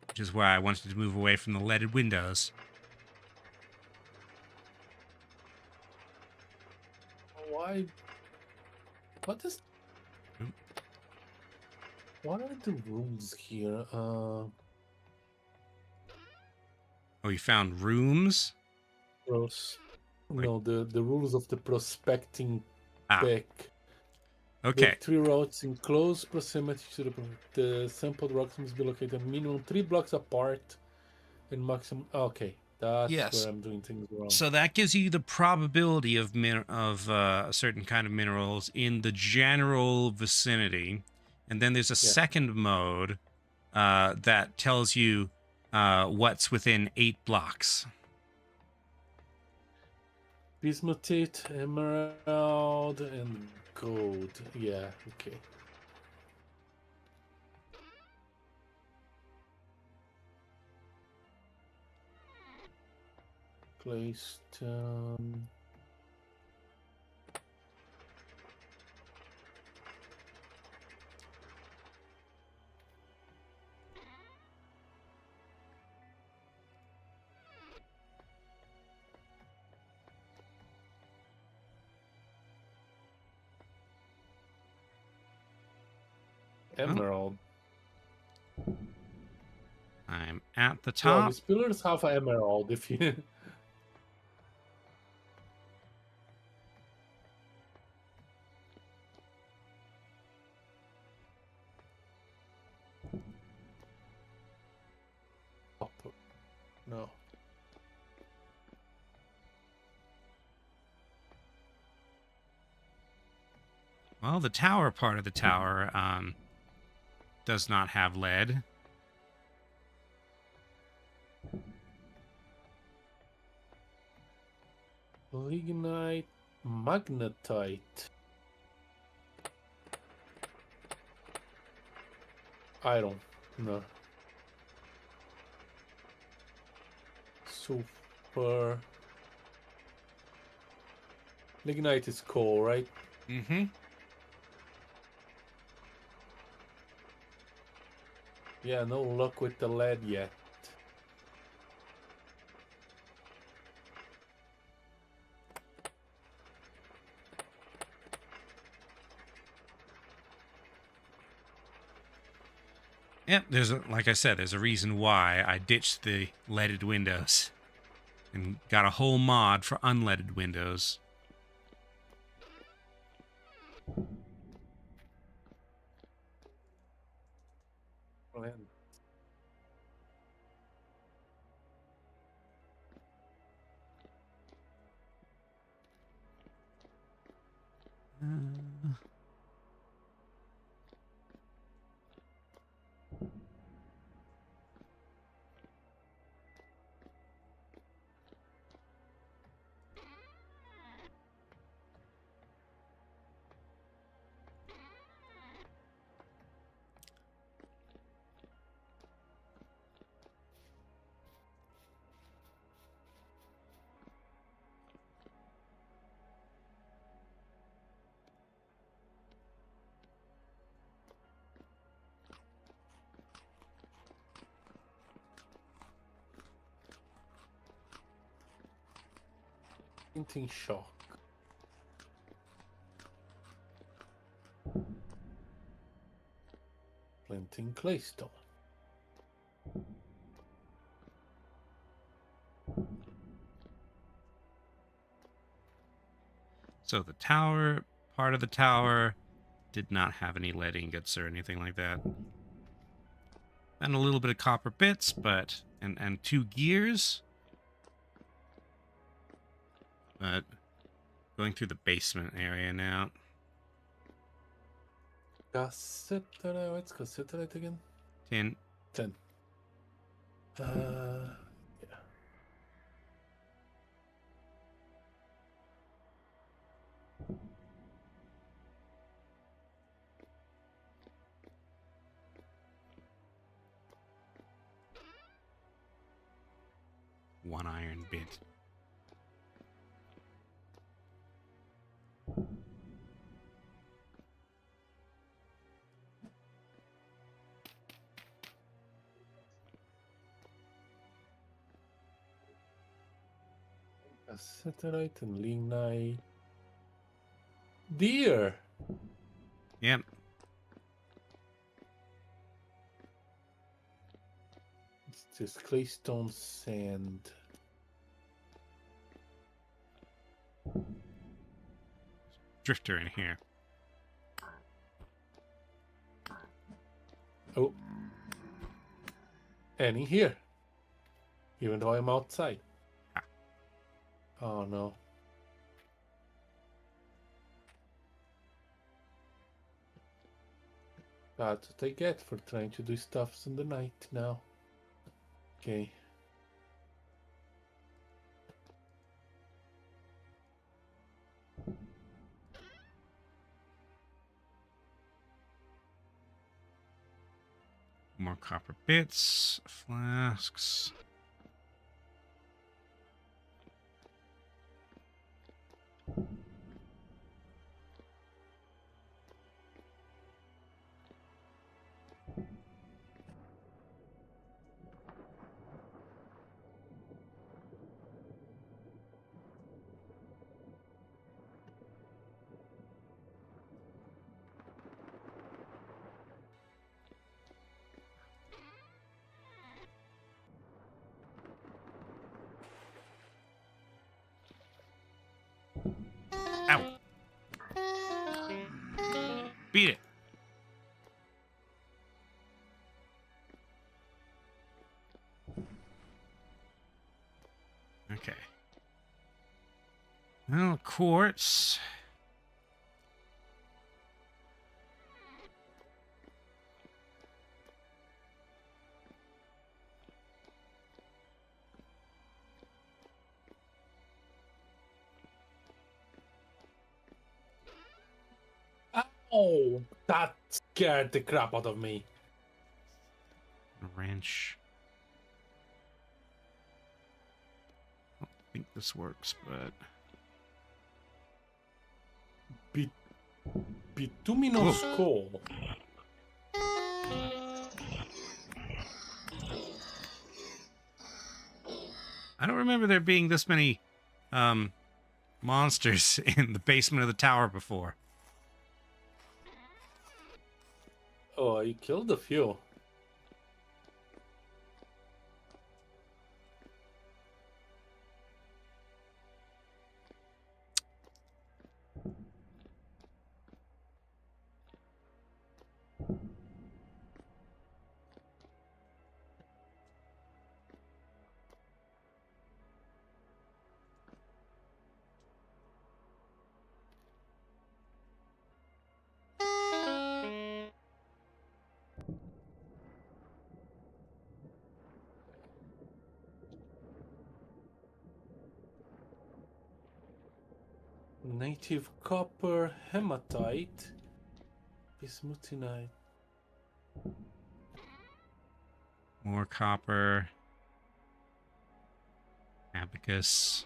which is why I wanted to move away from the leaded windows. Why? What is? What are the rules here? Oh, you found rooms? Pros. Wait. No, the rules of the prospecting deck. Okay. The 3 routes in close proximity to the sampled rocks must be located minimum 3 blocks apart and maximum. Okay, that's Yes. where I'm doing things wrong. So that gives you the probability of a certain kind of minerals in the general vicinity, and then there's a second mode that tells you what's within 8 blocks. Bismuthite, emerald, and gold. Yeah, okay. Claystone. Emerald. I'm at the Well, top. these pillars have emerald if you. No. Well, the tower part of the tower does not have lead. Lignite, magnetite. Iron. No. Super. Lignite is coal, right? Mm-hmm. Yeah, no luck with the lead yet. Yep, like I said, there's a reason why I ditched the leaded windows and got a whole mod for unleaded windows. Man. Painting shock. Planting claystone. So the tower, part of the tower, did not have any lead ingots or anything like that. And a little bit of copper bits, but and 2 gears. But going through the basement area now. Cassiterite. What's cassiterite again? 10. 10. Yeah. One iron bit. Cassiterite and lignite. Deer. Yep. It's just claystone sand. Drifter in here. Oh. And in here. Even though I'm outside. Oh no. That's what I get for trying to do stuffs in the night now. Okay. More copper bits, flasks. Ow! Beat it! Okay. Well, quartz. Oh, that scared the crap out of me. A wrench. I don't think this works, but... Bituminous coal. I don't remember there being this many monsters in the basement of the tower before. Oh, you killed a few. Native copper, hematite, bismuthinite. More copper. Abacus.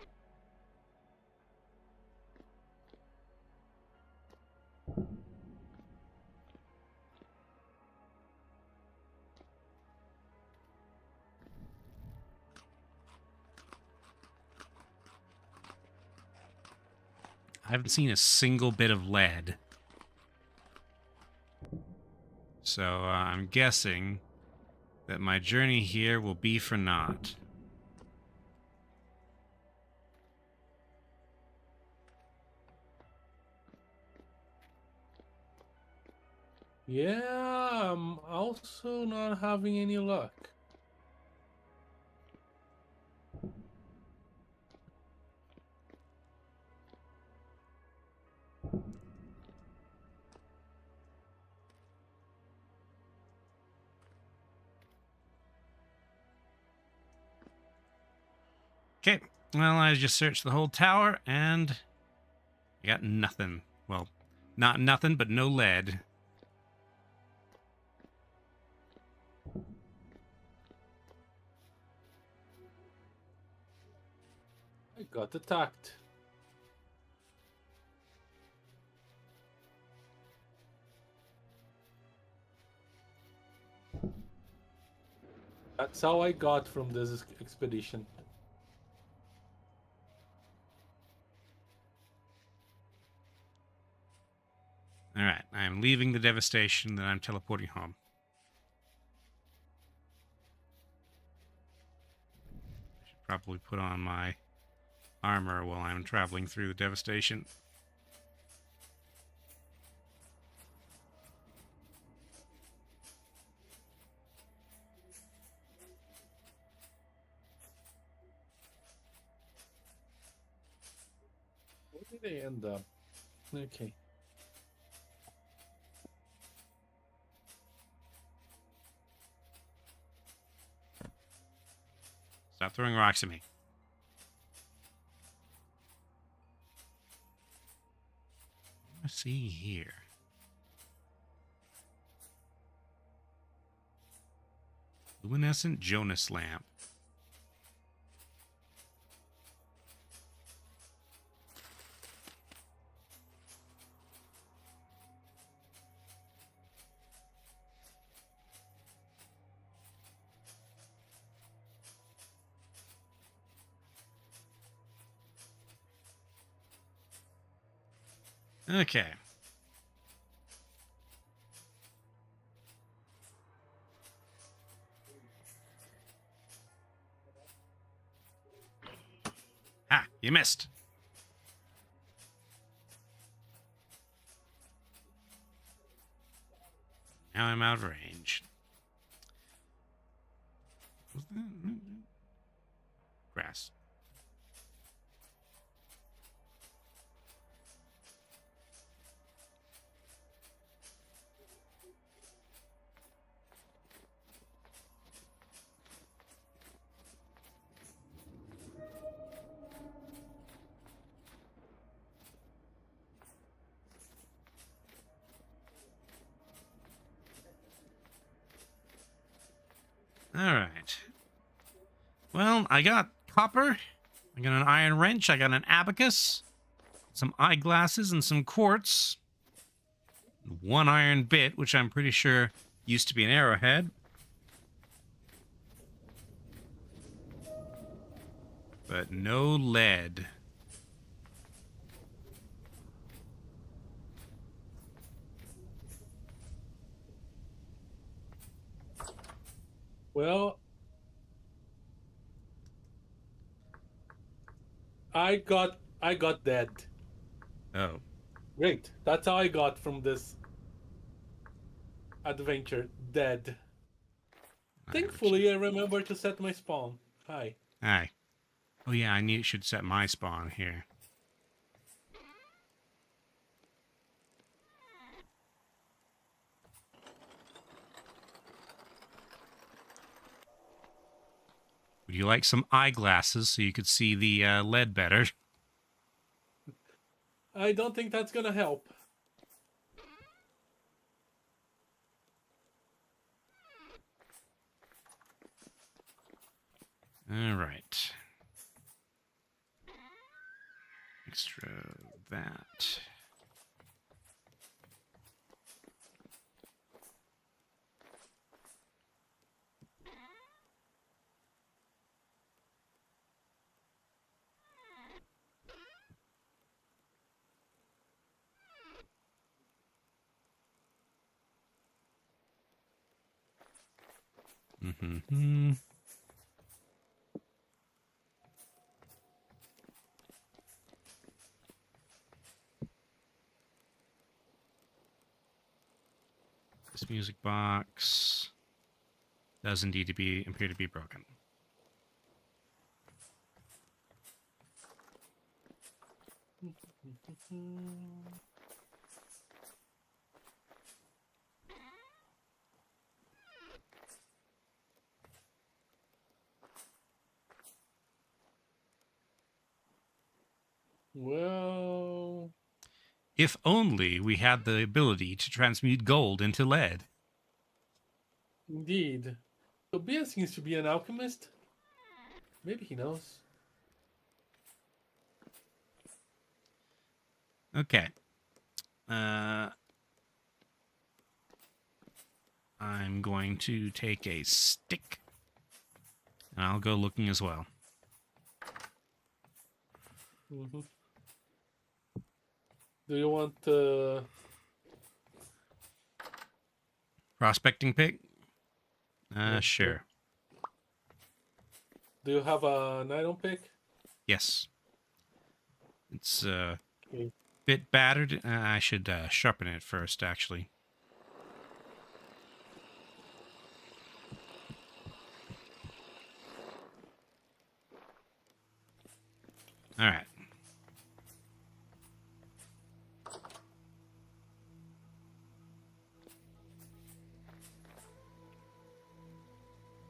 I haven't seen a single bit of lead. So I'm guessing that my journey here will be for naught. Yeah, I'm also not having any luck. Okay, well, I just searched the whole tower, and I got nothing. Well, not nothing, but no lead. I got attacked. That's how I got from this expedition. Alright, I'm leaving the devastation, then I'm teleporting home. I should probably put on my armor while I'm traveling through the devastation. Where did they end up? Okay. Stop throwing rocks at me. Let's see here. Luminescent Jonas lamp. Okay. Ah, you missed. Now I'm out of range. Grass. Alright. Well, I got copper. I got an iron wrench. I got an abacus. Some eyeglasses and some quartz. One iron bit, which I'm pretty sure used to be an arrowhead. But no lead. Well, I got dead. Oh. Great. That's how I got from this adventure. Dead. Thankfully, I remember to set my spawn. Hi. Hi. Oh yeah, should set my spawn here. Would you like some eyeglasses so you could see the lead better? I don't think that's gonna help. All right. Extra that. Mm-hmm. This music box does indeed appear to be broken. Well, If only we had the ability to transmute gold into lead. indeed. Tobias seems to be an alchemist. Maybe he knows. Okay. I'm going to take a stick, and I'll go looking as well. Mm-hmm. Do you want Prospecting pick? yeah, Sure. do you have an iron pick? Yes. It's a Okay. bit battered. I should sharpen it first, actually. All right.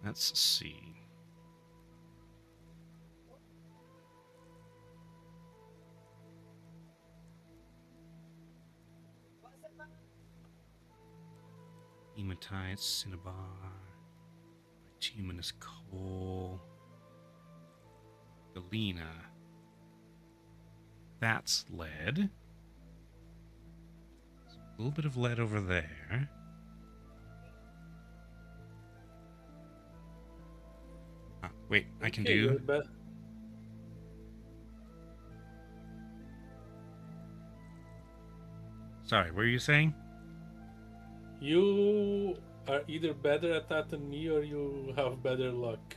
Let's see. Hematite, cinnabar, bituminous coal, galena. That's lead. A little bit of lead over there. Wait, I can do. Sorry, what were you saying? You are either better at that than me, or you have better luck.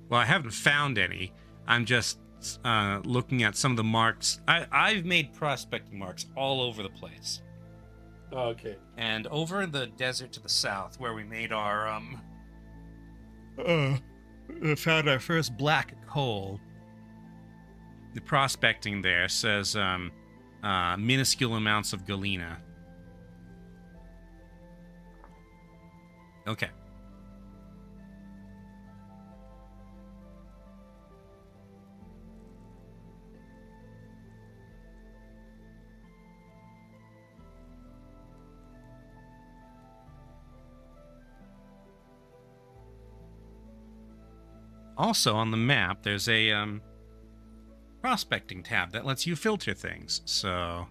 Well, I haven't found any. I'm just looking at some of the marks. I've made prospecting marks all over the place. Oh, okay. And over in the desert to the south, where we made our found our first black coal. The prospecting there says minuscule amounts of galena. Okay. Also on the map, there's a prospecting tab that lets you filter things. So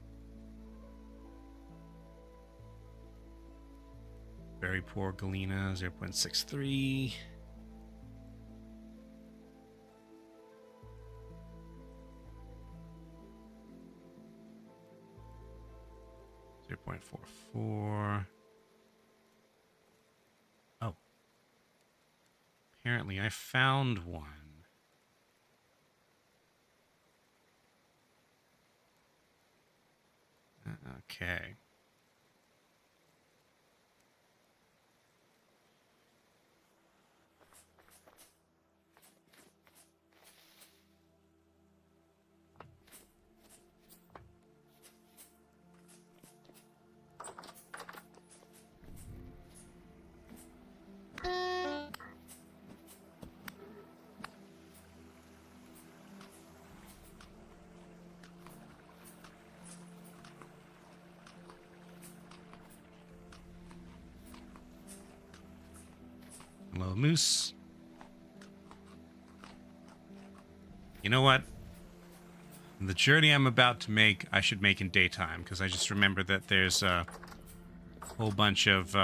very poor galena, 0.63. 0.44. Oh. Apparently I found one. Okay. Hello, Moose. You know what? The journey I'm about to make, I should make in daytime, because I just remember that there's a whole bunch of,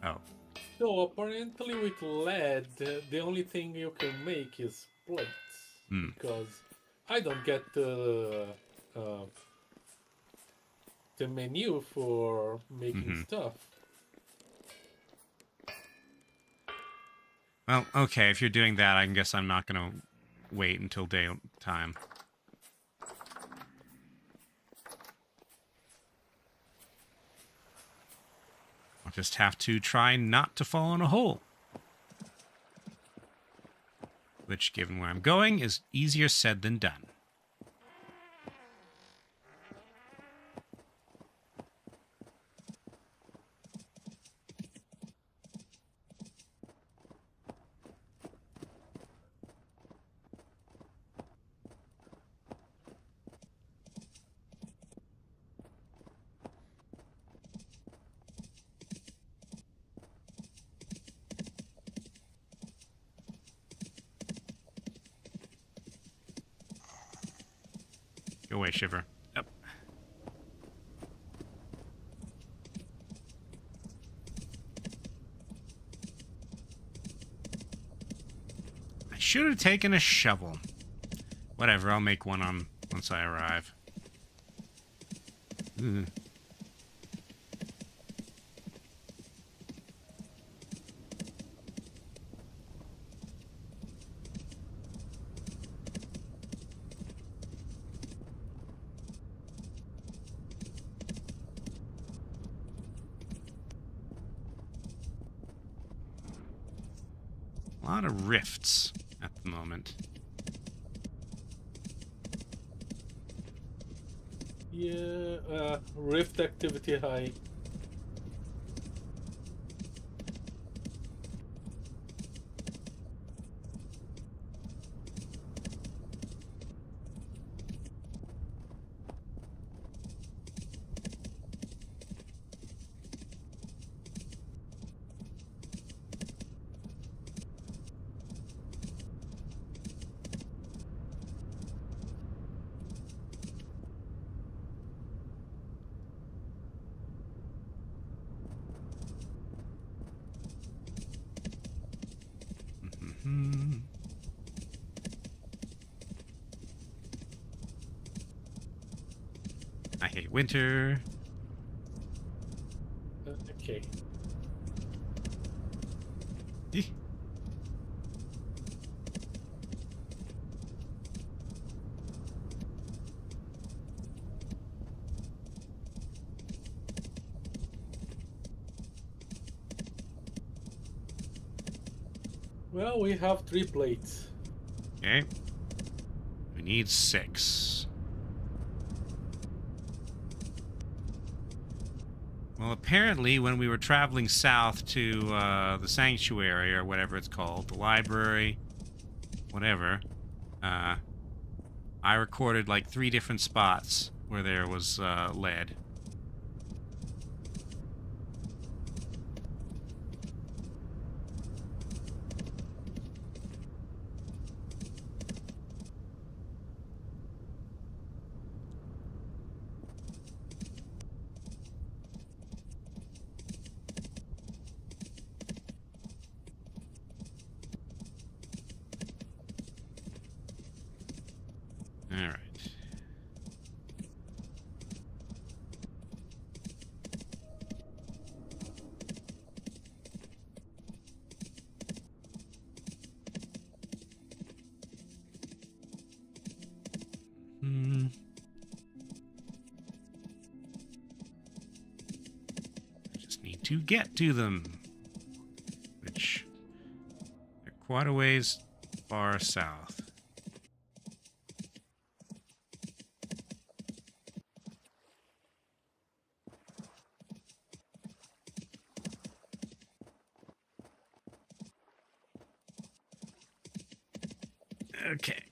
Oh. So apparently with lead, the only thing you can make is plates. Because I don't get the menu for making stuff. Well, okay, if you're doing that, I guess I'm not going to wait until daytime. I'll just have to try not to fall in a hole. Which, given where I'm going, is easier said than done. Go away, Shiver. Yep. I should have taken a shovel. Whatever, I'll make one on once I arrive. Ugh. A lot of rifts at the moment. Yeah, rift activity high. I hate winter. Okay. Eh. Well, we have 3 plates. Okay. We need 6. Well, apparently, when we were traveling south to the sanctuary, or whatever it's called, the library, whatever, I recorded like 3 different spots where there was lead. All right. Just need to get to them, which they're quite a ways far south. Okay.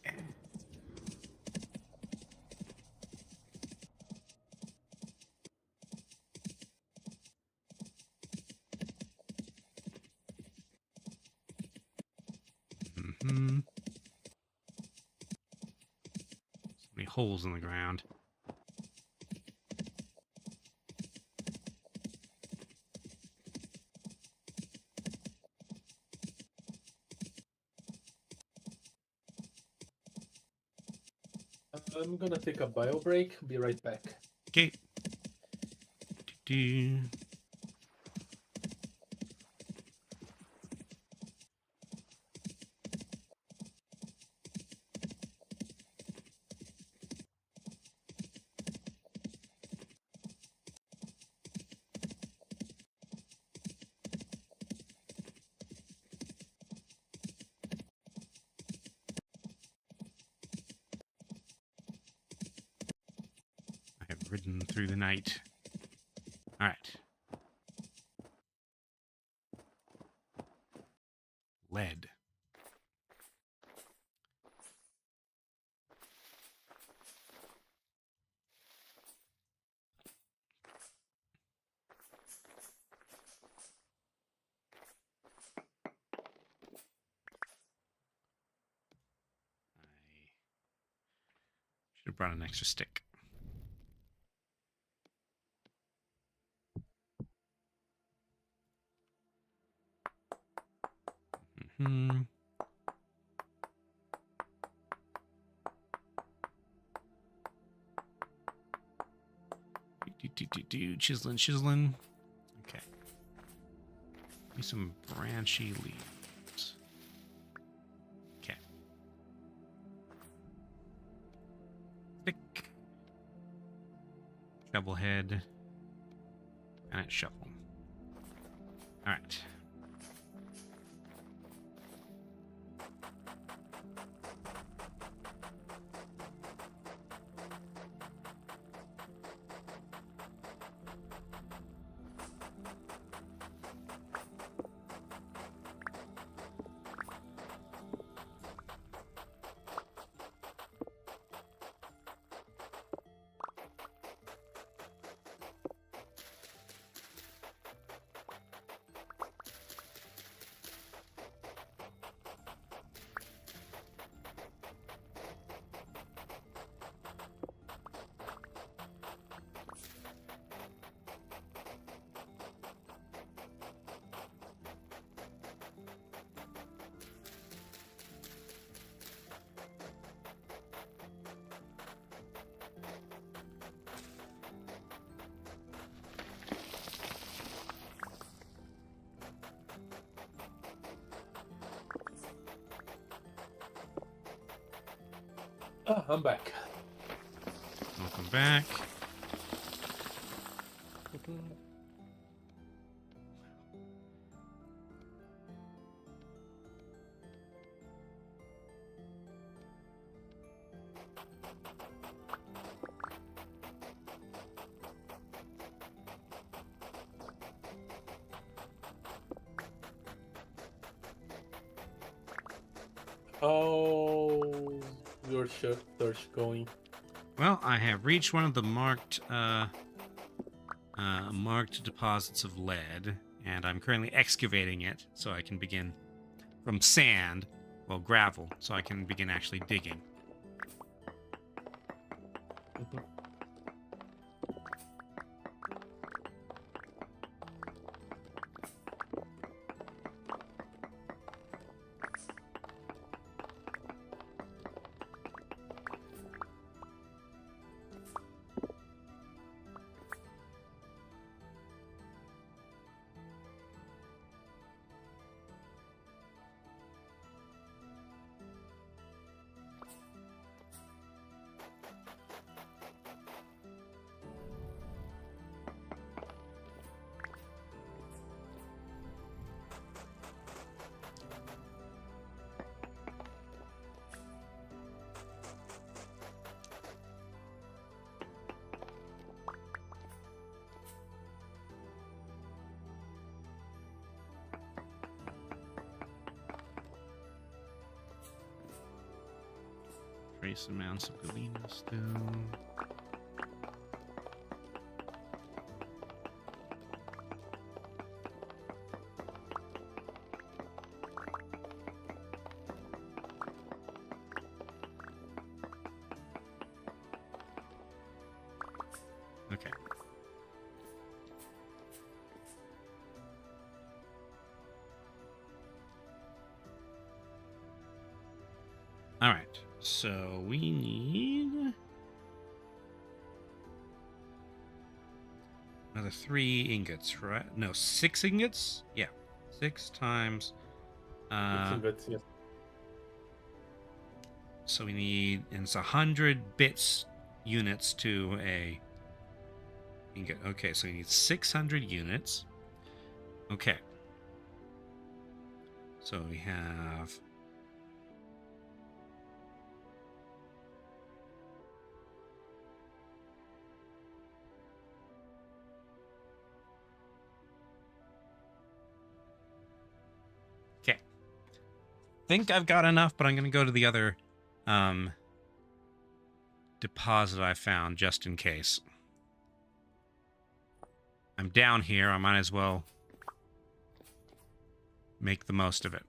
So many holes in the ground. I'm gonna take a bio break. Be right back. Okay. ridden through the night. All right. Lead. I should have brought an extra stick. Hmm. Chiseling. Okay. Need some branchy leaves. Okay. Stick. Shovel head. And a shovel. All right. Ah, I'm back. Welcome back. How's your search going? Well, I have reached one of the marked deposits of lead, and I'm currently excavating it so I can begin from sand, well, gravel, so I can begin actually digging. Mhm. Trace amounts of galena stone. Okay. All right. So we need another 3 ingots, right? No, 6 ingots? Yeah. 6 times. It's good, yes. So we need, and it's 100 bits units to a ingot. Okay, so we need 600 units. Okay. So we have think I've got enough, but I'm going to go to the other deposit I found just in case. I'm down here. I might as well make the most of it.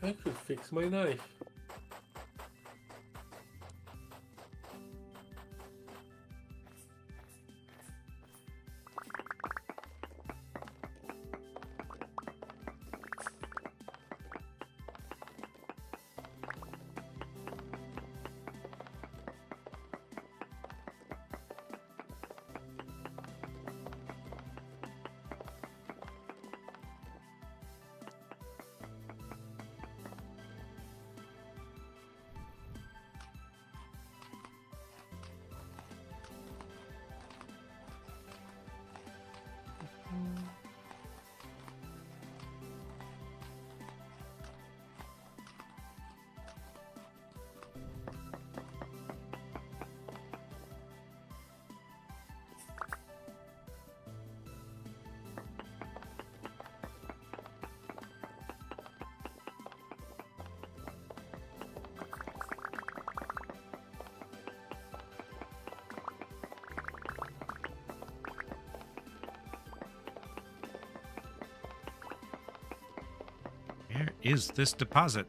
I could fix my knife. Where is this deposit?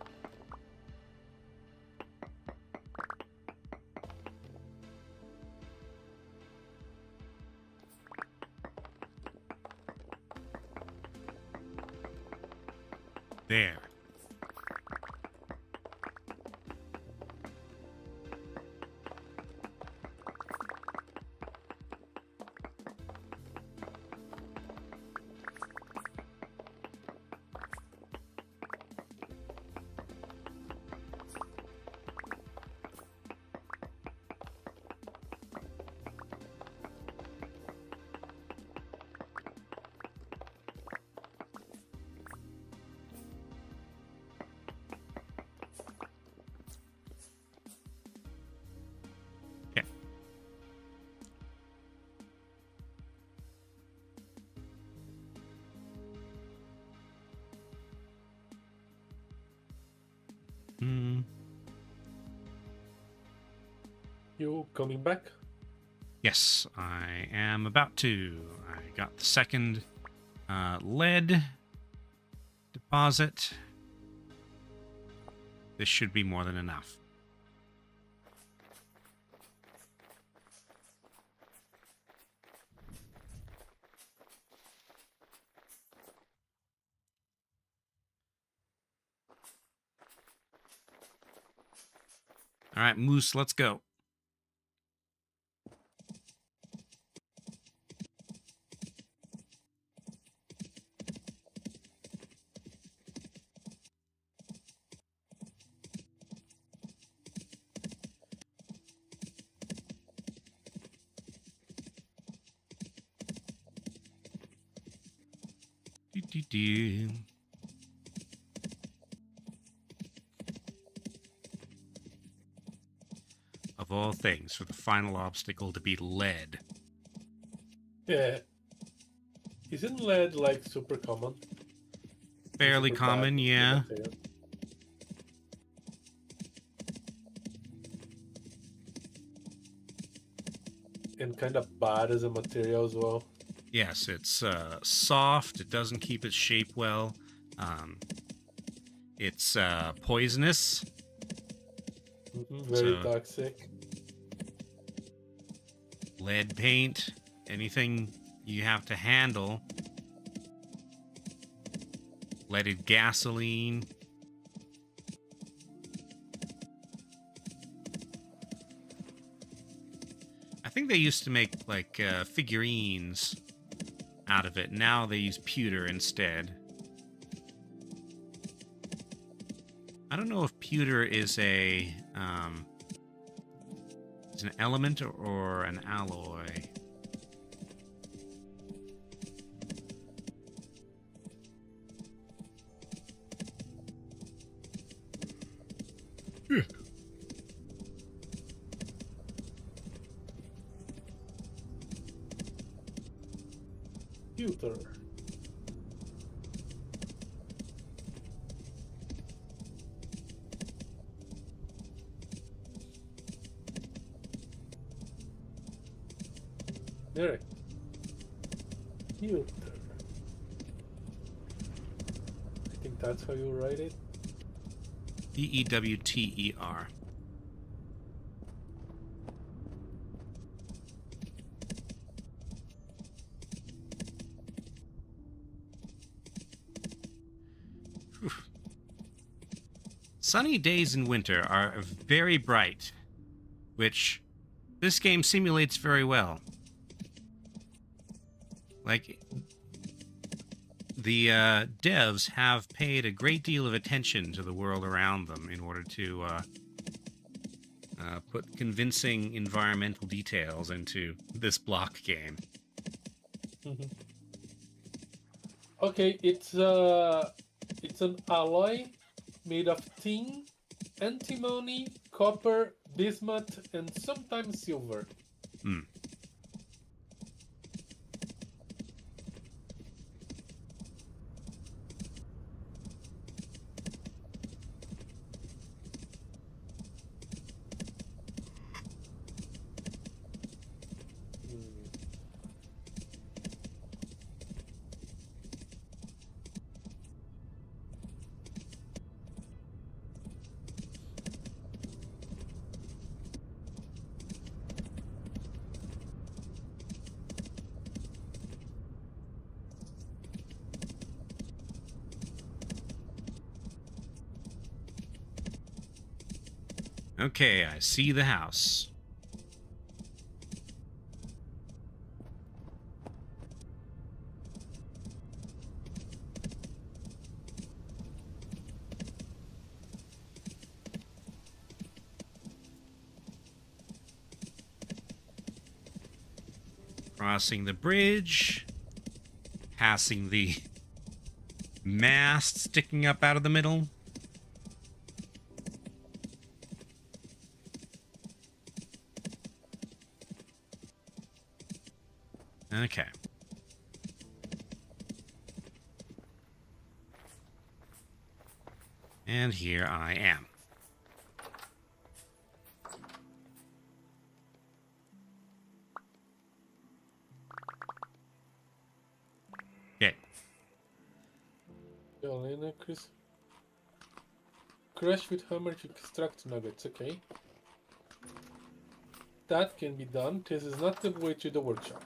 There. You coming back? Yes, I am about to. I got the second lead deposit. This should be more than enough. All right, Moose, let's go. Do. Of all things, for the final obstacle to be lead. Yeah. Isn't lead like super common? Fairly Super common, bad, yeah. you can say it. And kind of bad as a material as well. Yes, it's soft. It doesn't keep its shape well. It's poisonous. Very So toxic. lead paint, anything you have to handle. Leaded gasoline. I think they used to make like figurines out of it. Now they use pewter instead. I don't know if pewter is an element or an alloy. Pewter. There. Pewter. I think that's how you write it. Pewter. Whew. Sunny days in winter are very bright, which this game simulates very well. Like, the devs have paid a great deal of attention to the world around them in order to put convincing environmental details into this block game. Okay, it's an alloy made of tin, antimony, copper, bismuth, and sometimes silver. Hmm. Okay, I see the house. Crossing the bridge. Passing the mast sticking up out of the middle. Okay. And here I am. Okay. Elena, Chris. Crush with hammer to extract nuggets, okay. That can be done. This is not the way to the workshop.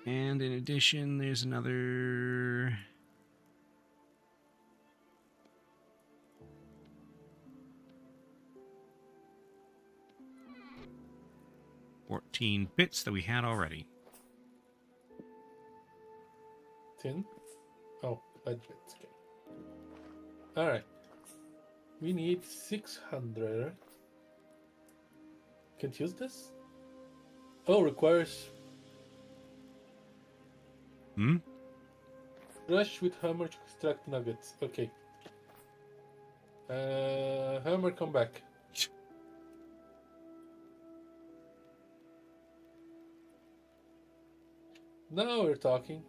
And in addition, there's another... $14 bits that we had already. 10. Oh, budget. Okay. Alright. We need 600. Can't use this? Oh, requires... Hmm? Rush with hammer to extract nuggets. Okay. Hammer, come back. Now we're talking.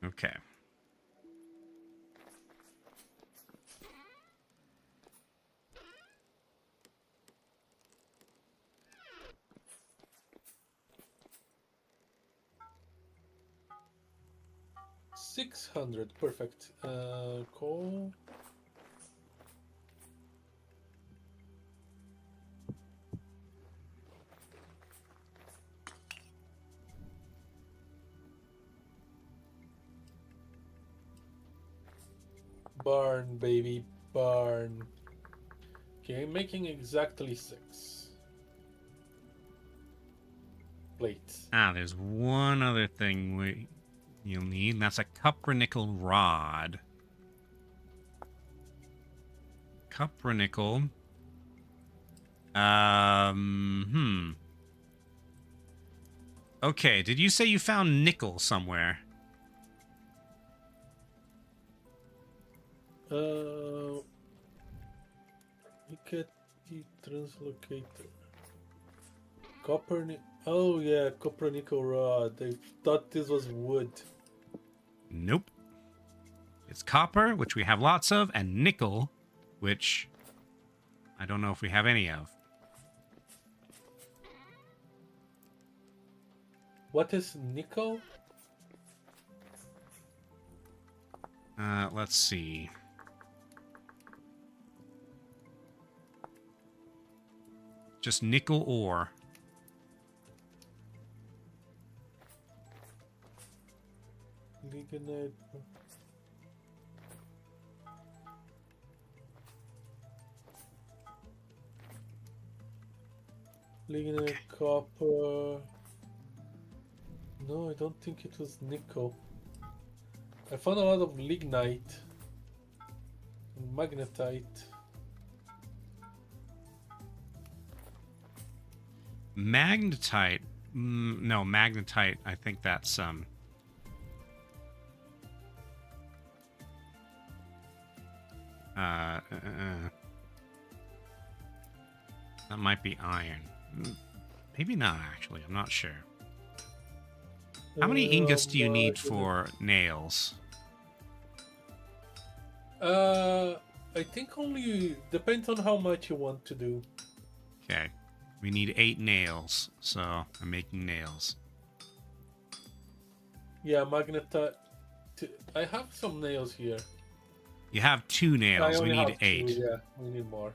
Okay. $600, perfect. Coal. Barn, baby, barn. Okay, making exactly 6 plates. Ah, there's one other thing you'll need, and that's a cupronickel rod. Cupronickel. Okay, did you say you found nickel somewhere? Look at the translocator. Oh yeah, copper nickel rod. I thought this was wood. Nope. It's copper, which we have lots of, and nickel, which I don't know if we have any of. What is nickel? Let's see. Just nickel ore. Lignite. Lignite, Okay. copper. No, I don't think it was nickel. I found a lot of lignite and magnetite. Magnetite. No, magnetite. I think that's that might be iron. Maybe not, actually. I'm not sure. How many ingots do you need for nails? I think only depends on how much you want to do. Okay. We need 8 nails, so I'm making nails. Yeah, magnetite. I have some nails here. You have 2 I nails. We only need have 8. 2, yeah, we need more.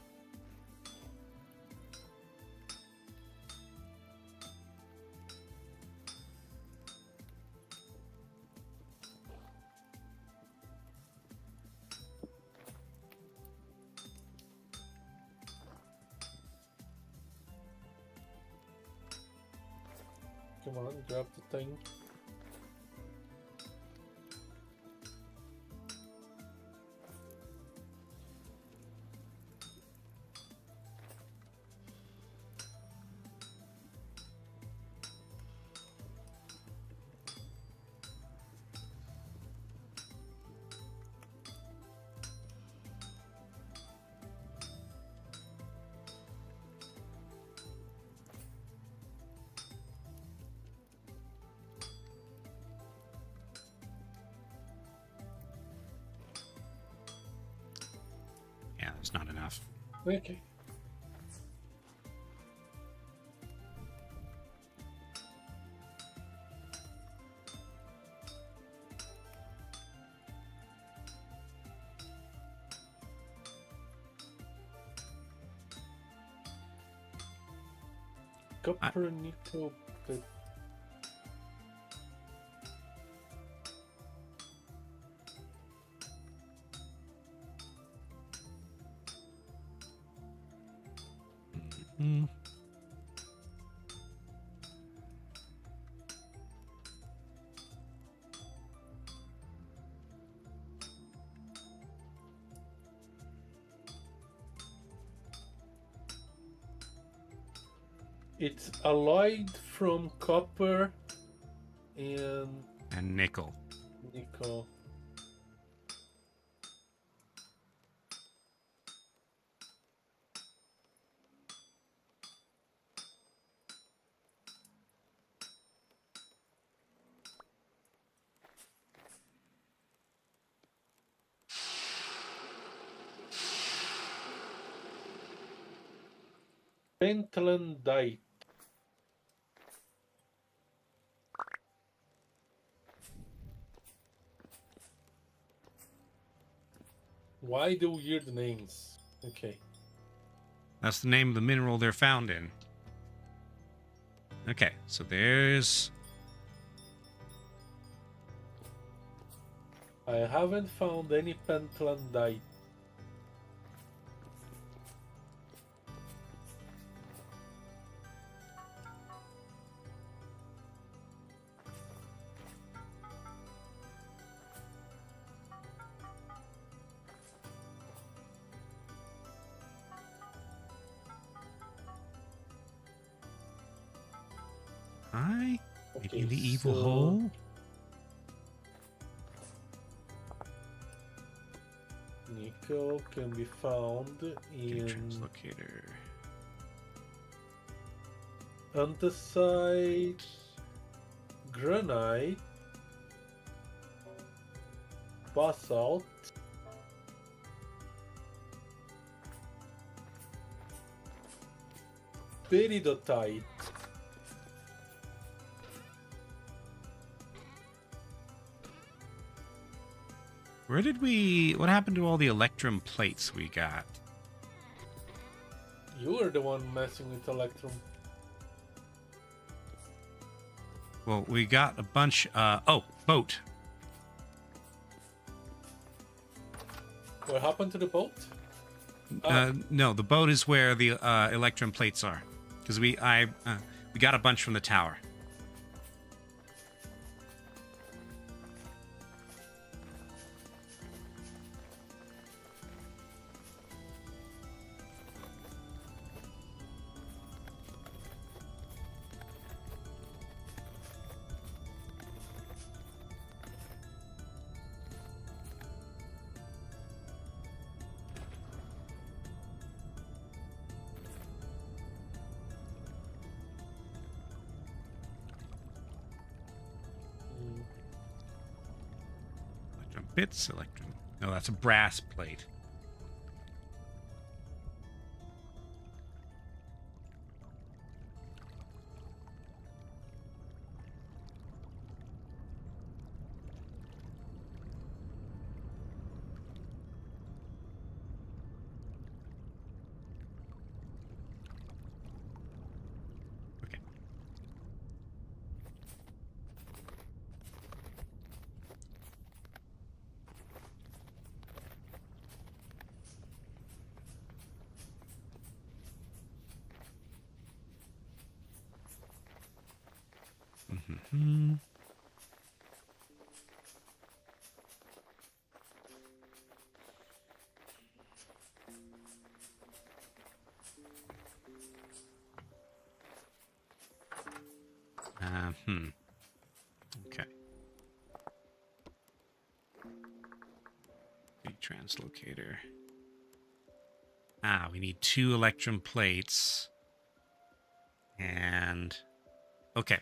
Come on, grab the thing. Yeah, there's not enough. Okay. Copper, nickel, but Mm. it's alloyed from copper and And nickel. nickel. Pentlandite. Why the weird names? Okay. That's the name of the mineral they're found in. Okay, so there's... I haven't found any pentlandite. Maybe Okay, in the evil so hole? nickel can be found in Translocator. andesite, granite, basalt, peridotite. Where did we... What happened to all the electrum plates we got? You were the one messing with electrum. Well, we got a bunch... oh, boat. What happened to the boat? No, the boat is where the electrum plates are. Because we got a bunch from the tower. Electrum bits, electrum... No, that's a brass plate. Okay. Mm-hmm. Okay. Big translocator. We need 2 electrum plates. And... Okay.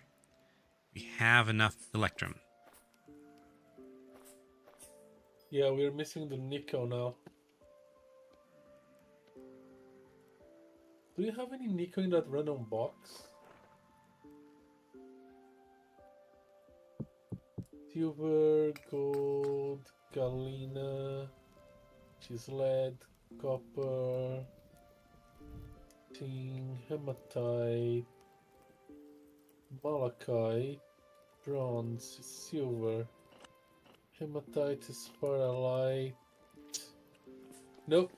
We have enough electrum. Yeah, we're missing the nickel now. Do you have any nickel in that random box? Silver, gold, galena, lead, copper, tin, hematite, malachite, bronze, silver, hematite, spiralite. Nope.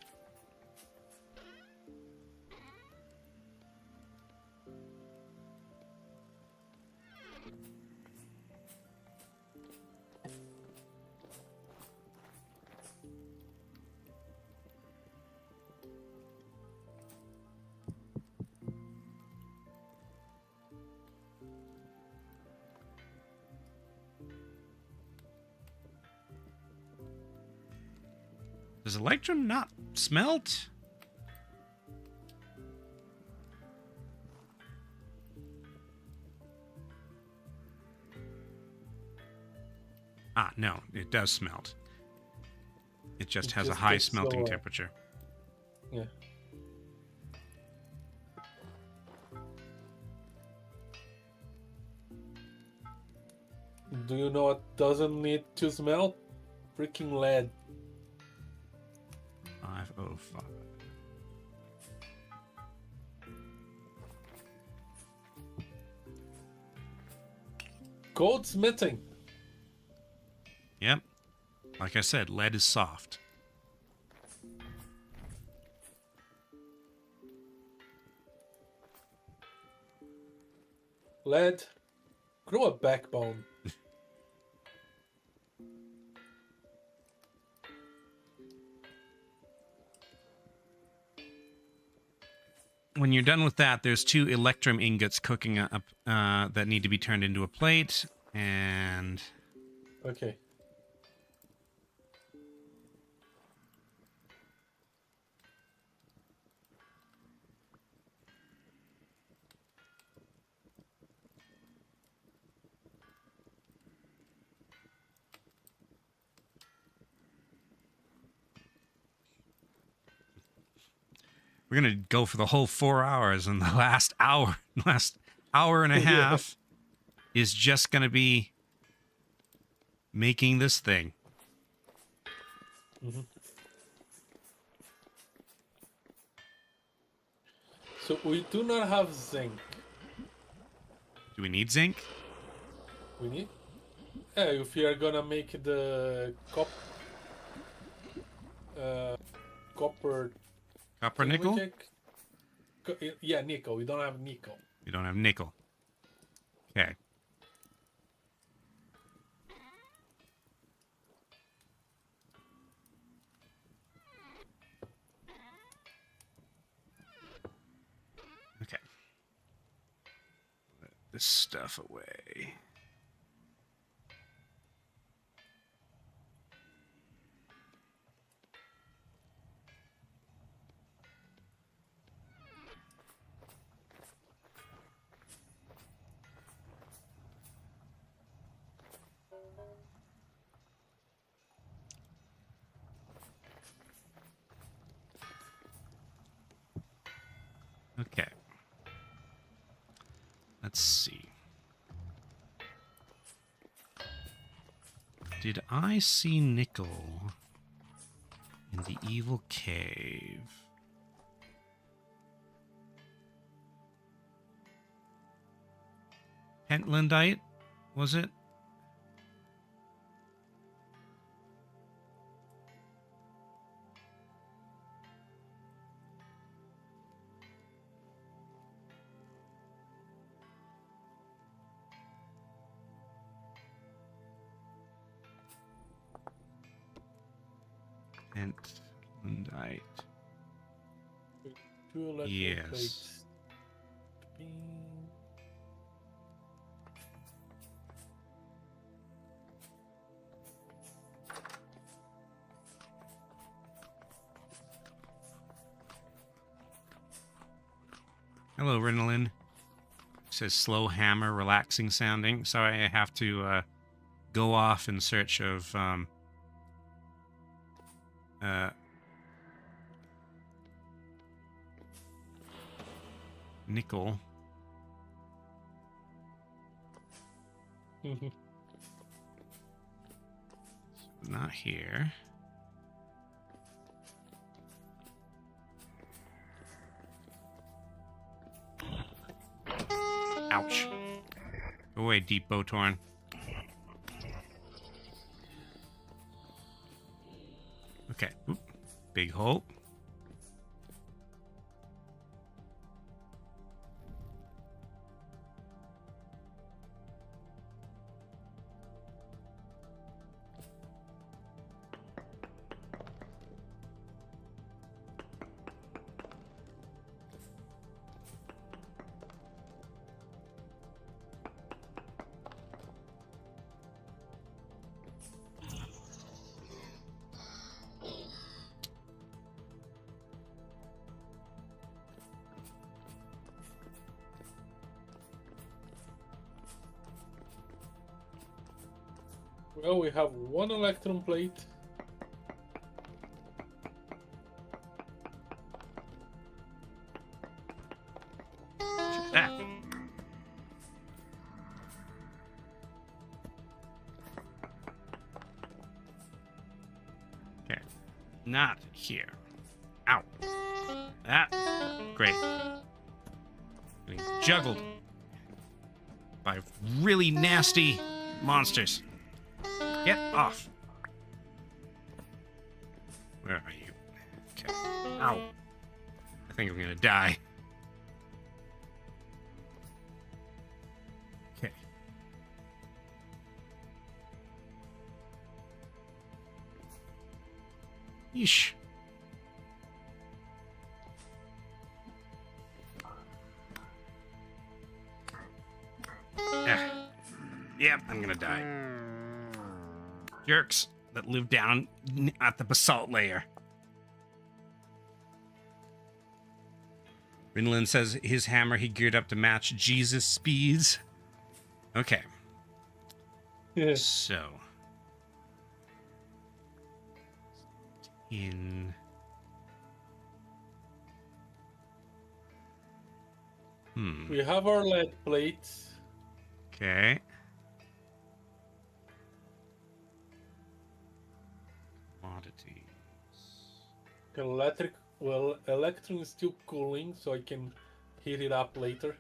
Does electrum not smelt? No, it does smelt. It just has a high gets smelting slower. temperature. Yeah. Do you know what doesn't need to smelt? Freaking lead. 505. Goldsmithing. Yep. Like I said, lead is soft. Lead. Grow a backbone. When you're done with that, there's 2 electrum ingots cooking up that need to be turned into a plate, and Okay. we're gonna go for the whole 4 hours, and the last hour and a half is just gonna be making this thing. Mm-hmm. So we do not have zinc. Do we need zinc? We need. Yeah, if we are gonna make the copper. Copper, nickel? Yeah, nickel. We don't have nickel. We don't have nickel. Okay. Okay. Put this stuff away. Okay. Let's see. Did I see nickel in the evil cave? Pentlandite, was it? Pentlandite. 2 electrical Yes. plates. Bing. Hello, Rinalyn. Says slow hammer, relaxing sounding. Sorry, I have to go off in search of nickel. Not here. Ouch. Go away, deep Botorn. Okay. Oop. Big hole. Well, we have 1 electrum plate. Ah. Okay. Not here. Ow. That. Great. Being juggled by really nasty monsters. Get off. Where are you? Okay. Ow. I think I'm gonna die. Okay. Yeesh. Yep, I'm gonna die. Jerks that live down at the basalt layer. Rinlin says his hammer he geared up to match Jesus' speeds. Okay. Yeah. So. In. We have our lead plates. Okay. Commodities. Electron is still cooling, so I can heat it up later.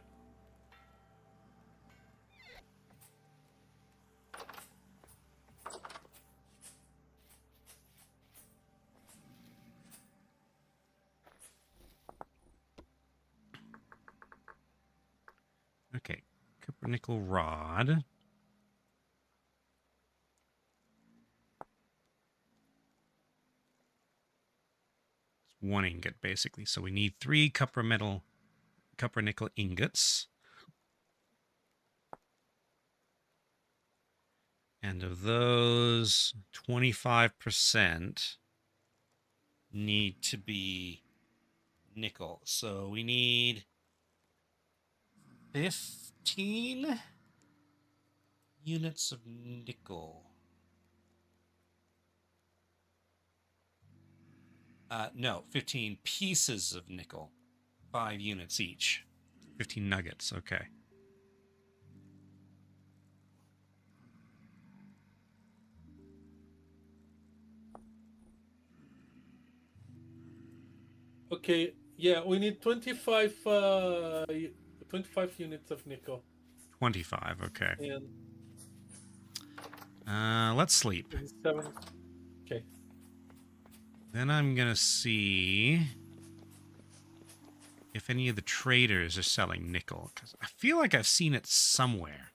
Okay. Copper nickel rod. It's 1 ingot, basically. So we need 3 copper nickel ingots. And of those, 25% need to be nickel. So we need 15 units of nickel. No, 15 pieces of nickel. 5 units each. 15 nuggets, okay. Okay, yeah, we need 25 units of nickel. 25, okay. And let's sleep. 7. Okay. Then I'm going to see if any of the traders are selling nickel, because I feel like I've seen it somewhere.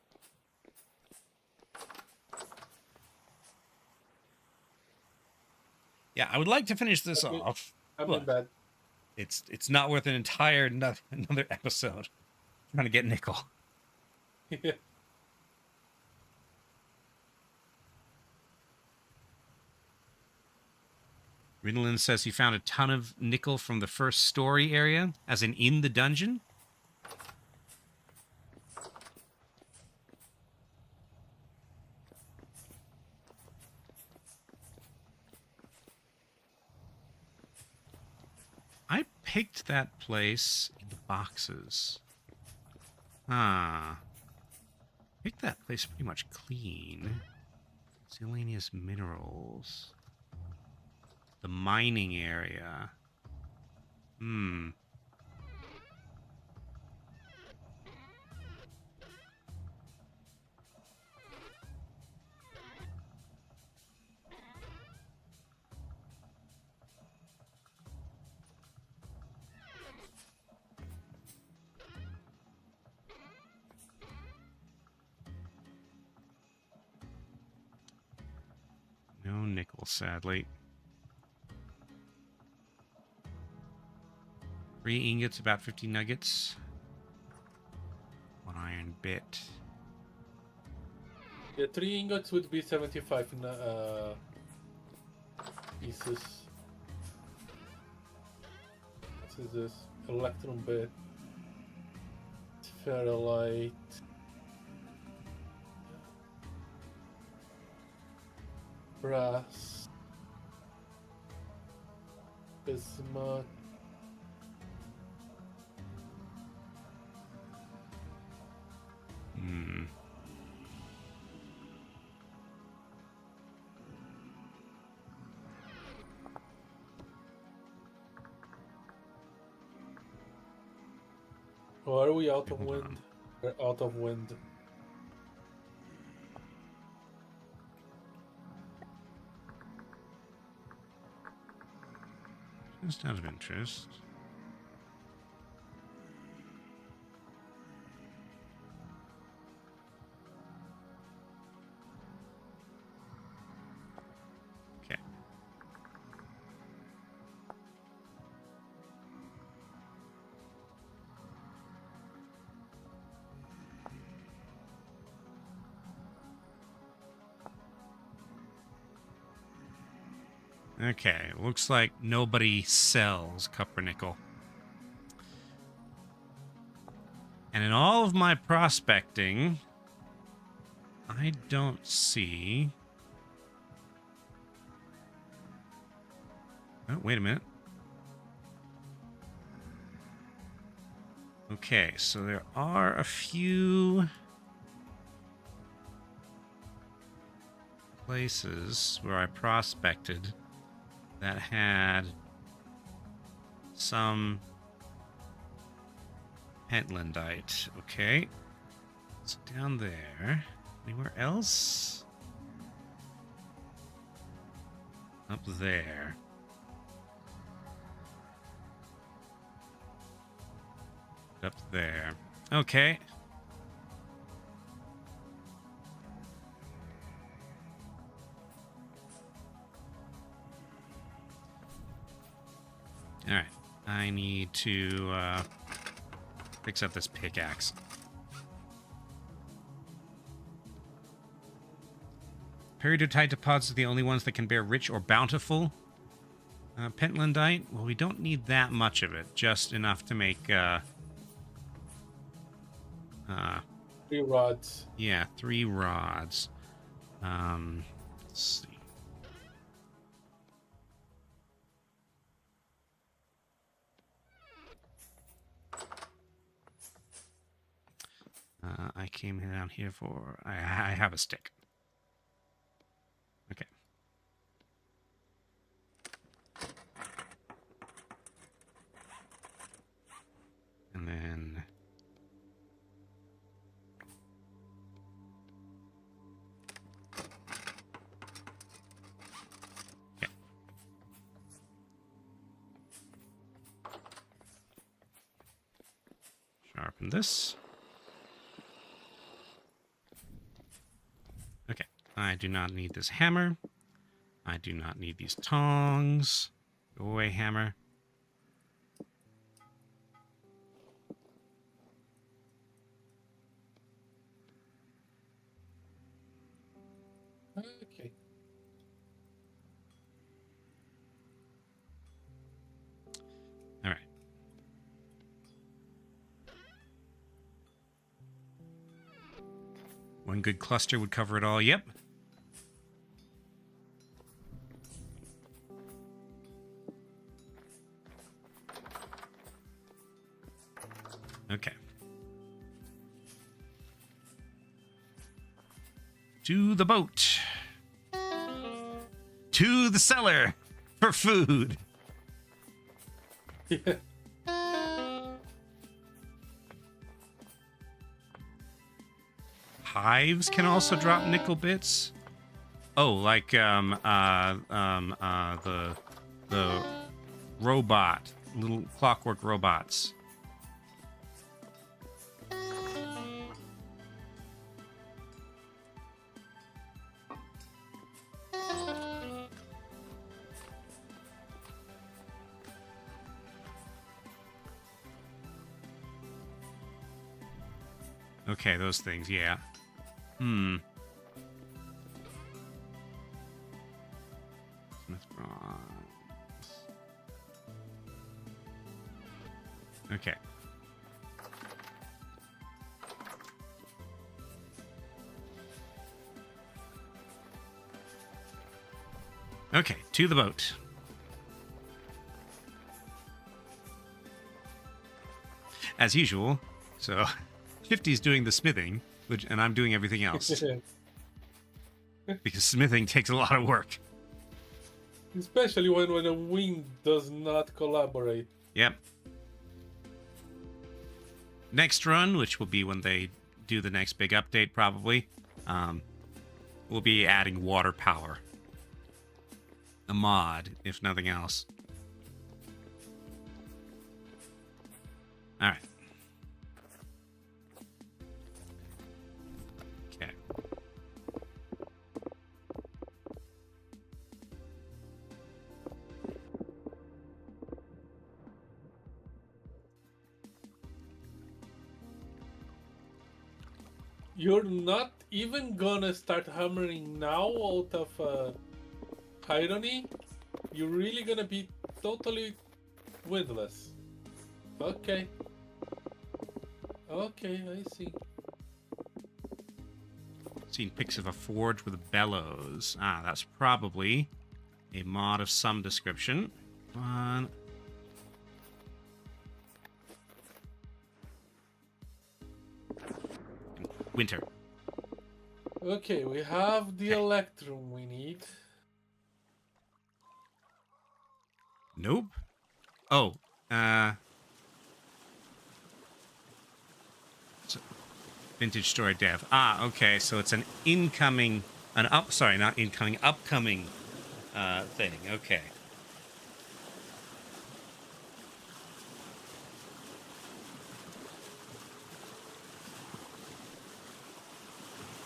Yeah, I would like to finish this off. I'm in bed. It's not worth an entire another episode trying to get nickel. Yeah. Rinlin says he found a ton of nickel from the first story area, as in the dungeon. I picked that place in the boxes. Picked that place pretty much clean. Miscellaneous minerals. The mining area. No nickel, sadly. 3 ingots, about 50 nuggets. 1 iron bit. Yeah, 3 ingots would be 75 pieces. What is this? Electron bit. Ferrolite. Brass. Bismuth. Or are we out of Hold wind? on. We're out of wind. Just out of interest. Okay. Okay, looks like nobody sells copper-nickel. And in all of my prospecting, I don't see... Oh, wait a minute. Okay, so there are a few places where I prospected that had some pentlandite. Okay. So down there. Anywhere else? Up there. Up there. Okay. Alright. I need to fix up this pickaxe. Peridotite deposits are the only ones that can bear rich or bountiful pentlandite. Well, we don't need that much of it. Just enough to make... 3 rods. Yeah, 3 rods. Let's see. I came down here for... I have a stick. Okay. And then... Okay. Sharpen this. Okay. I do not need this hammer. I do not need these tongs. Go away, hammer. Okay. All right. One good cluster would cover it all. Yep. Okay. To the boat. To the cellar for food. Yeah. Hives can also drop nickel bits. Oh, like the robot, little clockwork robots. Okay, those things, yeah. Smith bronze. Okay. Okay, to the boat. As usual, so Shifty's doing the smithing, and I'm doing everything else. Because smithing takes a lot of work. Especially when a wind does not collaborate. Yep. next run, which will be when they do the next big update, probably, we'll be adding water power. A mod, if nothing else. All right. Okay. You're not even gonna start hammering now out of irony? You're really gonna be totally windless. Okay. Okay, I see. Seen pics of a forge with bellows. Ah, that's probably a mod of some description. One. Winter. Okay, we have the electrum we need. Nope. Oh, vintage story dev. Ah, okay, so it's an incoming, sorry, not incoming, upcoming, thing. Okay.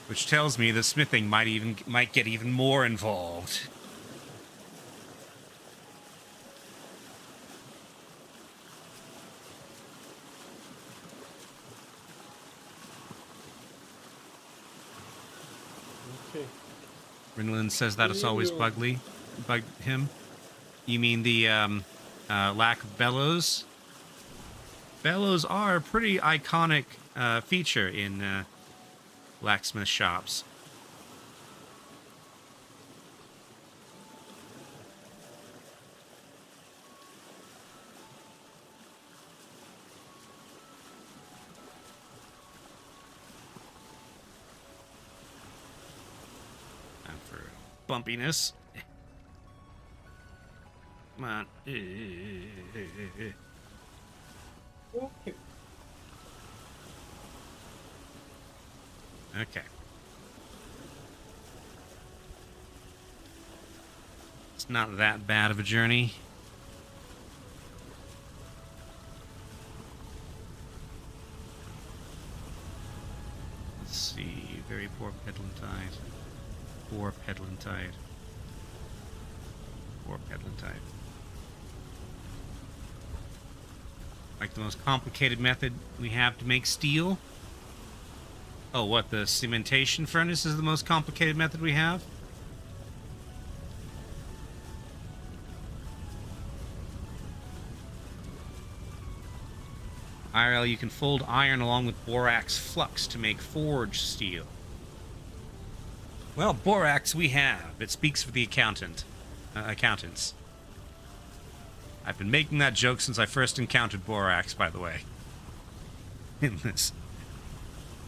Which tells me the smithing might get even more involved. Okay. Rinlin says that it's always bugged him. You mean the lack of bellows? Bellows are a pretty iconic feature in blacksmith shops. And for bumpiness. Come on. Okay. Okay. It's not that bad of a journey. Let's see. Very poor pedalantide. Poor pedalantide. Poor pedalantide. Like the most complicated method we have to make steel. Oh, what, the cementation furnace is the most complicated method we have? IRL, you can fold iron along with borax flux to make forged steel. Well, borax we have. It speaks for the accountants. I've been making that joke since I first encountered borax, by the way. In this.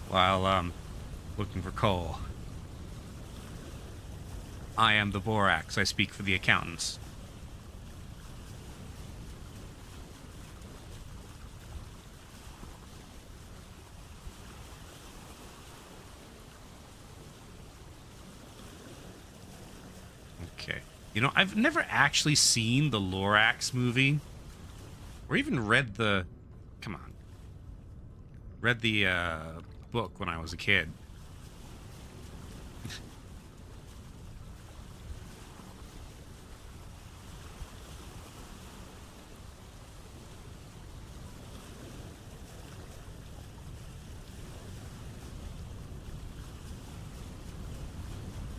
While, looking for coal. I am the borax. I speak for the accountants. Okay. You know, I've never actually seen the Lorax movie. Or even read the... Come on. Read the, book when I was a kid.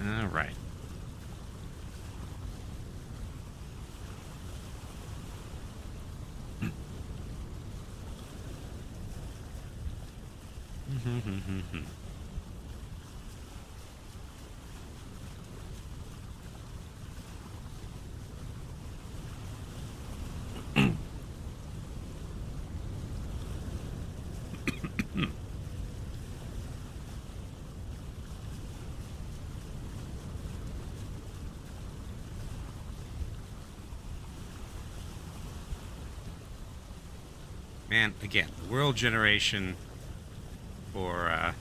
All right. Man, again, the world generation for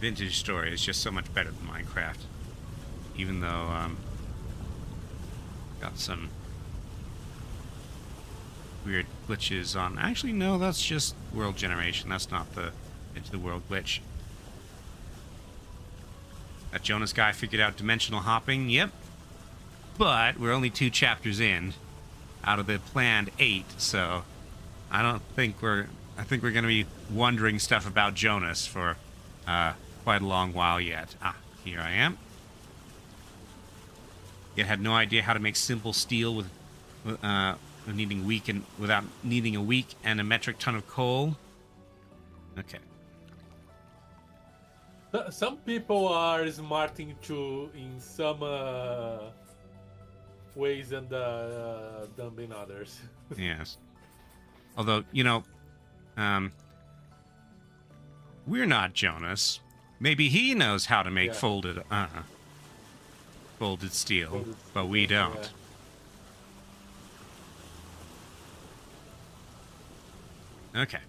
Vintage Story is just so much better than Minecraft. Even though, got some weird glitches on... Actually, no, that's just world generation. That's not the Into the World glitch. That Jonas guy figured out dimensional hopping, yep. But we're only 2 chapters in out of the planned 8, so I don't think we're... I think we're going to be wondering stuff about Jonas for quite a long while yet. Ah, here I am. Yet had no idea how to make simple steel without needing a week and a metric ton of coal. Okay. Some people are smarting in some ways and dumb in others. Yes. Although, you know, we're not Jonas. Maybe he knows how to make folded steel, but we don't. Yeah. Okay.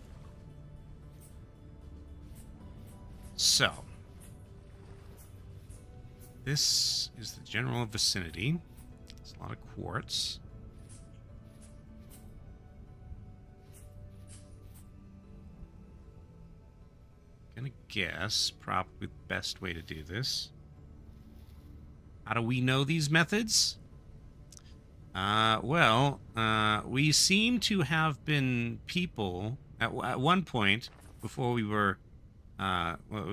So, this is the general vicinity. It's a lot of quartz. Gonna guess probably the best way to do this. How do we know these methods? We seem to have been people at one point before we were.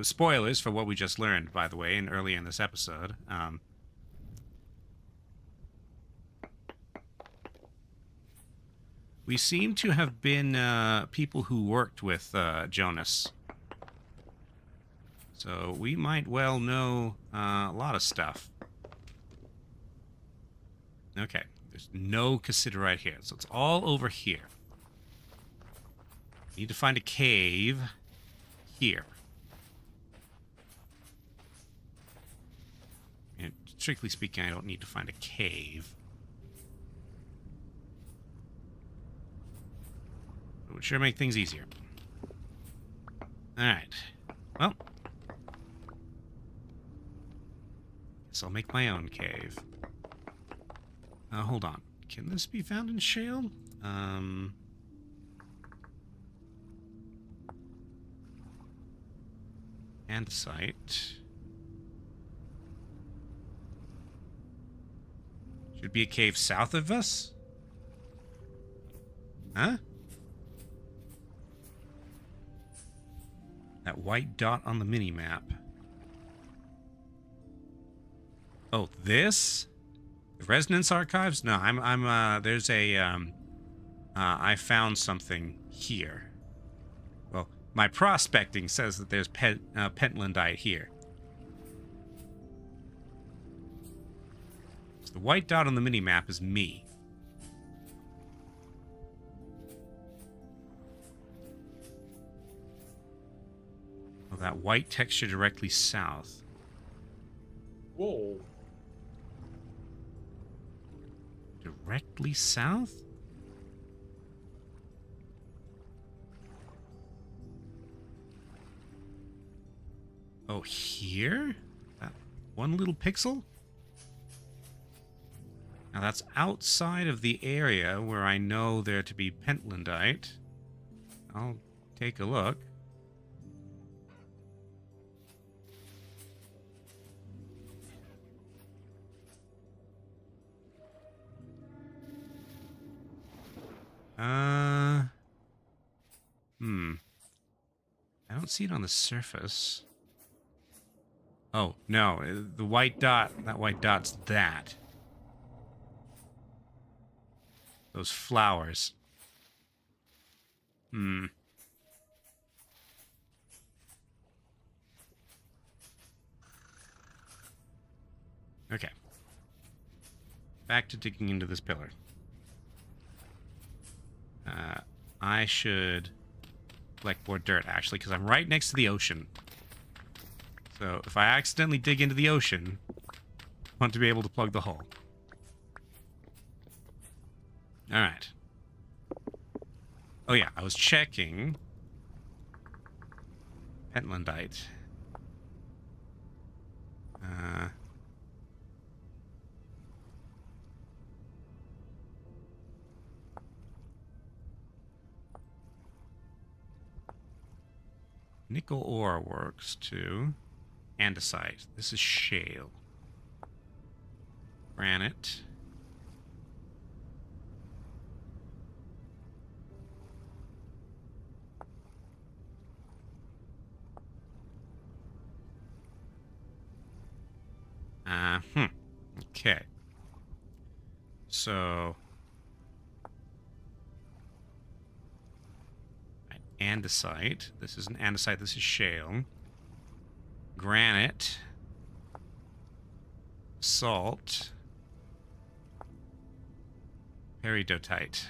Spoilers for what we just learned, by the way, earlier in this episode. We seem to have been people who worked with Jonas. So we might well know a lot of stuff. Okay, there's no cassiterite here, so it's all over here. Need to find a cave here. And strictly speaking, I don't need to find a cave. It would sure make things easier. Alright. Well. Guess I'll make my own cave. Hold on. Can this be found in shale? Andesite. Should be a cave south of us? Huh? That white dot on the mini-map. Oh, this? The Resonance Archives? No, there's a, I found something here. Well, my prospecting says that there's pentlandite here. So the white dot on the mini-map is me. Oh, that white texture directly south. Whoa. Directly south? Oh, here? That one little pixel? Now that's outside of the area where I know there to be pentlandite. I'll take a look. I don't see it on the surface. Oh, no. The white dot, that white dot's that. Those flowers. Okay. Back to digging into this pillar. I should collect more dirt, actually, because I'm right next to the ocean. So if I accidentally dig into the ocean, I want to be able to plug the hole. Alright. Oh yeah, I was checking. Pentlandite. Nickel ore works too. Andesite. This is shale. Granite. Okay. So, andesite. This is an andesite. This is shale. Granite. Salt. Peridotite.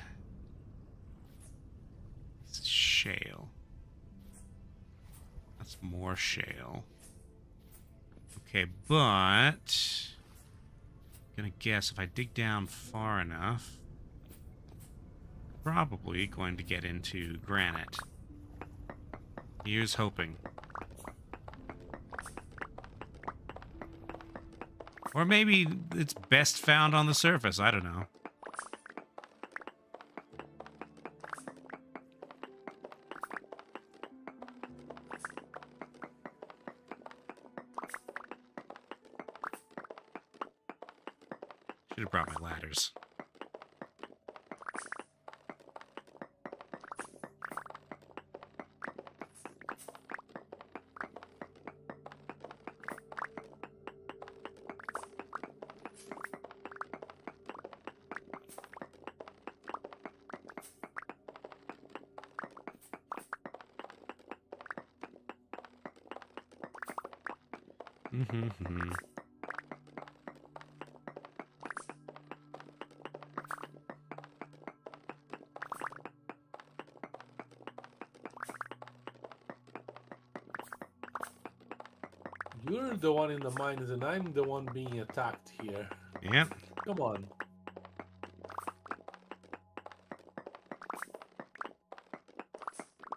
This is shale. That's more shale. Okay, but I'm gonna guess if I dig down far enough, probably going to get into granite. Here's hoping. Or maybe it's best found on the surface. I don't know. Should have brought my ladders. You're the one in the mines and I'm the one being attacked here. Yep. Come on.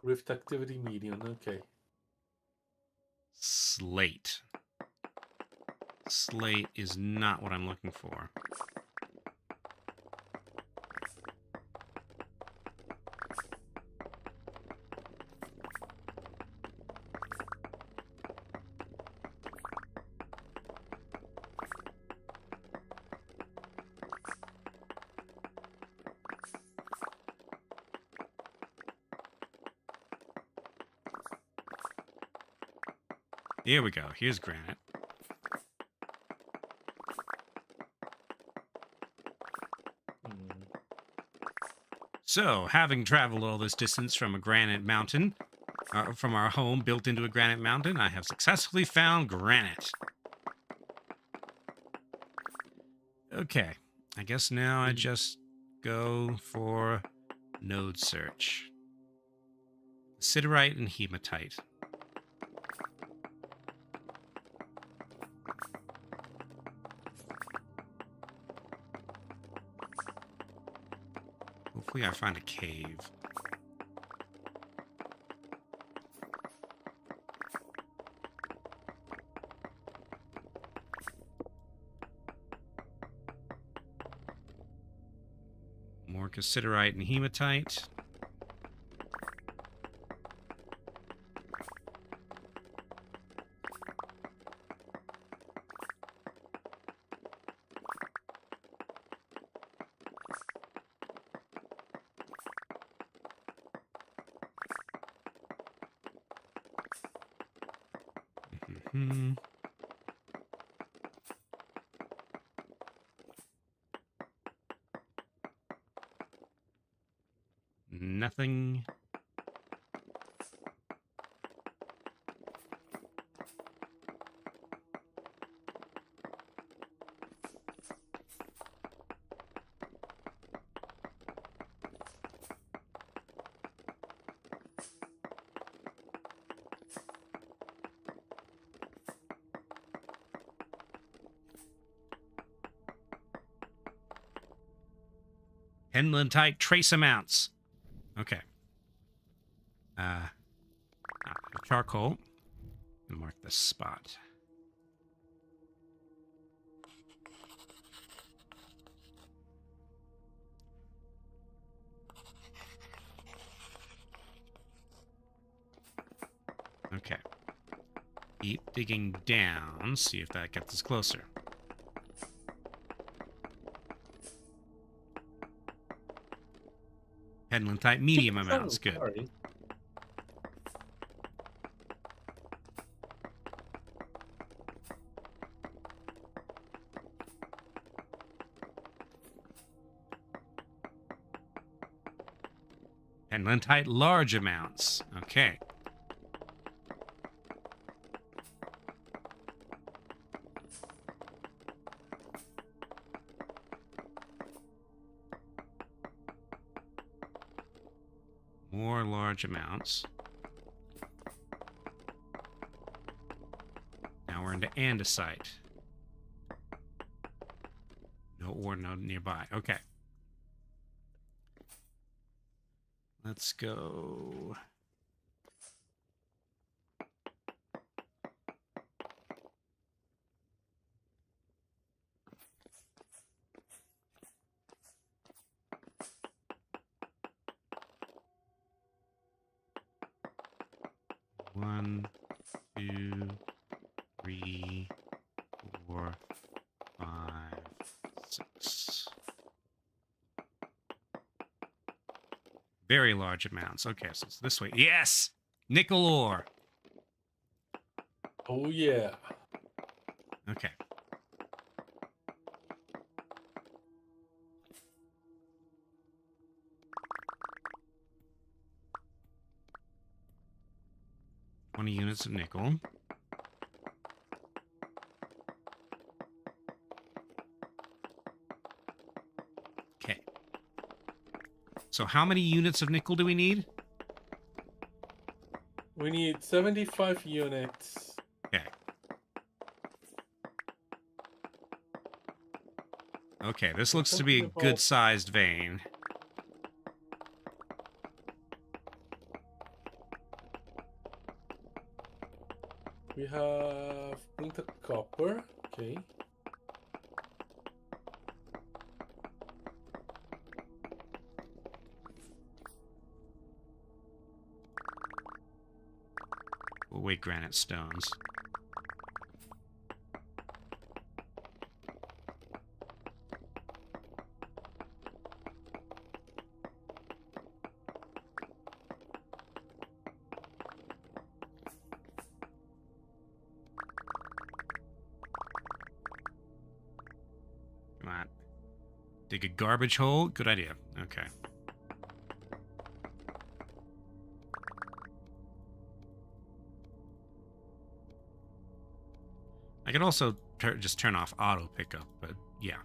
Rift activity medium, okay. Slate. Slate is not what I'm looking for. Here we go. Here's granite. So, having traveled all this distance from a granite mountain, from our home built into a granite mountain, I have successfully found granite. Okay. I guess now I just go for node search. Siderite and hematite. Hopefully I find a cave. More cassiterite and hematite. Nothing. Henlandite trace amounts. Okay. Charcoal. And mark this spot. Okay. Keep digging down, see if that gets us closer. Headland type medium amounts, good. Sorry. Headland type large amounts, okay. More large amounts. Now we're into andesite. No ore, no nearby. Okay. Let's go. One, two, three, four, five, six. Very large amounts. Okay, so it's this way. Yes! Nickel ore. Oh, yeah. Okay. Units of nickel. Okay. So how many units of nickel do we need? We need 75 units. Okay. Okay, this looks to be a good-sized vein. We have printed copper. Okay. We'll wait granite stones. Come on. Dig a garbage hole? Good idea. Okay. I could also just turn off auto pickup, but yeah.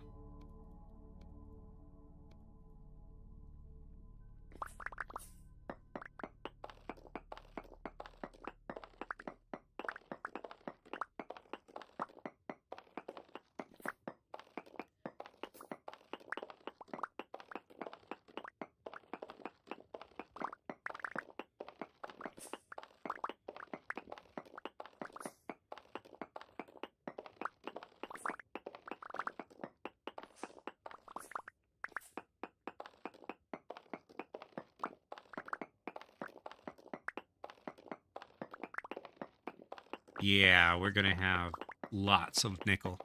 Yeah, we're gonna have lots of nickel.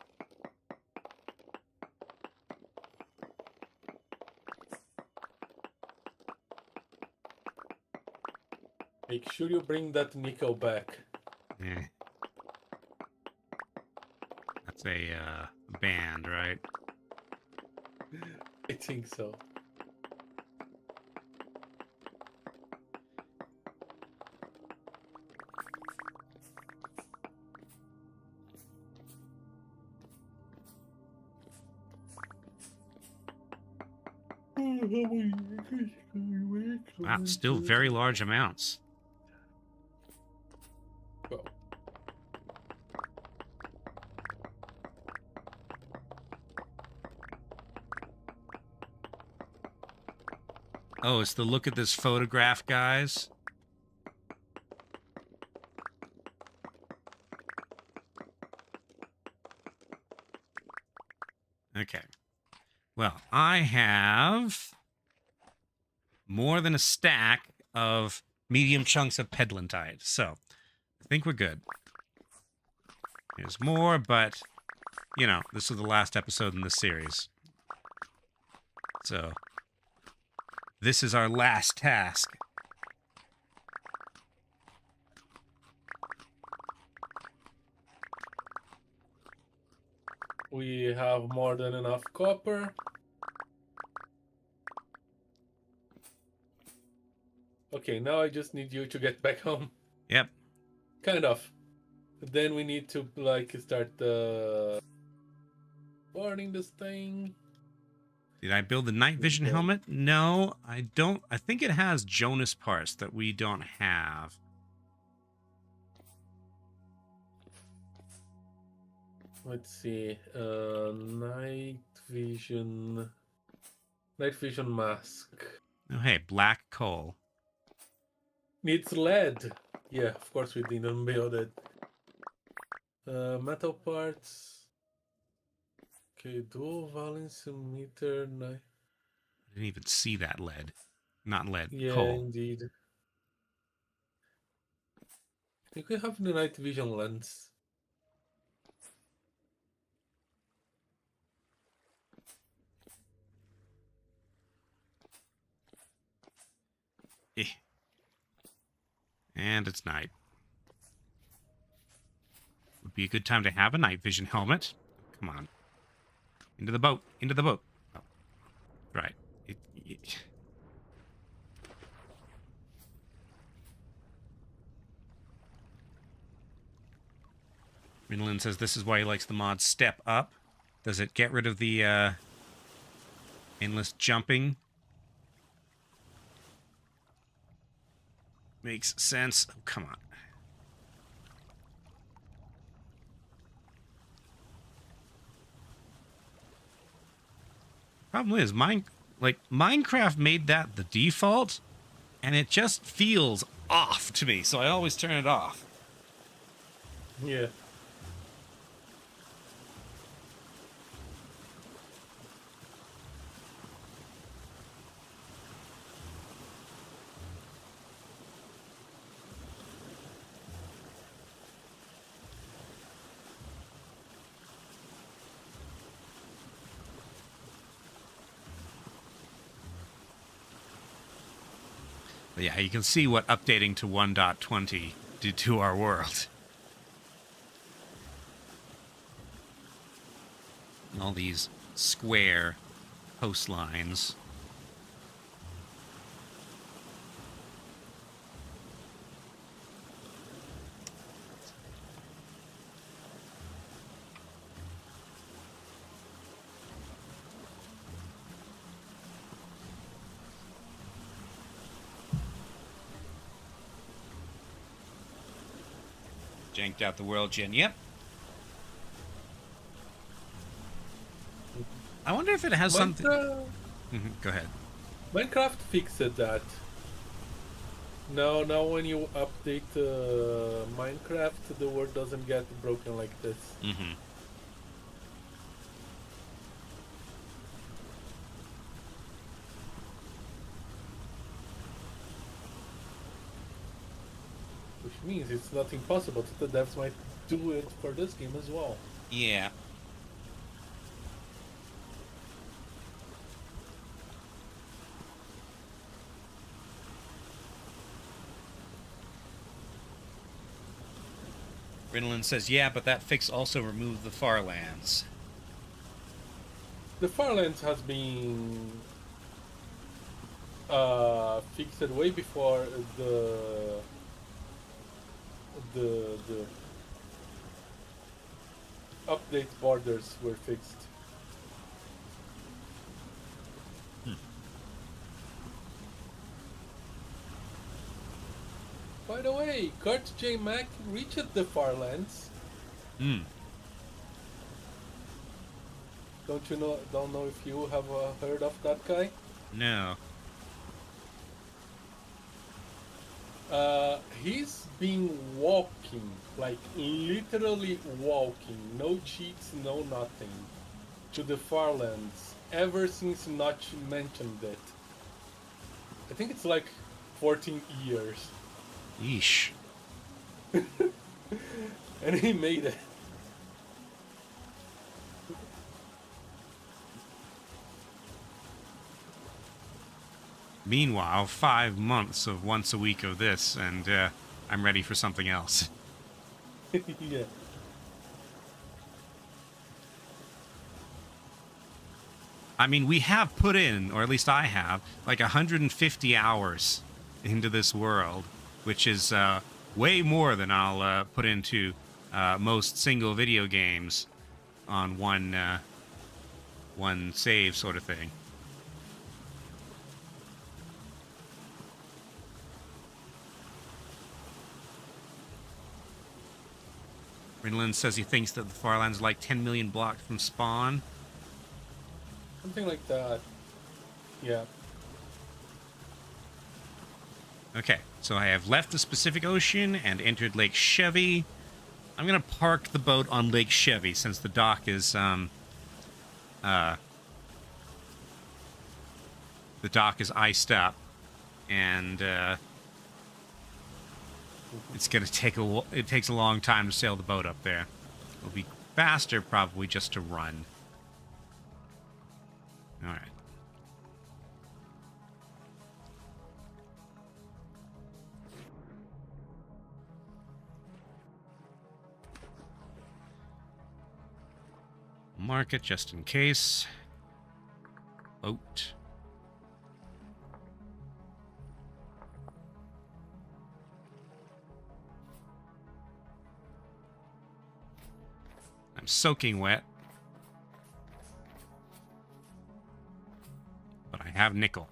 Make sure you bring that nickel back. Eh. That's a band, right? I think so. Wow, still very large amounts. Well, Oh, it's the look at this photograph, guys. Well, I have more than a stack of medium chunks of pedlantite, so I think we're good. There's more, but, you know, this is the last episode in this series. So, this is our last task. We have more than enough copper. Okay, now I just need you to get back home. Yep. Kind of. Then we need to, like, start burning this thing. Did I build the night vision helmet? No, I don't. I think it has Jonas parts that we don't have. Let's see. Night vision mask. Oh, hey, black coal. Needs lead. Yeah, of course we didn't build it. Metal parts. Okay, dual valence meter. I didn't even see that lead. Not lead, Yeah, coal. indeed. I think we have the night vision lens. Eh. And it's night. Would be a good time to have a night vision helmet. Come on. Into the boat. Into the boat. Oh. Right. Rinlin says this is why he likes the mod Step Up. Does it get rid of the endless jumping? Makes sense. Oh, come on. Problem is, Minecraft made that the default, and it just feels off to me, so I always turn it off. Yeah. But yeah, you can see what updating to 1.20 did to our world. All these square coastlines. Janked out the world gen. Yep. I wonder if it has something. Go ahead. Minecraft fixed that. Now when you update Minecraft, the world doesn't get broken like this. Mm-hmm. Which means it's not impossible that the devs might do it for this game as well. Yeah. Rinlin says, yeah, but that fix also removed the Farlands. The Farlands has been fixed way before the update borders were fixed. By the way, Kurt J. Mack reached the Farlands. Don't know if you have heard of that guy? No. He's been walking, like literally walking, no cheats, no nothing, to the Farlands ever since Notch mentioned it. I think it's like 14 years. Yeesh. And he made it. Meanwhile, 5 months of once a week of this, and I'm ready for something else. Yeah. I mean, we have put in, or at least I have, like 150 hours into this world, which is way more than I'll put into most single video games on one save sort of thing. Rinland says he thinks that the Farlands are like 10 million blocks from spawn. Something like that. Yeah. Okay, so I have left the Pacific Ocean and entered Lake Chevy. I'm gonna park the boat on Lake Chevy since the dock is iced up, and it's gonna take it takes a long time to sail the boat up there. It'll be faster probably just to run. All right. Mark it just in case. Boat. I'm soaking wet. But I have nickel.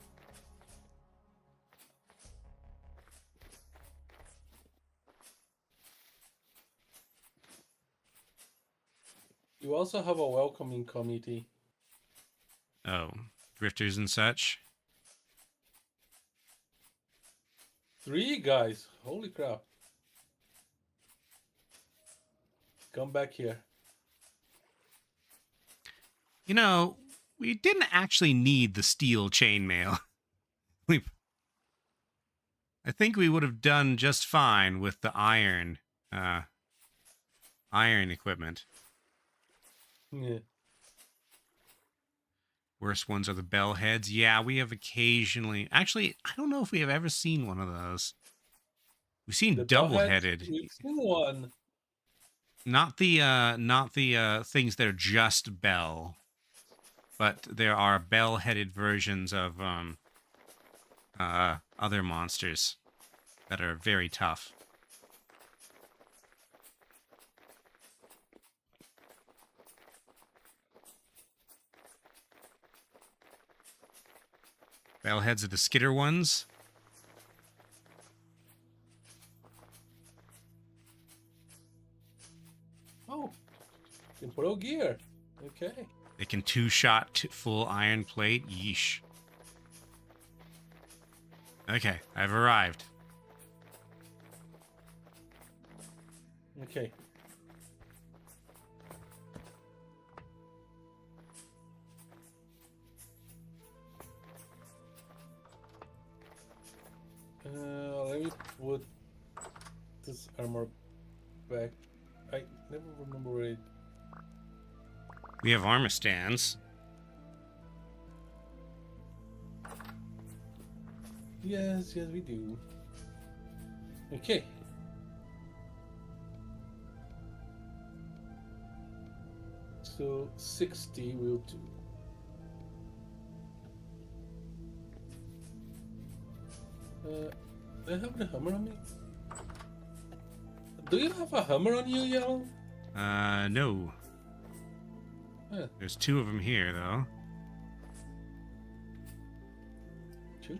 You also have a welcoming committee. Oh, drifters and such. 3 guys. Holy crap. Come back here. You know, we didn't actually need the steel chainmail. I think we would have done just fine with the iron equipment. Yeah. Worst ones are the bell heads. Yeah, we have occasionally. Actually, I don't know if we have ever seen one of those. We've seen double-headed. We've seen one. Not the things that are just bell, but there are bell-headed versions of other monsters that are very tough. Bellheads are the skitter ones. Oh, you can put out gear. Okay. They can two-shot full iron plate. Yeesh. Okay, I've arrived. Okay. Let me put this armor back. I never remember it. We have armor stands. Yes, we do. Okay. So 60 will do. Do I have the hammer on me? Do you have a hammer on you, Yellow? No. Huh. There's 2 of them here, though. 2?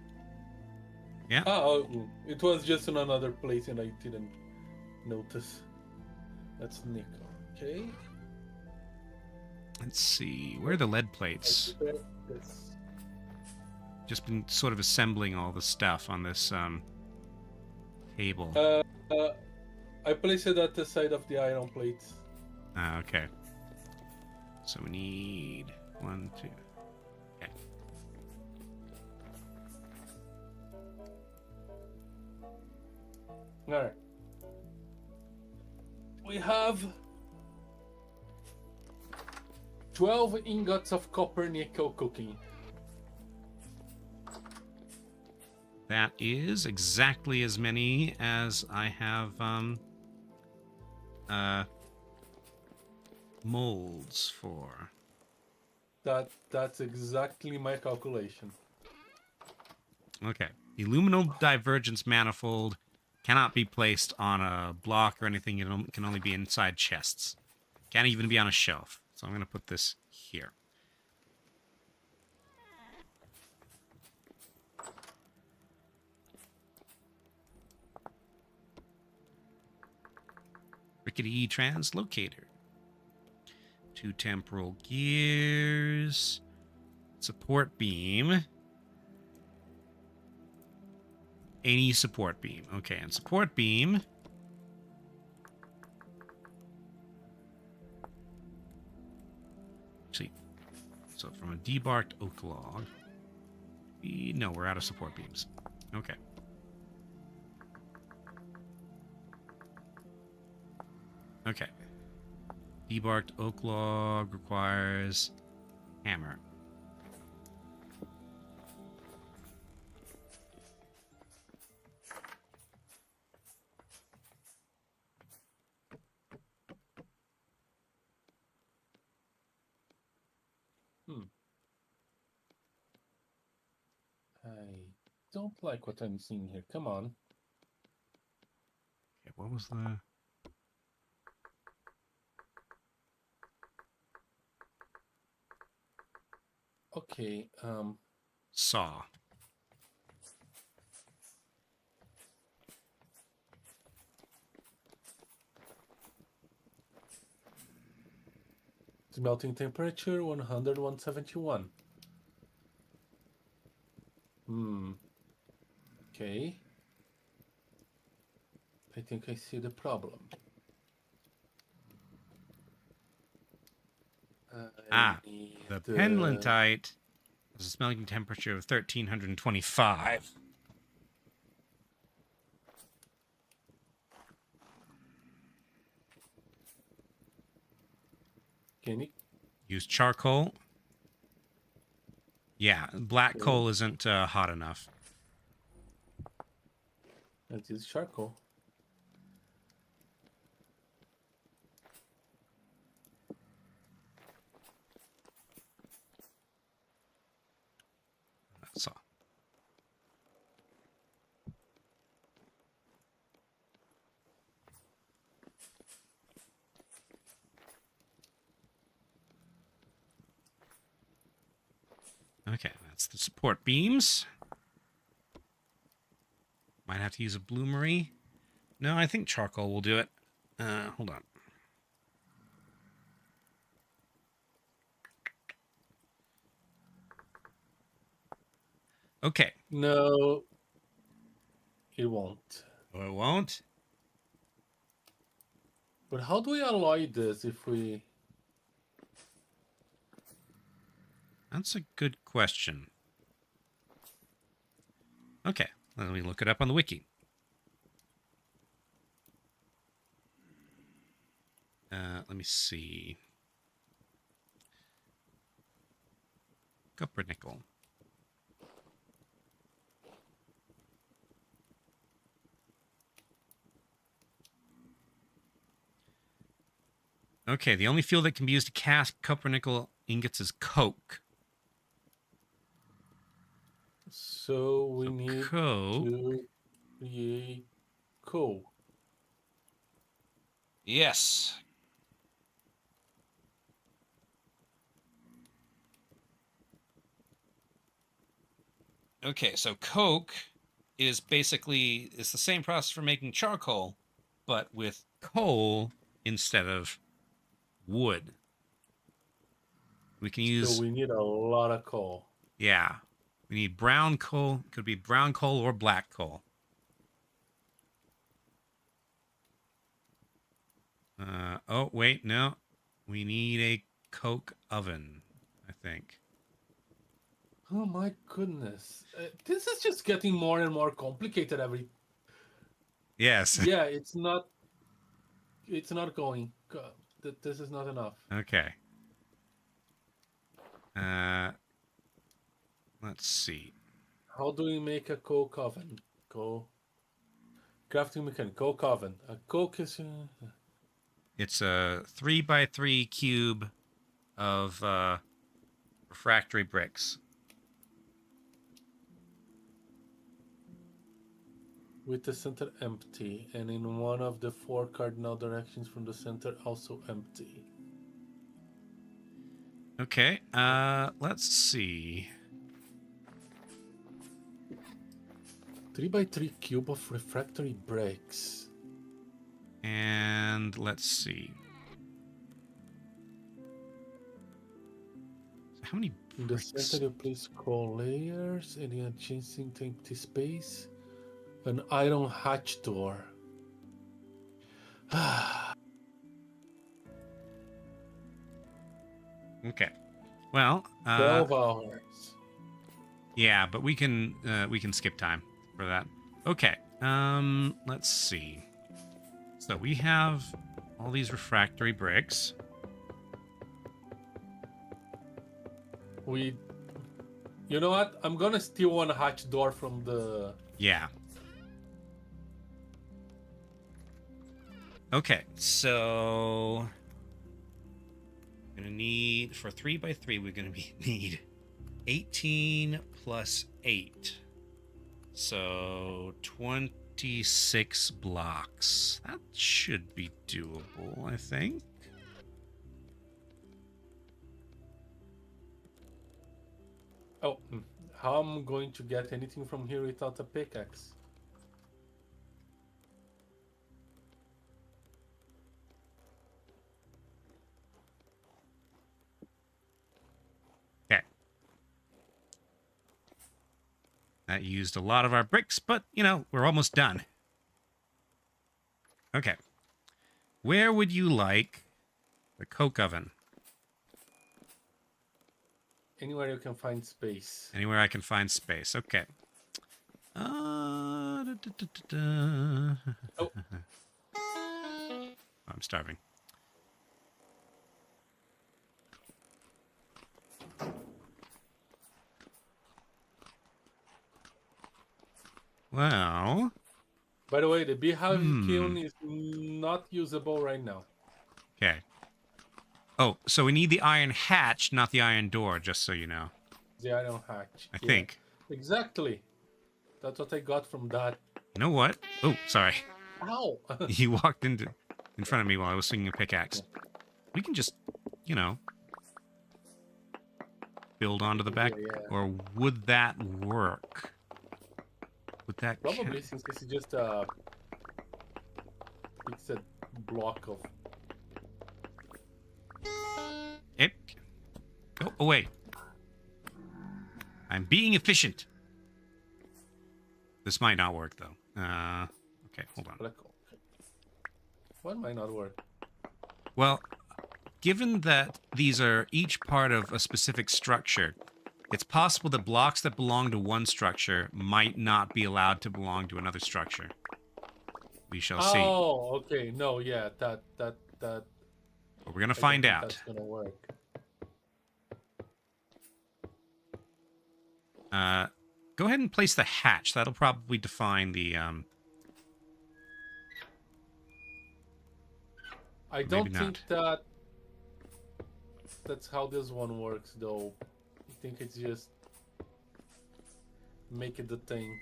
Yeah. Oh, it was just in another place and I didn't notice. That's nickel. Okay. Let's see. Where are the lead plates? This. Just been sort of assembling all the stuff on this table. I place it at the side of the iron plates. Ah, okay. So we need 1, 2. All right. We have 12 ingots of copper nickel cooking. That is exactly as many as I have molds for. That's exactly my calculation. Okay. The luminal divergence manifold cannot be placed on a block or anything. It can only be inside chests. Can't even be on a shelf. So I'm going to put this here. Rickety translocator. 2 temporal gears. Support beam. Any support beam. Okay, and support beam. Actually, so from a debarked oak log. No, we're out of support beams. Okay. Okay. Debarked oak log requires hammer. I don't like what I'm seeing here. Come on. Okay, what was the... Okay, Saw. smelting temperature 100, 171. Okay. I think I see the problem. The pendlantite has a smelting temperature of 1325. Can you Use charcoal. Yeah, black Okay. coal isn't hot enough. Let's use charcoal. Saw. Okay, that's the support beams. Might have to use a bloomery. No, I think charcoal will do it. Hold on. Okay. No, it won't. Oh, it won't? But how do we alloy this if we... That's a good question. Okay, let me look it up on the wiki. Let me see. Copper nickel. Okay, the only fuel that can be used to cast copper nickel ingots is coke. So we need coke. to create coal. Yes. Okay, so coke is basically it's the same process for making charcoal, but with coal instead of wood. We can use... So we need a lot of coal. Yeah. We need brown coal. Could be brown coal or black coal. Oh, wait, no. We need a coke oven, I think. Oh my goodness. This is just getting more and more complicated every... Yes. Yeah, it's not. It's not going. This is not enough. Okay. Let's see. How do we make a coke oven? Go. Crafting mechanic. Coke oven. A coke is. It's a 3x3 cube of refractory bricks. With the center empty, and in one of the 4 cardinal directions from the center also empty. Okay, let's see. 3x3 cube of refractory bricks. And let's see. How many In the bricks? center you place scroll layers, and in adjacent empty space, an iron hatch door. Okay. Well, 12 hours. yeah, but we can skip time for that. Okay. Let's see. So we have all these refractory bricks. You know what? I'm gonna steal one hatch door from the. Yeah. Okay, so gonna need for 3x3. We're gonna need 18 plus 8, so 26 blocks. That should be doable, I think. Oh, how am I going to get anything from here without a pickaxe? Okay. That used a lot of our bricks, but, you know, we're almost done. Okay. Where would you like the coke oven? Anywhere you can find space. Anywhere I can find space. Okay. Oh. I'm starving. Well. By the way, the beehive kiln is not usable right now. Okay. Oh, so we need the iron hatch, not the iron door, just so you know. The iron hatch. I think. Exactly. That's what I got from that. You know what? Oh, sorry. Ow! You walked in front of me while I was swinging a pickaxe. We can just, you know, build onto the back. Yeah. Or would that work? Would that Probably, since this is just a fixed block of. It. Go away. I'm being efficient. This might not work though. Okay, hold on. What might not work? Well, given that these are each part of a specific structure, it's possible that blocks that belong to one structure might not be allowed to belong to another structure. We shall see. Oh, okay. No, yeah, that. But we're gonna find out. That's gonna work. Go ahead and place the hatch. That'll probably define the. I don't think that's how this one works, though. I think it's just make it the thing.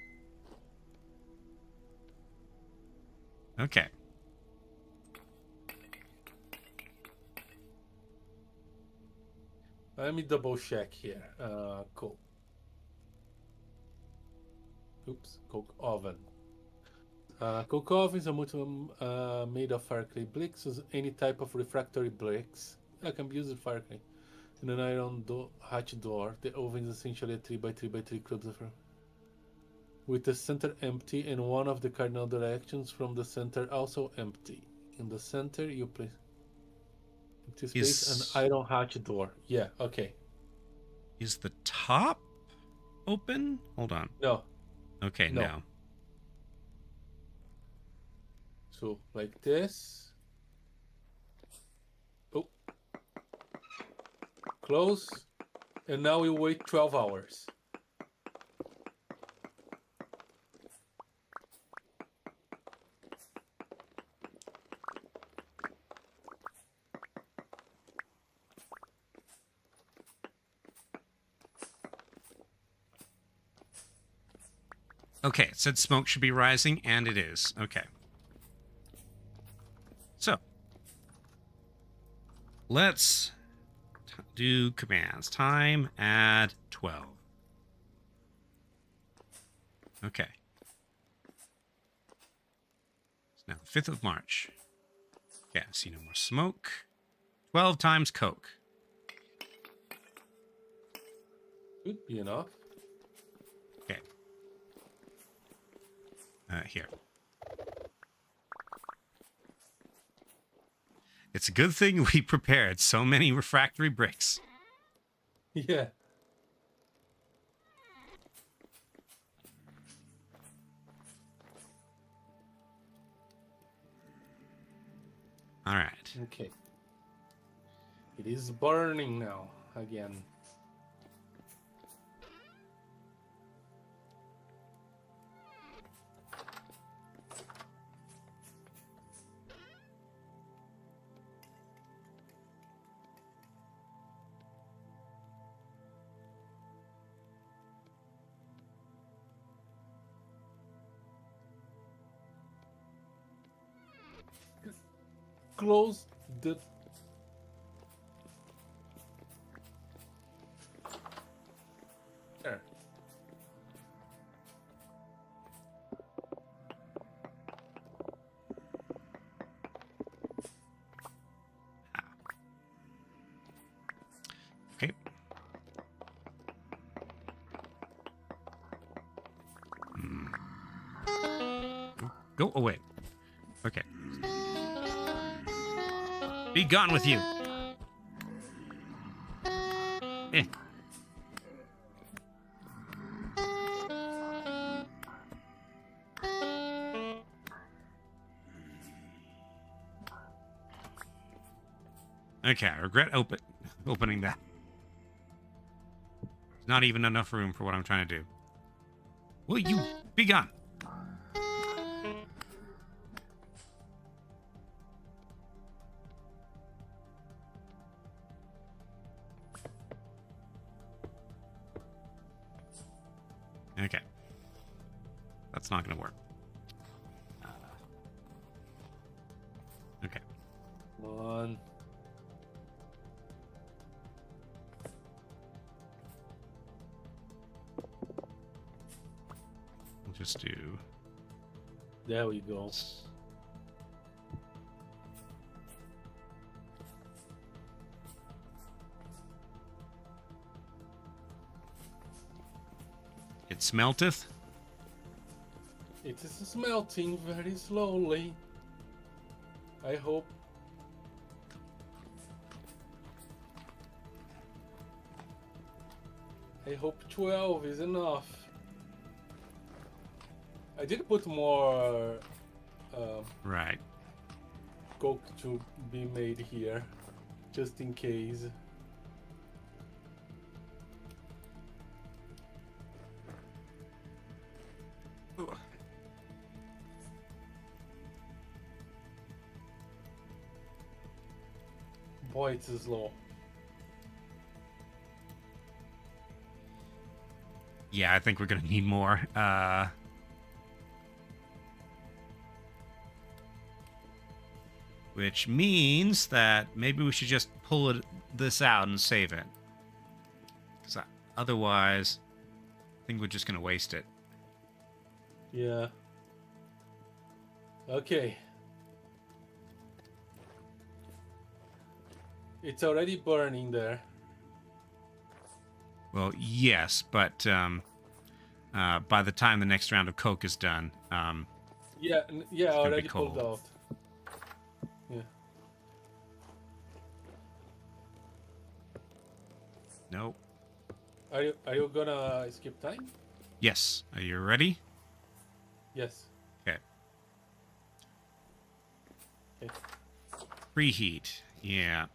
Okay. Let me double check here. Cool. Oops, coke oven. Coke oven is a multi made of fire clay bricks, any type of refractory bricks. I can be used with fire clay. In an iron hatch door, the oven is essentially a 3x3x3 cubes of with the center empty and one of the cardinal directions from the center also empty. In the center, you place empty space, an iron hatch door. Yeah, okay. Is the top open? Hold on. No. Okay, no. So like this. Oh, close. And now we wait 12 hours. Okay, it said smoke should be rising, and it is. Okay. So, let's do commands. Time at 12. Okay. It's now the 5th of March. Okay, I see no more smoke. 12 times Coke. Should be enough. Okay. Here. It's a good thing we prepared so many refractory bricks. Yeah. All right. Okay. It is burning now again. Close the... There. Okay. Go away. Okay. Be gone with you. Eh. Okay, I regret opening that. There's not even enough room for what I'm trying to do. Will you be gone? Okay. That's not going to work. Okay. Come on. We'll just do... There we go. It smelteth. It is smelting very slowly. I hope. I hope 12 is enough. I did put more Right. coke to be made here, just in case. Boy, it's slow. Yeah, I think we're going to need more. Which means that maybe we should just pull this out and save it. Because otherwise, I think we're just going to waste it. Yeah. Okay. It's already burning there. Well, yes, but by the time the next round of Coke is done, Yeah, yeah, gonna be already pulled cold. out. Yeah. nope. Are you gonna skip time? Yes. Are you ready? Yes. Okay. Okay. Preheat. Yeah.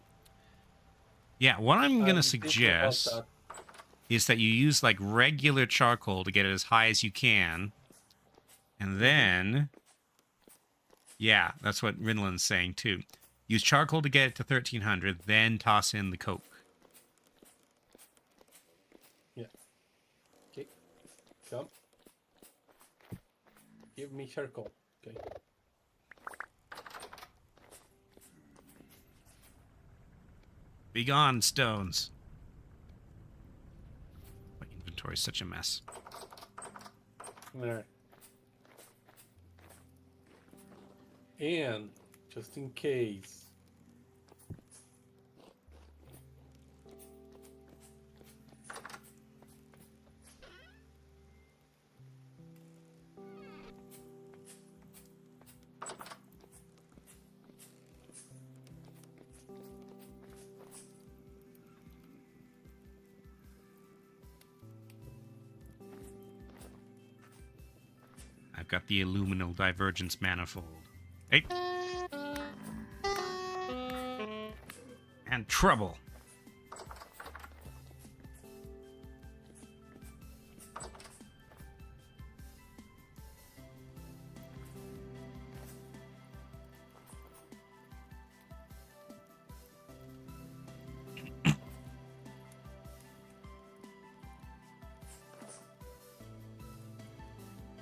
Yeah, what I'm going to I'm thinking about suggest that. is that you use like regular charcoal to get it as high as you can. And then, yeah, that's what Rinland's saying too. Use charcoal to get it to 1300, then toss in the coke. Yeah. Okay. Come. Give me charcoal. Okay. Be gone, stones. My inventory is such a mess. Alright. And just in case. I've got the Illuminal Divergence Manifold. Hey. And trouble.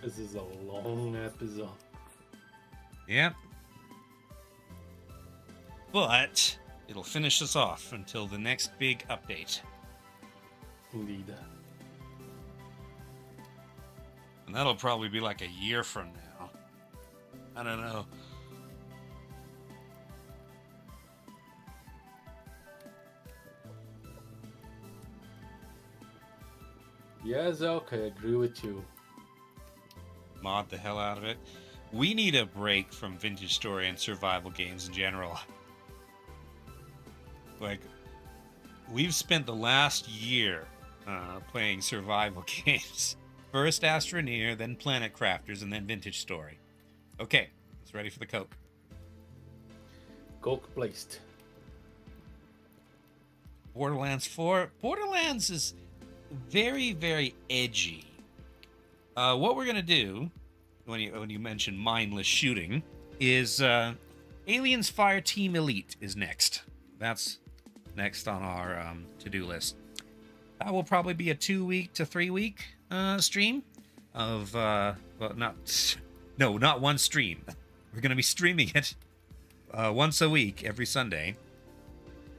This is a long episode. Yep. But it'll finish us off until the next big update. Indeed. And that'll probably be like a year from now. I don't know. Yes, okay, I agree with you. Mod the hell out of it. We need a break from vintage story and survival games in general. Like, we've spent the last year playing survival games. First Astroneer, then Planet Crafters, and then Vintage Story. Okay, it's ready for the Coke. Coke placed. Borderlands 4. Borderlands is very, very edgy. What we're gonna do when you mention mindless shooting is Aliens Fire Team Elite is next. That's next on our to-do list. That will probably be a 2-week to 3-week stream of well, not one stream. We're gonna be streaming it once a week every Sunday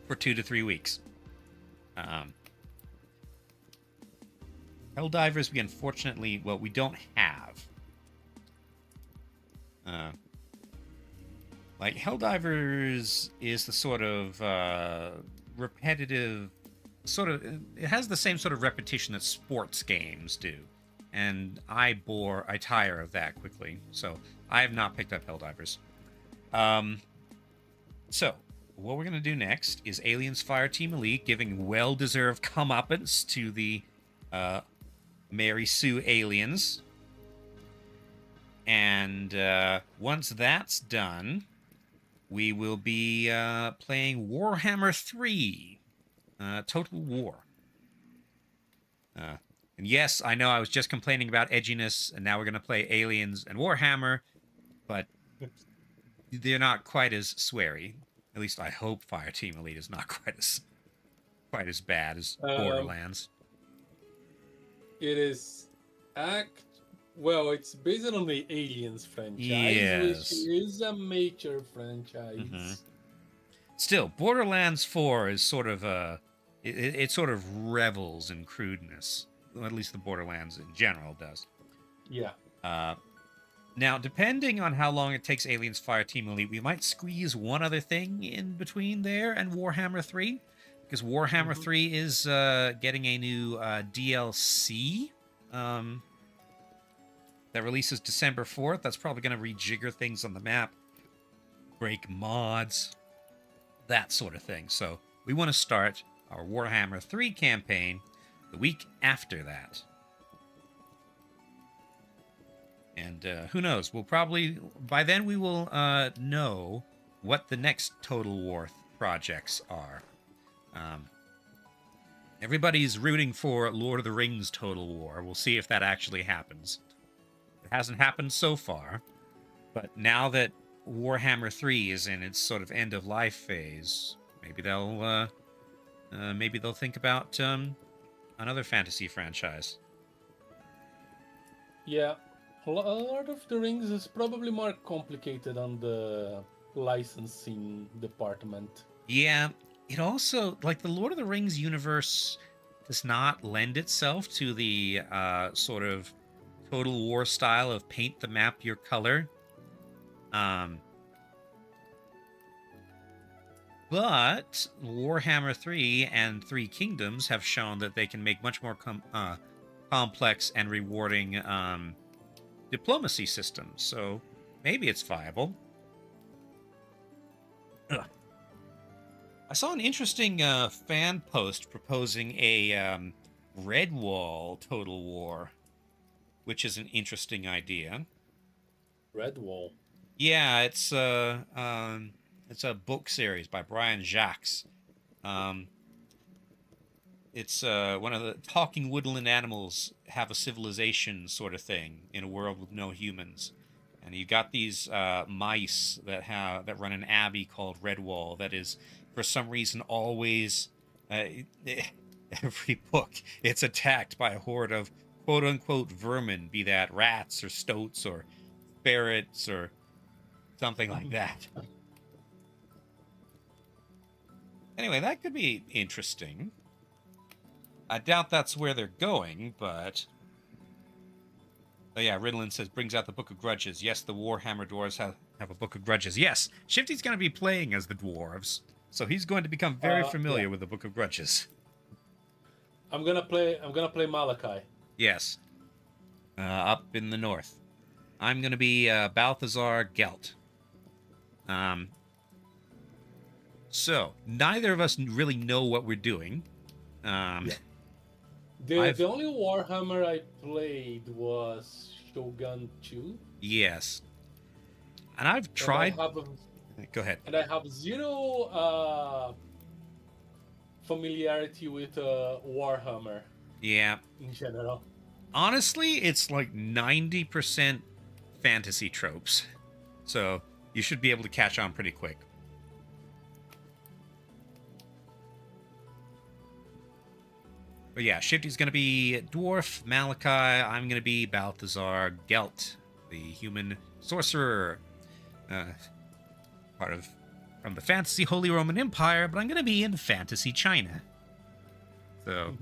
for 2 to 3 weeks. Helldivers, we unfortunately, well, we don't have. Like, Helldivers is the sort of repetitive, it has the same sort of repetition that sports games do. And I tire of that quickly. So, I have not picked up Helldivers. So, what we're going to do next is Aliens Fire Team Elite, giving well-deserved comeuppance to the Mary Sue aliens. And once that's done, we will be playing Warhammer 3, Total War. And yes, I know I was just complaining about edginess, and now we're going to play Aliens and Warhammer, but they're not quite as sweary. At least I hope Fire Team Elite is not quite as bad as Borderlands. It is well, it's based on the Aliens franchise, Yes. which is a major franchise. Mm-hmm. Still, Borderlands 4 is sort of it sort of revels in crudeness. Well, at least the Borderlands in general does. Yeah. Now, depending on how long it takes Aliens Fire Team Elite, we might squeeze one other thing in between there and Warhammer 3. Because Warhammer 3 is getting a new DLC that releases December 4th. That's probably going to rejigger things on the map, break mods, that sort of thing. So we want to start our Warhammer 3 campaign the week after that. And who knows? We'll probably, by then we will know what the next Total War projects are. Everybody's rooting for Lord of the Rings Total War. We'll see if that actually happens. It hasn't happened so far, but now that Warhammer 3 is in its sort of end of life phase, maybe they'll think about another fantasy franchise. Yeah, Lord of the Rings is probably more complicated on the licensing department. Yeah, it also, like, the Lord of the Rings universe does not lend itself to the sort of Total War style of paint the map your color. But Warhammer 3 and Three Kingdoms have shown that they can make much more complex and rewarding diplomacy systems. So maybe it's viable. Ugh. I saw an interesting fan post proposing a Redwall Total War, which is an interesting idea. Redwall. Yeah, it's a book series by Brian Jacques. It's one of the talking woodland animals have a civilization sort of thing in a world with no humans, and you got these mice that run an abbey called Redwall that is, for some reason, always every book it's attacked by a horde of quote unquote vermin, be that rats or stoats or ferrets or something like that. Anyway, that could be interesting. I doubt that's where they're going, but... Oh yeah, Riddlin says, brings out the Book of Grudges. Yes, the Warhammer dwarves have a Book of Grudges. Yes, Shifty's going to be playing as the dwarves, so he's going to become very familiar with the Book of Grudges. I'm gonna play Malachi. Yes. Up in the north. I'm going to be Balthazar Gelt. So, neither of us really know what we're doing. The only Warhammer I played was Shogun 2. Yes. And I've tried... Go ahead. And I have zero familiarity with Warhammer. Yeah. In general. Honestly, it's like 90% fantasy tropes. So, you should be able to catch on pretty quick. But yeah, Shifty's going to be Dwarf Malachi. I'm going to be Balthazar Gelt, the human sorcerer. From the fantasy Holy Roman Empire, but I'm going to be in fantasy China. So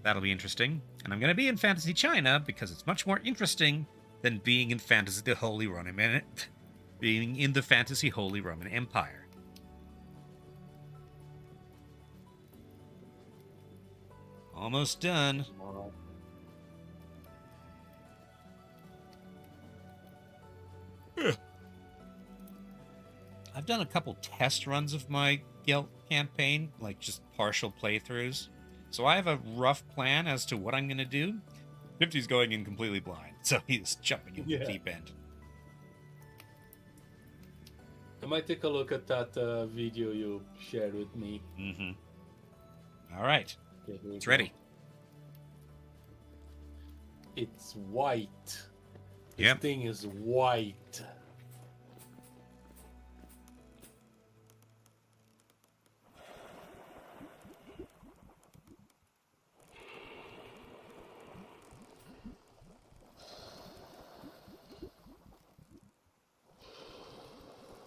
that'll be interesting. And I'm going to be in fantasy China because it's much more interesting than being in fantasy the Holy Roman being in the fantasy Holy Roman Empire. Almost done. I've done a couple test runs of my Gelt campaign, like just partial playthroughs. So I have a rough plan as to what I'm going to do. 50's going in completely blind, so he's jumping in the deep end. I might take a look at that video you shared with me. All right. Okay, it's ready. It's white. Yep. This thing is white.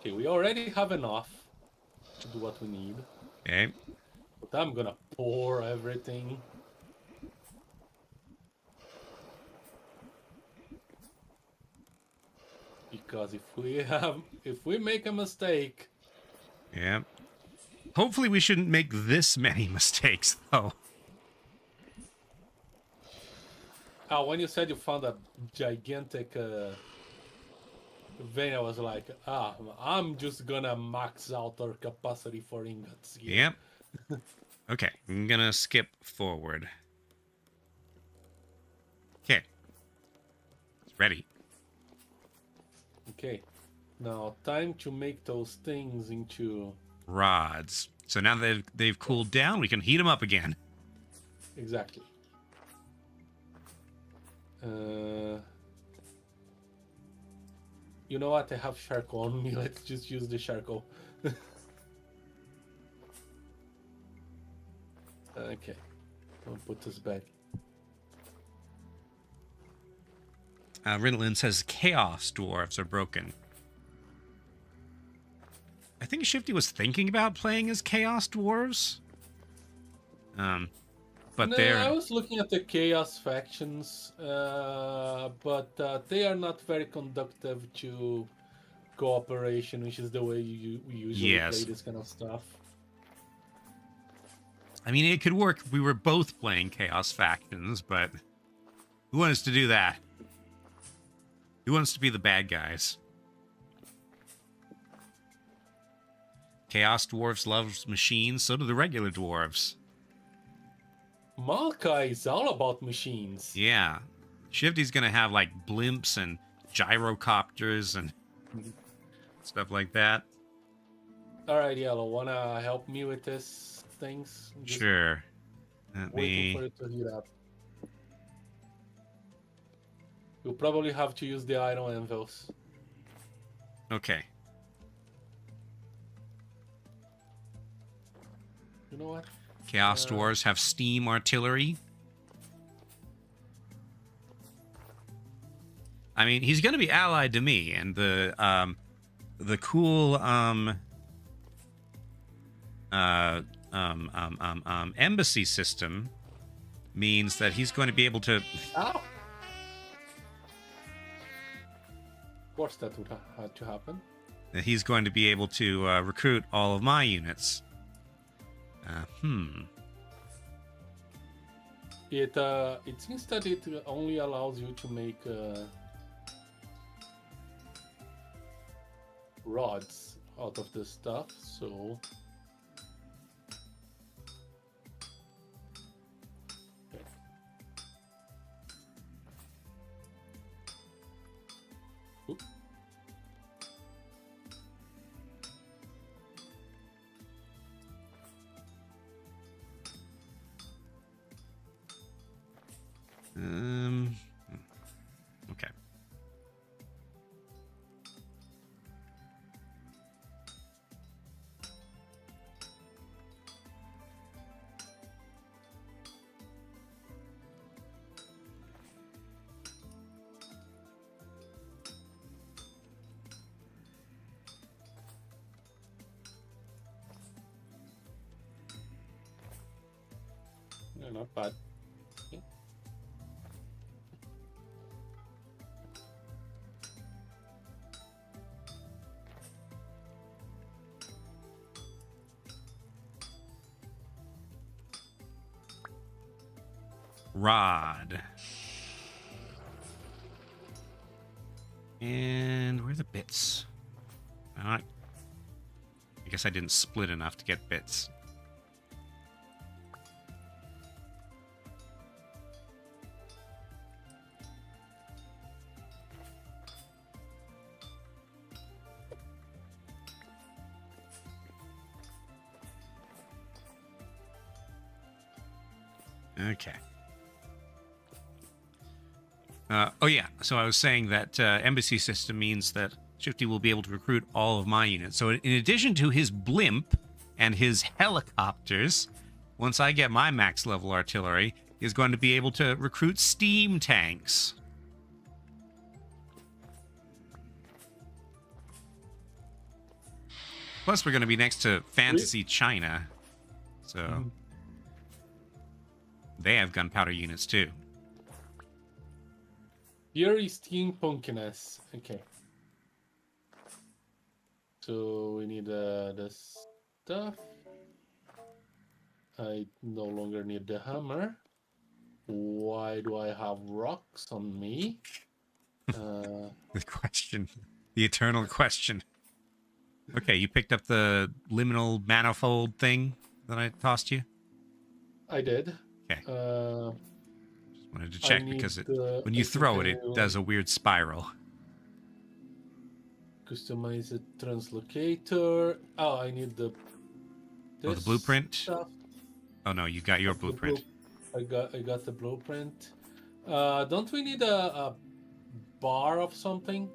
Okay, we already have enough to do what we need. Okay. But I'm gonna pour everything. Because if we make a mistake... Yeah. Hopefully we shouldn't make this many mistakes, though. When you said you found a gigantic vein, I was like, I'm just gonna max out our capacity for ingots here. Yep. Okay, I'm gonna skip forward. Okay. It's ready. Okay. Now, time to make those things into... rods. So now that they've cooled down, we can heat them up again. Exactly. You know what? I have charcoal on me. Let's just use the charcoal. Okay. I'll put this back. Riddlin says chaos dwarves are broken. I think Shifty was thinking about playing as chaos dwarves. But No, they're... I was looking at the chaos factions, but they are not very conducive to cooperation, which is the way we usually play Yes. this kind of stuff. I mean, it could work if we were both playing chaos factions, but who wants to do that? Who wants to be the bad guys? Chaos dwarves love machines, so do the regular dwarves. Malka is all about machines. Yeah. Shifty's gonna have, like, blimps and gyrocopters and stuff like that. Alright, Yellow, wanna help me with this things? Just Sure. Let waiting for me... it to heat up. You'll probably have to use the iron anvils. Okay. You know what? Chaos dwarves have steam artillery. I mean, he's going to be allied to me, and the cool embassy system means that he's going to be able to... Ow! Of course that would have to happen. That he's going to be able to recruit all of my units. It seems that it only allows you to make rods out of this stuff, so... Okay. Oop. Okay. No, not bad. Okay. Rod. And where are the bits? I guess I didn't split enough to get bits. Okay. Oh yeah, so I was saying that embassy system means that Shifty will be able to recruit all of my units. So in addition to his blimp and his helicopters, once I get my max level artillery, he's going to be able to recruit steam tanks. Plus, we're going to be next to Fantasy China, so they have gunpowder units too. Here is steampunkiness. Okay. So we need this stuff. I no longer need the hammer. Why do I have rocks on me? The question. The eternal question. Okay, you picked up the liminal manifold thing that I tossed you? I did. Okay. Just wanted to I check need because the when you throw it, it continual- does a weird spiral. Customize a translocator. Oh, I need the Oh, the blueprint. stuff. Oh no, you got your blueprint. I got the blueprint. Don't we need a bar of something?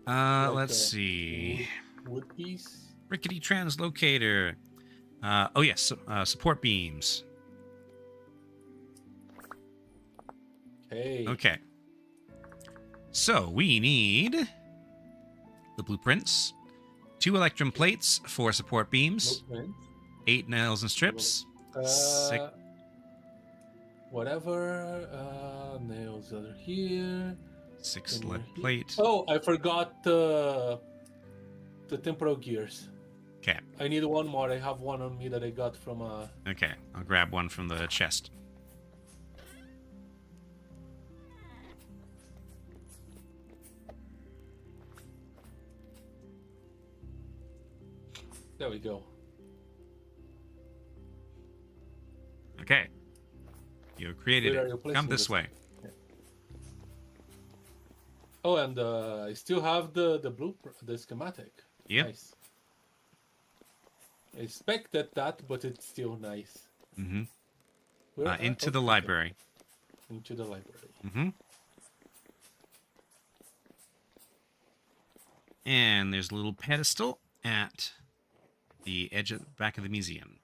Like Let's a see. wood piece. Rickety translocator. Oh yes, support beams. Okay. Okay. So we need the blueprints, 2 electrum plates, 4 support beams, Blueprint. 8 nails and strips, 6. Whatever. Nails are here. 6 And lead here. plate. Oh, I forgot the temporal gears. Okay. I need one more. I have one on me that I got from Okay, I'll grab one from the chest. There we go. Okay. You created Where are it. you Come placing this this? way. Oh, and I still have the blueprint, the schematic. Yep. Nice. I expected that, but it's still nice. Mm-hmm. Where, Into the okay. library. Into the library. Mm-hmm. And there's a little pedestal at the edge of the back of the museum.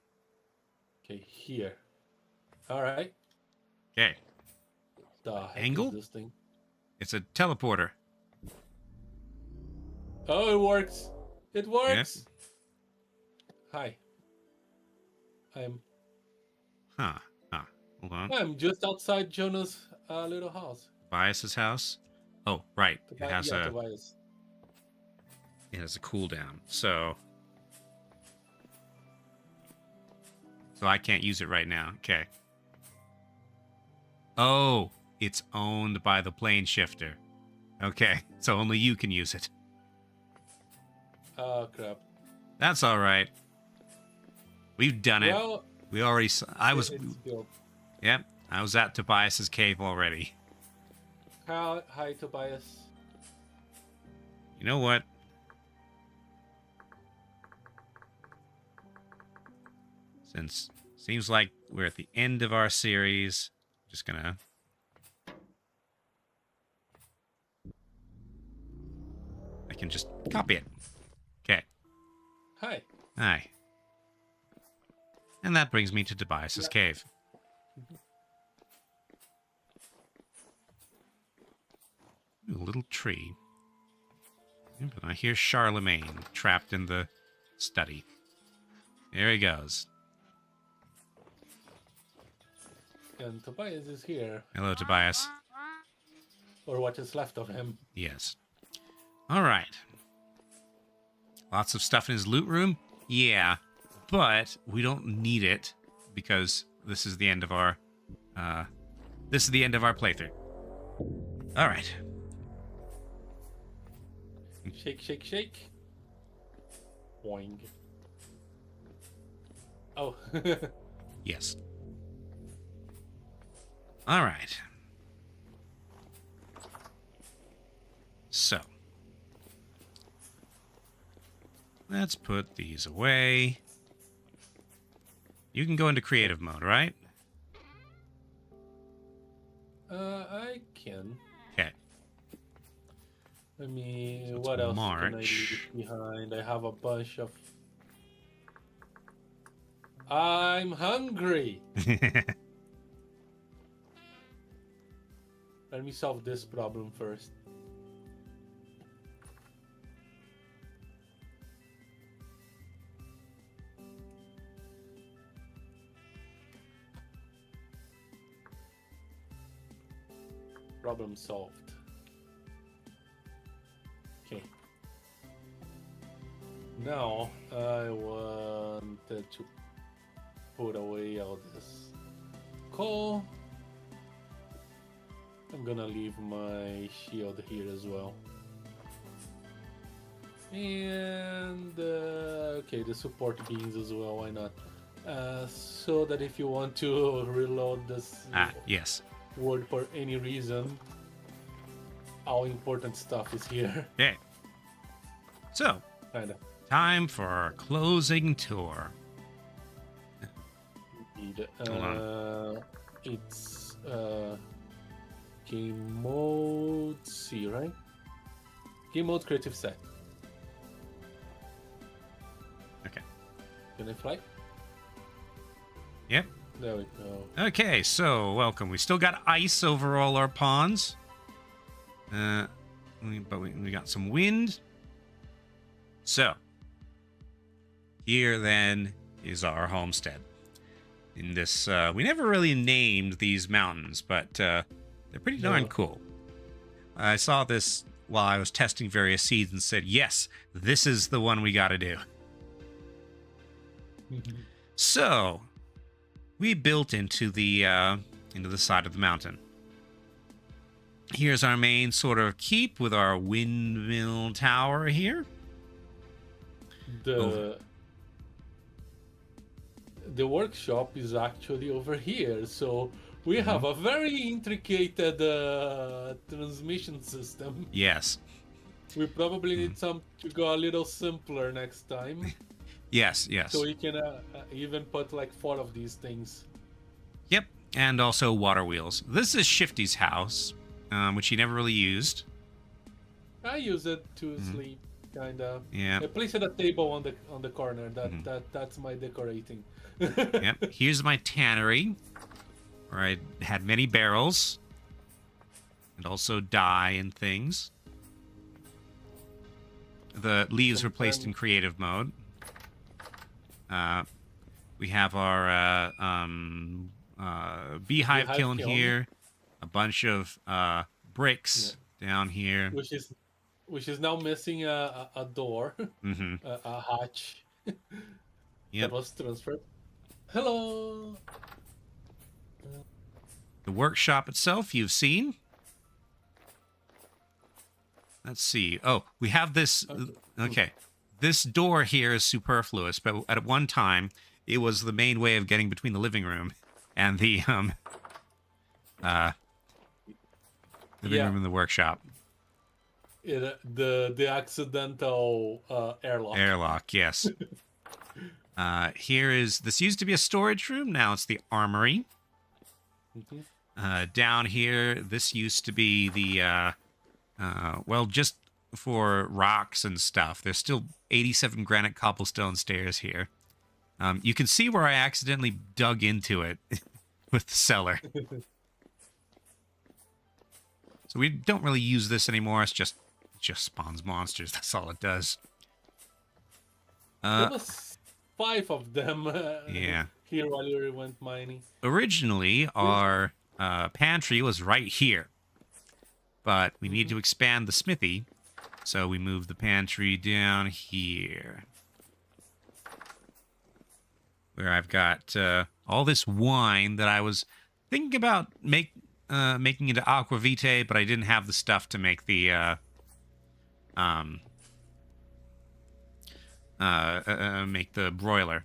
Okay, here. All right. Okay. The heck Angle? is this thing? It's a teleporter. Oh, it works. It works. Hi. I'm Huh. Hold on. I'm just outside Jonah's little house. Tobias's house. Oh, right. It has Tobias. a cooldown. So I can't use it right now. Okay. Oh, it's owned by the plane shifter. Okay, so only you can use it. Oh, crap. That's all right. We've done it. Well, We already. I was. it's built. Yep, I was at Tobias's cave already. Hi, Tobias. You know what? Since seems like we're at the end of our series, I'm just gonna. I can just copy it. Okay. Hi. Hi. And that brings me to Tobias's cave. Ooh, a little tree. Yeah, but I hear Charlemagne trapped in the study. There he goes. And Tobias is here. Hello, Tobias. Or what is left of him. Yes. All right. Lots of stuff in his loot room? Yeah. But we don't need it because this is the end of our playthrough. All right. Shake, shake, shake. Boing. Oh. Yes. All right. So, let's put these away. You can go into creative mode, right? I can. Okay. Let me. So it's What else can I March. leave behind? I have a bunch of. I'm hungry. Let me solve this problem first. Problem solved. Okay. Now I wanted to put away all this coal. I'm gonna leave my shield here as well. And okay, the support beams as well, why not? So that if you want to reload this Yes. word for any reason, all important stuff is here. Okay. So, Kinda. time for our closing tour. Indeed. Hold on. It's game mode C, right? Game mode creative set. Okay. Can I fly? Yep. There we go. Okay, so welcome. We still got ice over all our ponds. But we got some wind. So, here then is our homestead. In this, we never really named these mountains, but they're pretty darn cool. I saw this while I was testing various seeds and said, yes, this is the one we got to do. So, we built into the side of the mountain. Here's our main sort of keep with our windmill tower here. The workshop is actually over here, so we have a very intricate transmission system. Yes. We probably need some to go a little simpler next time. Yes. So we can even put like 4 of these things. Yep, and also water wheels. This is Shifty's house, which he never really used. I use it to sleep, kinda. Yeah. I place it a table on the corner. That's my decorating. Yep. Here's my tannery, where I had many barrels, and also dye and things. The leaves were placed in creative mode. We have our beehive kiln here, a bunch of bricks down here, which is now missing a door, a hatch that was transferred. Hello. The workshop itself you've seen. Let's see. Oh, we have this. Okay. This door here is superfluous, but at one time, it was the main way of getting between the living room and the living room and the workshop. The accidental airlock. Airlock, yes. This used to be a storage room. Now it's the armory. Down here, this used to be the just for rocks and stuff. There's still 87 granite cobblestone stairs here. You can see where I accidentally dug into it with the cellar. So we don't really use this anymore. It just spawns monsters. That's all it does. There was 5 of them yeah. here while we went mining. Originally, our pantry was right here. But we need to expand the smithy. So we moved the pantry down here. Where I've got all this wine that I was thinking about making into aquavitae, but I didn't have the stuff to make the make the boiler.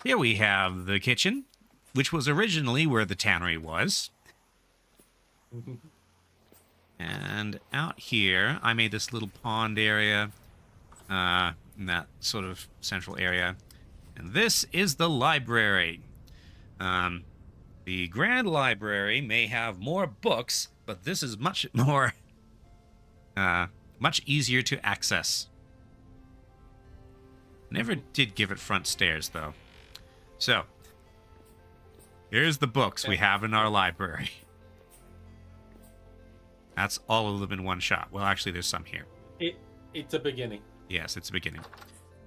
Here we have the kitchen, which was originally where the tannery was. And out here, I made this little pond area, in that sort of central area. And this is the library. The Grand Library may have more books, but this is much more, much easier to access. Never did give it front stairs, though. So, here's the books we have in our library. That's all of them in one shot. Well, actually, there's some here. It's a beginning. Yes, it's a beginning.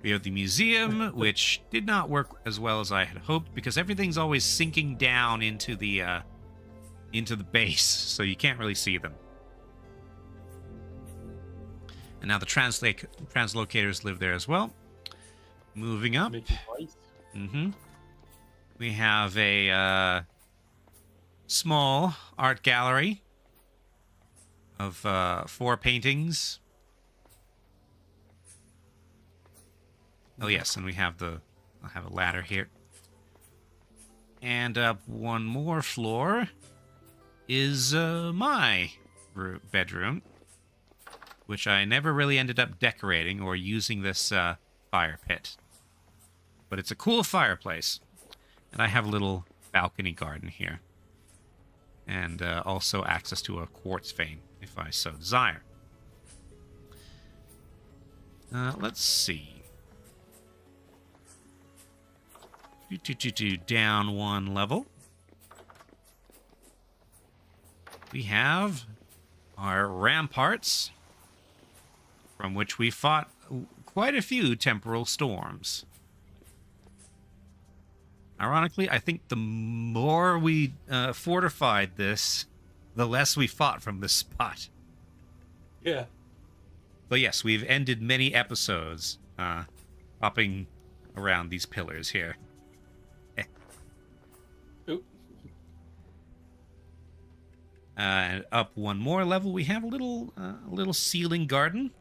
We have the museum, which did not work as well as I had hoped because everything's always sinking down into the base, so you can't really see them. And now the translocators live there as well. Moving up. We have a small art gallery of 4 paintings. Oh yes, and we have I'll have a ladder here. And up one more floor is my bedroom. which I never really ended up decorating or using this fire pit. But it's a cool fireplace. And I have a little balcony garden here. And also access to a quartz vein, if I so desire. Let's see. Down one level. We have our ramparts, from which we fought quite a few temporal storms. Ironically, I think the more we fortified this, the less we fought from this spot. Yeah. But yes, we've ended many episodes hopping around these pillars here. Oop. And up one more level, we have a little ceiling garden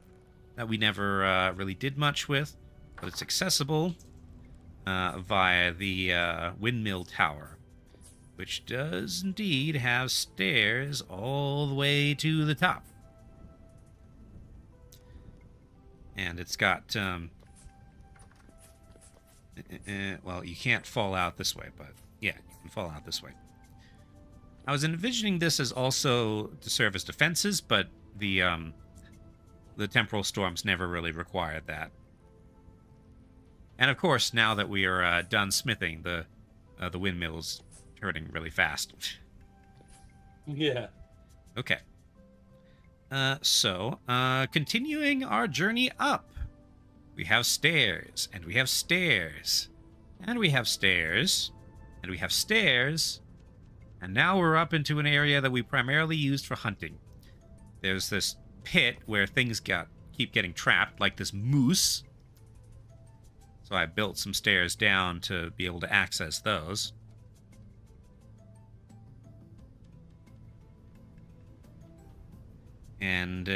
that we never really did much with, but it's accessible via the windmill tower, which does indeed have stairs all the way to the top. And it's got, well, you can't fall out this way, but yeah, you can fall out this way. I was envisioning this as also to serve as defenses, but the temporal storms never really required that. And of course, now that we are done smithing, the windmill's turning really fast. Yeah. Okay. So, continuing our journey up, we have stairs, and we have stairs, and we have stairs, and we have stairs, and now we're up into an area that we primarily used for hunting. There's this pit where things keep getting trapped, like this moose. So I built some stairs down to be able to access those. And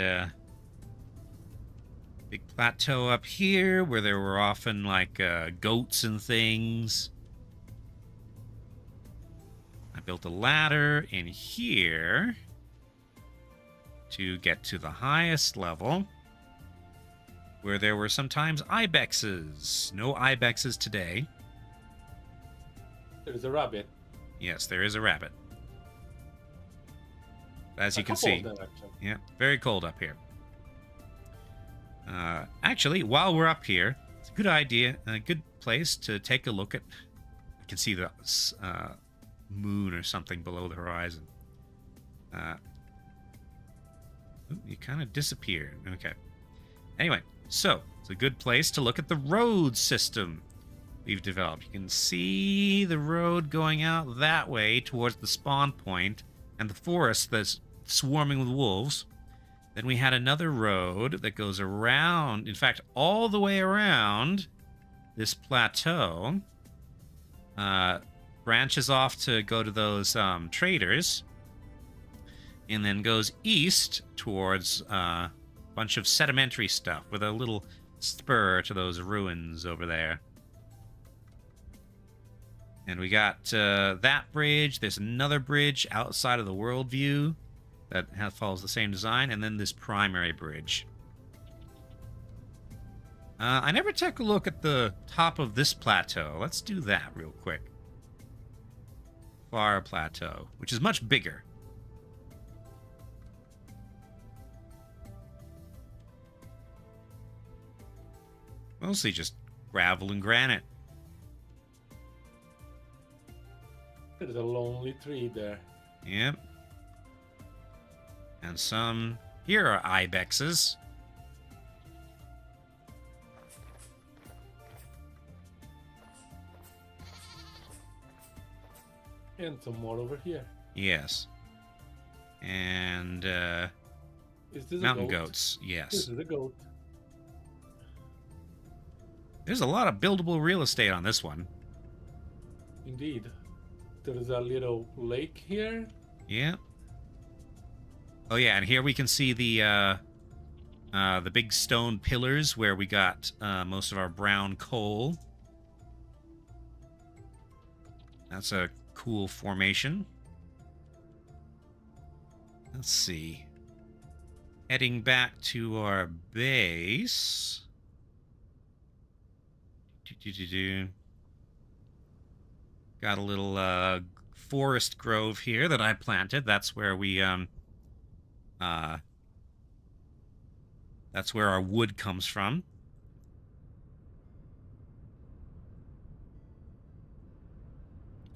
big plateau up here where there were often like goats and things. I built a ladder in here to get to the highest level, where there were sometimes ibexes. No ibexes today. There's a rabbit. Yes, there is a rabbit. As you can couple see. of them, actually. Yeah, very cold up here. Actually, while we're up here, it's a good idea, a good place to take a look at. You can see the moon or something below the horizon. You kind of disappeared. Okay. Anyway, so it's a good place to look at the road system we've developed. You can see the road going out that way towards the spawn point and the forest that's swarming with wolves. Then we had another road that goes around, in fact, all the way around this plateau. Branches off to go to those traders. And then goes east towards a bunch of sedimentary stuff with a little spur to those ruins over there. And we got that bridge. There's another bridge outside of the worldview that follows the same design. And then this primary bridge. I never took a look at the top of this plateau. Let's do that real quick. Far Plateau, which is much bigger. Mostly just gravel and granite. There's a lonely tree there. Yep. And some... Here are ibexes. And some more over here. Yes. And, Is this mountain a goat? goats. Yes. This is a goat. There's a lot of buildable real estate on this one. Indeed. There's a little lake here. Yeah. Oh yeah, and here we can see the big stone pillars where we got most of our brown coal. That's a cool formation. Let's see. heading back to our base. Got a little forest grove here that I planted. That's where we that's where our wood comes from.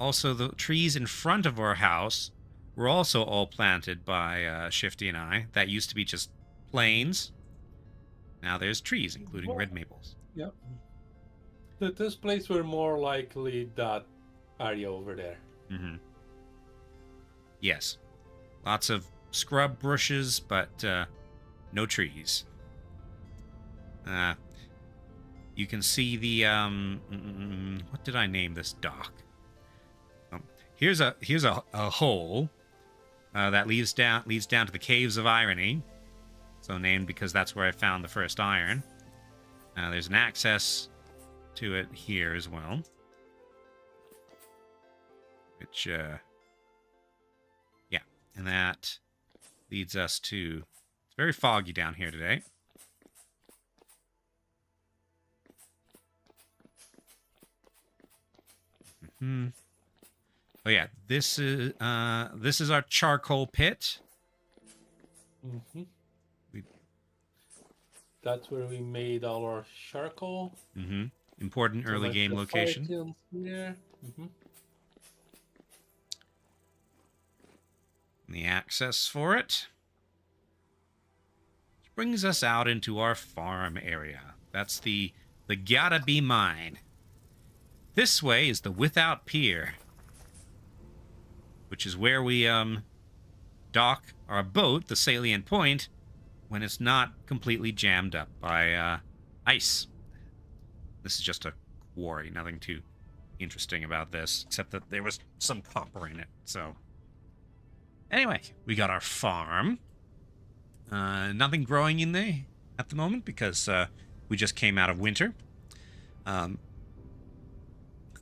Also, the trees in front of our house were also all planted by Shifty and I. That used to be just plains. Now there's trees, including red maples. Yeah. This place were more likely that area over there. Mm-hmm. Yes. Lots of scrub bushes, but no trees. You can see the what did I name this dock? Here's a hole that leads down to the Caves of Irony, so named because that's where I found the first iron. There's an access to it here as well, which yeah, and that leads us to. It's very foggy down here today. Oh yeah, this is our charcoal pit. Mm-hmm. That's where we made all our charcoal. Mm-hmm. Important early game location. Here. Mm-hmm. And the access for it. Which brings us out into our farm area. That's the Gotta Be Mine. This way is the Without Pier, which is where we dock our boat, the salient point, when it's not completely jammed up by ice. This is just a quarry, nothing too interesting about this, except that there was some copper in it. So, anyway, we got our farm. Nothing growing in there at the moment because we just came out of winter.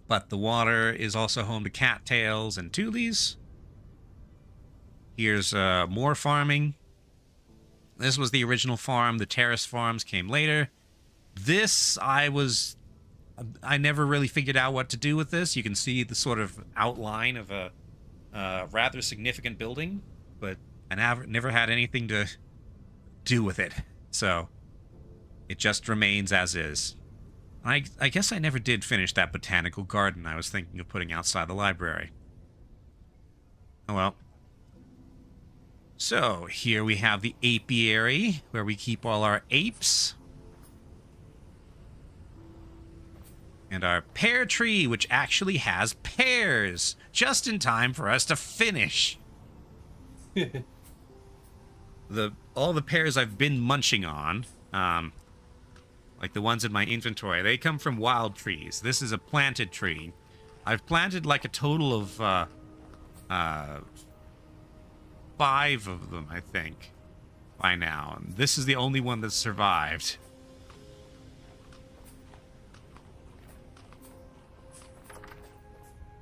But the water is also home to cattails and tules. Here's more farming. This was the original farm. The terrace farms came later. This, I never really figured out what to do with this. You can see the sort of outline of a rather significant building, but I never had anything to do with it. So it just remains as is. I guess I never did finish that botanical garden I was thinking of putting outside the library. Oh well. So, here we have the apiary, where we keep all our apes. And our pear tree, which actually has pears, just in time for us to finish. All the pears I've been munching on, like the ones in my inventory, they come from wild trees. This is a planted tree. I've planted like a total of 5 of them, I think, by now. And this is the only one that's survived.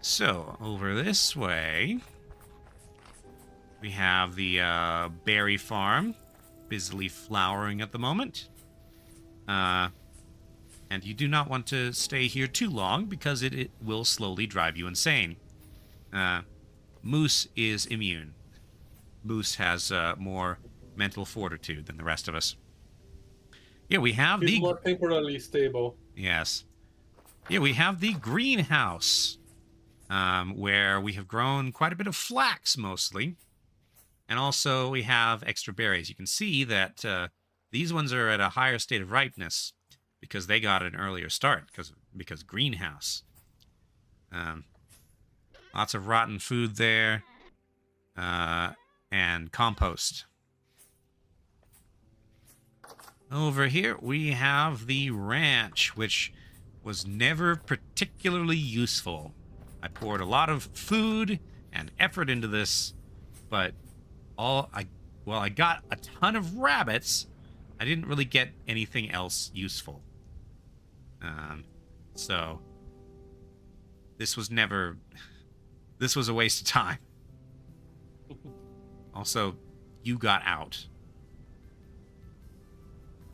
So, over this way, we have the berry farm, busily flowering at the moment. And you do not want to stay here too long because it will slowly drive you insane. Moose is immune. Moose has more mental fortitude than the rest of us. Yeah, we have He's more temporarily stable. Yes. Yeah, we have the greenhouse, where we have grown quite a bit of flax, mostly. And also we have extra berries. You can see that these ones are at a higher state of ripeness because they got an earlier start, because greenhouse. Lots of rotten food there. And compost. Over here, we have the ranch, which was never particularly useful. I poured a lot of food and effort into this, but I got a ton of rabbits. I didn't really get anything else useful. So this was a waste of time. Also, you got out.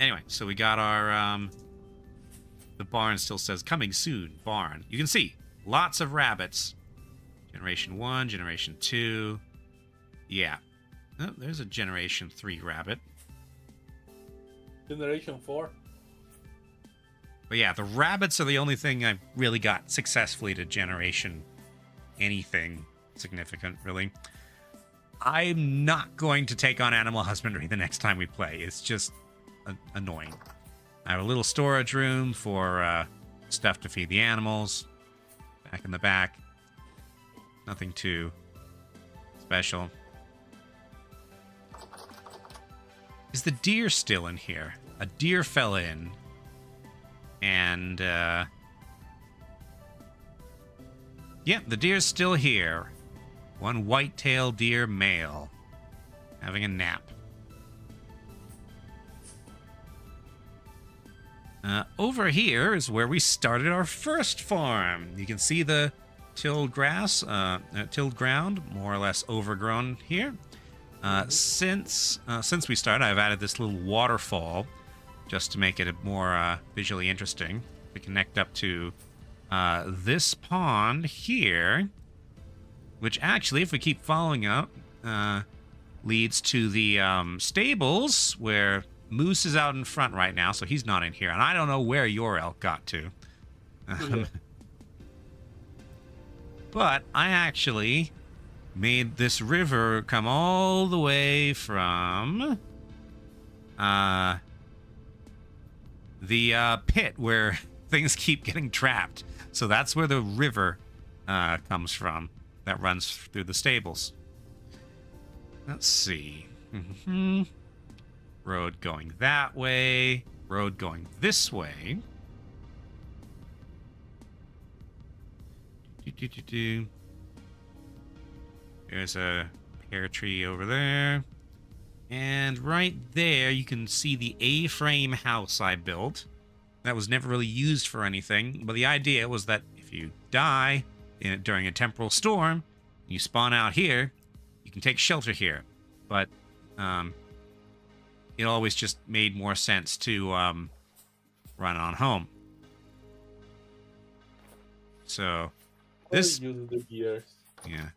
Anyway, so we got our the barn still says coming soon, barn. You can see lots of rabbits. Generation 1, Generation 2. Yeah. Oh, there's a Generation 3 rabbit. Generation 4. But yeah, the rabbits are the only thing I've really got successfully to generation anything significant, really. I'm not going to take on animal husbandry the next time we play. It's just annoying. I have a little storage room for stuff to feed the animals. Back in the back. Nothing too special. Is the deer still in here? A deer fell in. And, yeah, the deer's still here. One white-tailed deer male. Having a nap. Over here is where we started our first farm. You can see the tilled grass, tilled ground, more or less overgrown here. Since we started, I've added this little waterfall just to make it more visually interesting. We connect up to this pond here, which actually, if we keep following up, leads to the stables where Moose is out in front right now, so he's not in here. And I don't know where your elk got to. Yeah. But I actually made this river come all the way from the pit where things keep getting trapped. So that's where the river comes from that runs through the stables. Let's see. Road going that way. Road going this way. There's a pear tree over there. And right there, you can see the A-frame house I built. That was never really used for anything, but the idea was that if you die during a temporal storm, you spawn out here, you can take shelter here. But it always just made more sense to run on home. So this, use the gears. yeah,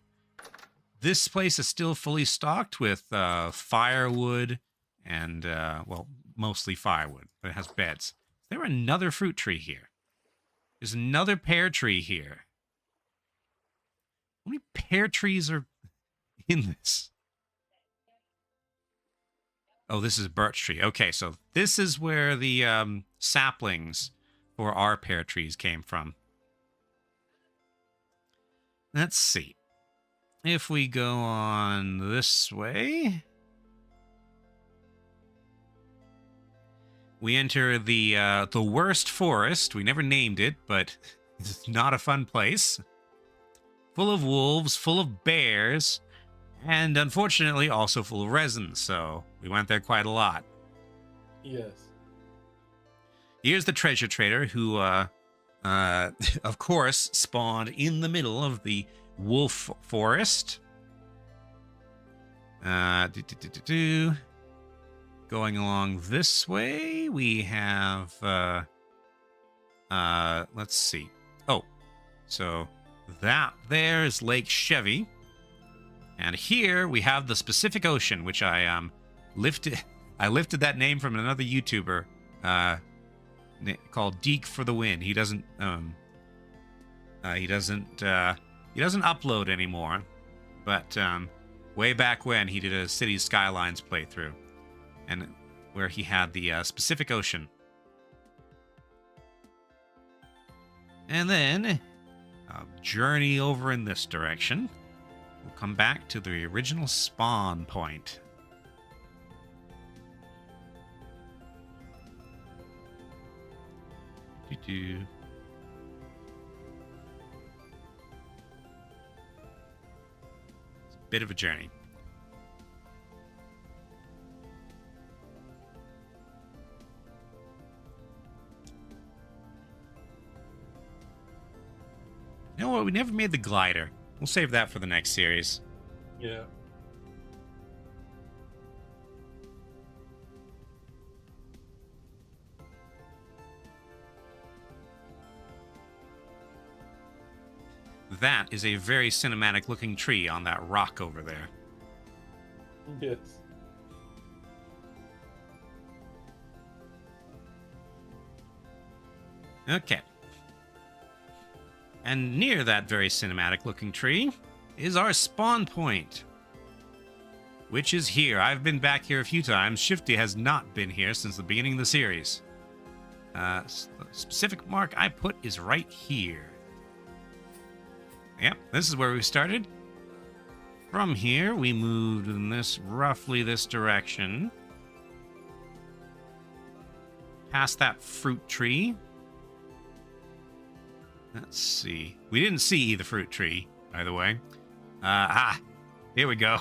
this place is still fully stocked with firewood and well, mostly firewood, but it has beds. Is there another fruit tree here? There's another pear tree here. How many pear trees are in this? Oh, this is a birch tree. Okay, so this is where the saplings for our pear trees came from. Let's see. If we go on this way, we enter the worst forest. We never named it, but it's not a fun place. Full of wolves, full of bears, and unfortunately also full of resin, so we went there quite a lot. Yes. Here's the treasure trader who, of course, spawned in the middle of the wolf forest. Going along this way, we have, let's see. Oh, so that there is Lake Chevy. And here we have the Pacific Ocean, which I lifted. I lifted that name from another YouTuber called Deke for the Win. He doesn't upload anymore, but way back when he did a Cities Skylines playthrough, and where he had the Pacific Ocean. And then a journey over in this direction. We'll come back to the original spawn point. It's a bit of a journey. You know what? We never made the glider. We'll save that for the next series. Yeah. that is a very cinematic looking tree on that rock over there. Yes. Okay. And near that very cinematic looking tree is our spawn point, which is here. I've been back here a few times. Shifty has not been here since the beginning of the series. The specific mark I put is right here. Yep, this is where we started. From here, we moved in roughly this direction. Past that fruit tree. Let's see. We didn't see the fruit tree, by the way. Here we go.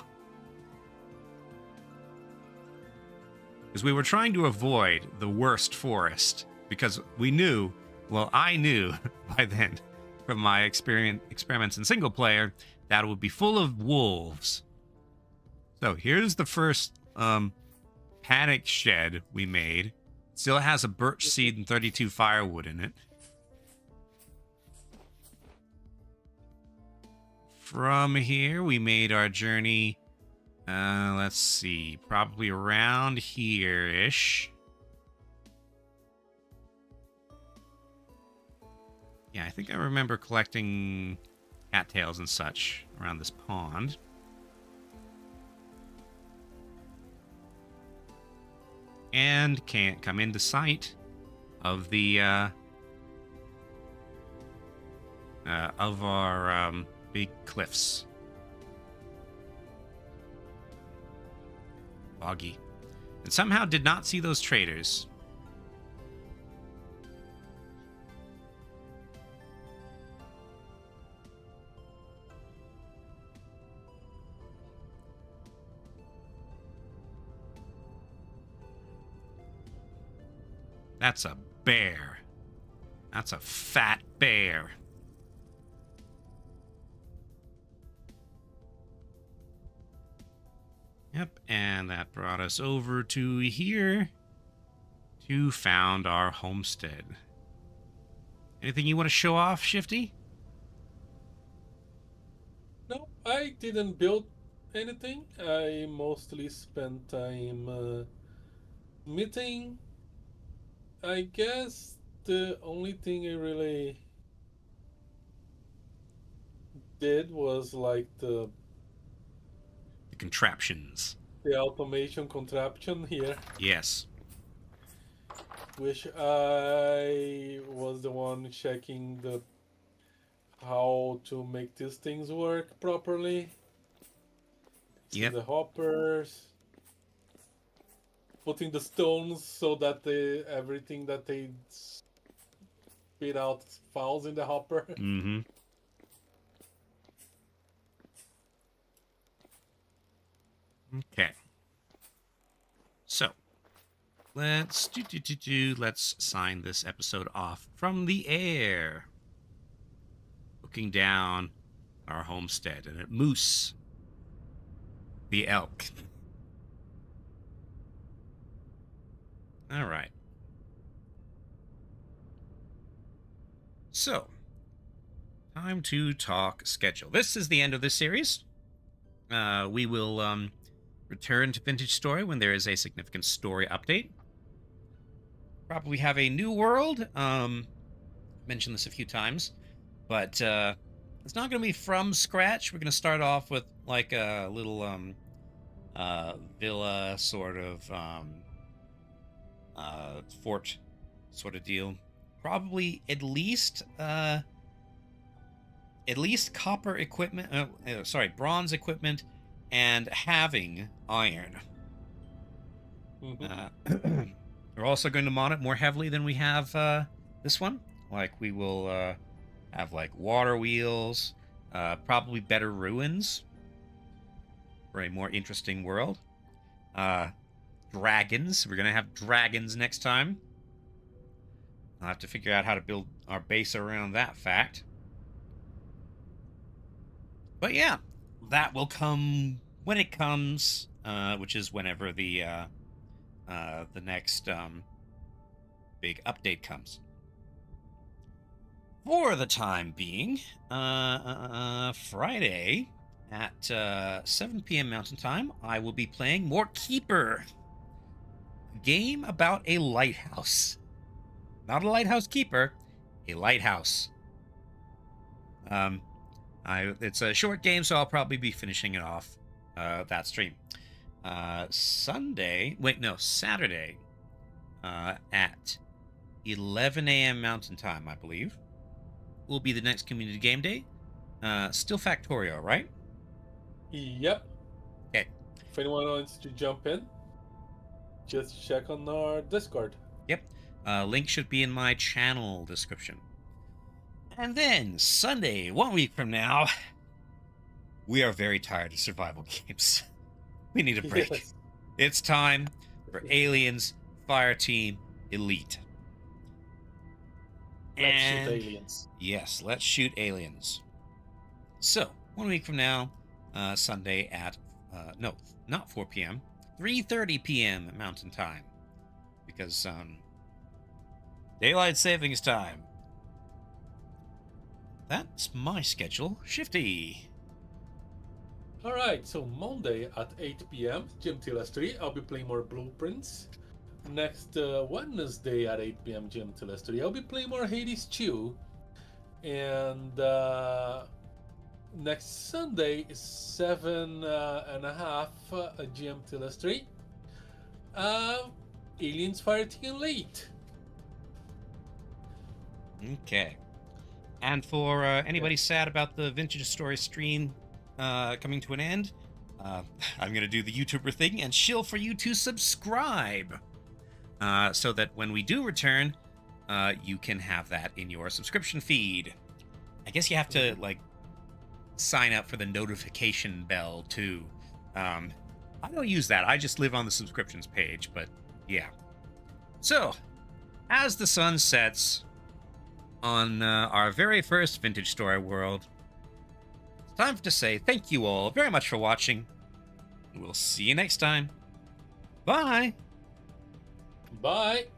Because we were trying to avoid the worst forest. Because we knew, well, I knew by then, from my experiments in single player, that it would be full of wolves. So here's the first panic shed we made. Still has a birch seed and 32 firewood in it. From here, we made our journey, let's see, probably around here-ish. Yeah, I think I remember collecting cattails and such around this pond. And can't come into sight of the, of our, big cliffs. Foggy. And somehow did not see those traders. That's a bear. That's a fat bear. Yep, and that brought us over to here to found our homestead. Anything you want to show off, Shifty? No, I didn't build anything. I mostly spent time meeting. I guess the only thing I really did was like the contraptions. The automation contraption here. Yes. Which I was the one checking how to make these things work properly. Yep. The hoppers. Putting the stones so that everything that they spit out falls in the hopper. Mm-hmm. Okay. So, let's sign this episode off from the air. Looking down our homestead and at Moose, the elk. All right. So, time to talk schedule. This is the end of this series. We will return to Vintage Story when there is a significant story update. Probably have a new world. Mentioned this a few times, but it's not going to be from scratch. We're going to start off with like a little villa sort of fort sort of deal. Probably at least copper equipment. Bronze equipment, and having iron. Mm-hmm. We're also going to mod it more heavily than we have this one. Like we will have like water wheels, probably better ruins for a more interesting world. Dragons. We're going to have dragons next time. I'll have to figure out how to build our base around that fact. But yeah, that will come when it comes, which is whenever the next big update comes. for the time being, Friday at 7 p.m. Mountain Time, I will be playing more Keeper, a game about a lighthouse. Not a lighthouse keeper, a lighthouse. It's a short game, so I'll probably be finishing it off that stream. Saturday at 11 a.m. Mountain Time, I believe, will be the next community game day. Still Factorio, right? Yep. Okay. If anyone wants to jump in, just check on our Discord. Yep. Link should be in my channel description. And then Sunday, 1 week from now, we are very tired of survival games. We need a break. Yes. It's time for Aliens Fireteam Elite. Let's shoot aliens. Yes, let's shoot aliens. So, 1 week from now, Sunday at, no, not 4 p.m., 3:30 p.m. Mountain Time. Because, daylight savings time. That's my schedule. Shifty. Alright, so Monday at 8 p.m., Gym Tillas 3, I'll be playing more Blueprints. Next Wednesday at 8 p.m. Gym Tillas 3, I'll be playing more Hades 2. And next Sunday is 7:30 Gym Tillas 3. Aliens Fireteam Elite. Okay. And for anybody sad about the Vintage Story stream coming to an end, I'm going to do the YouTuber thing and shill for you to subscribe. So that when we do return, you can have that in your subscription feed. I guess you have to, like, sign up for the notification bell, too. I don't use that. I just live on the subscriptions page, but yeah. So, as the sun sets on our very first Vintage Story world, it's time to say thank you all very much for watching. We'll see you next time. Bye! Bye!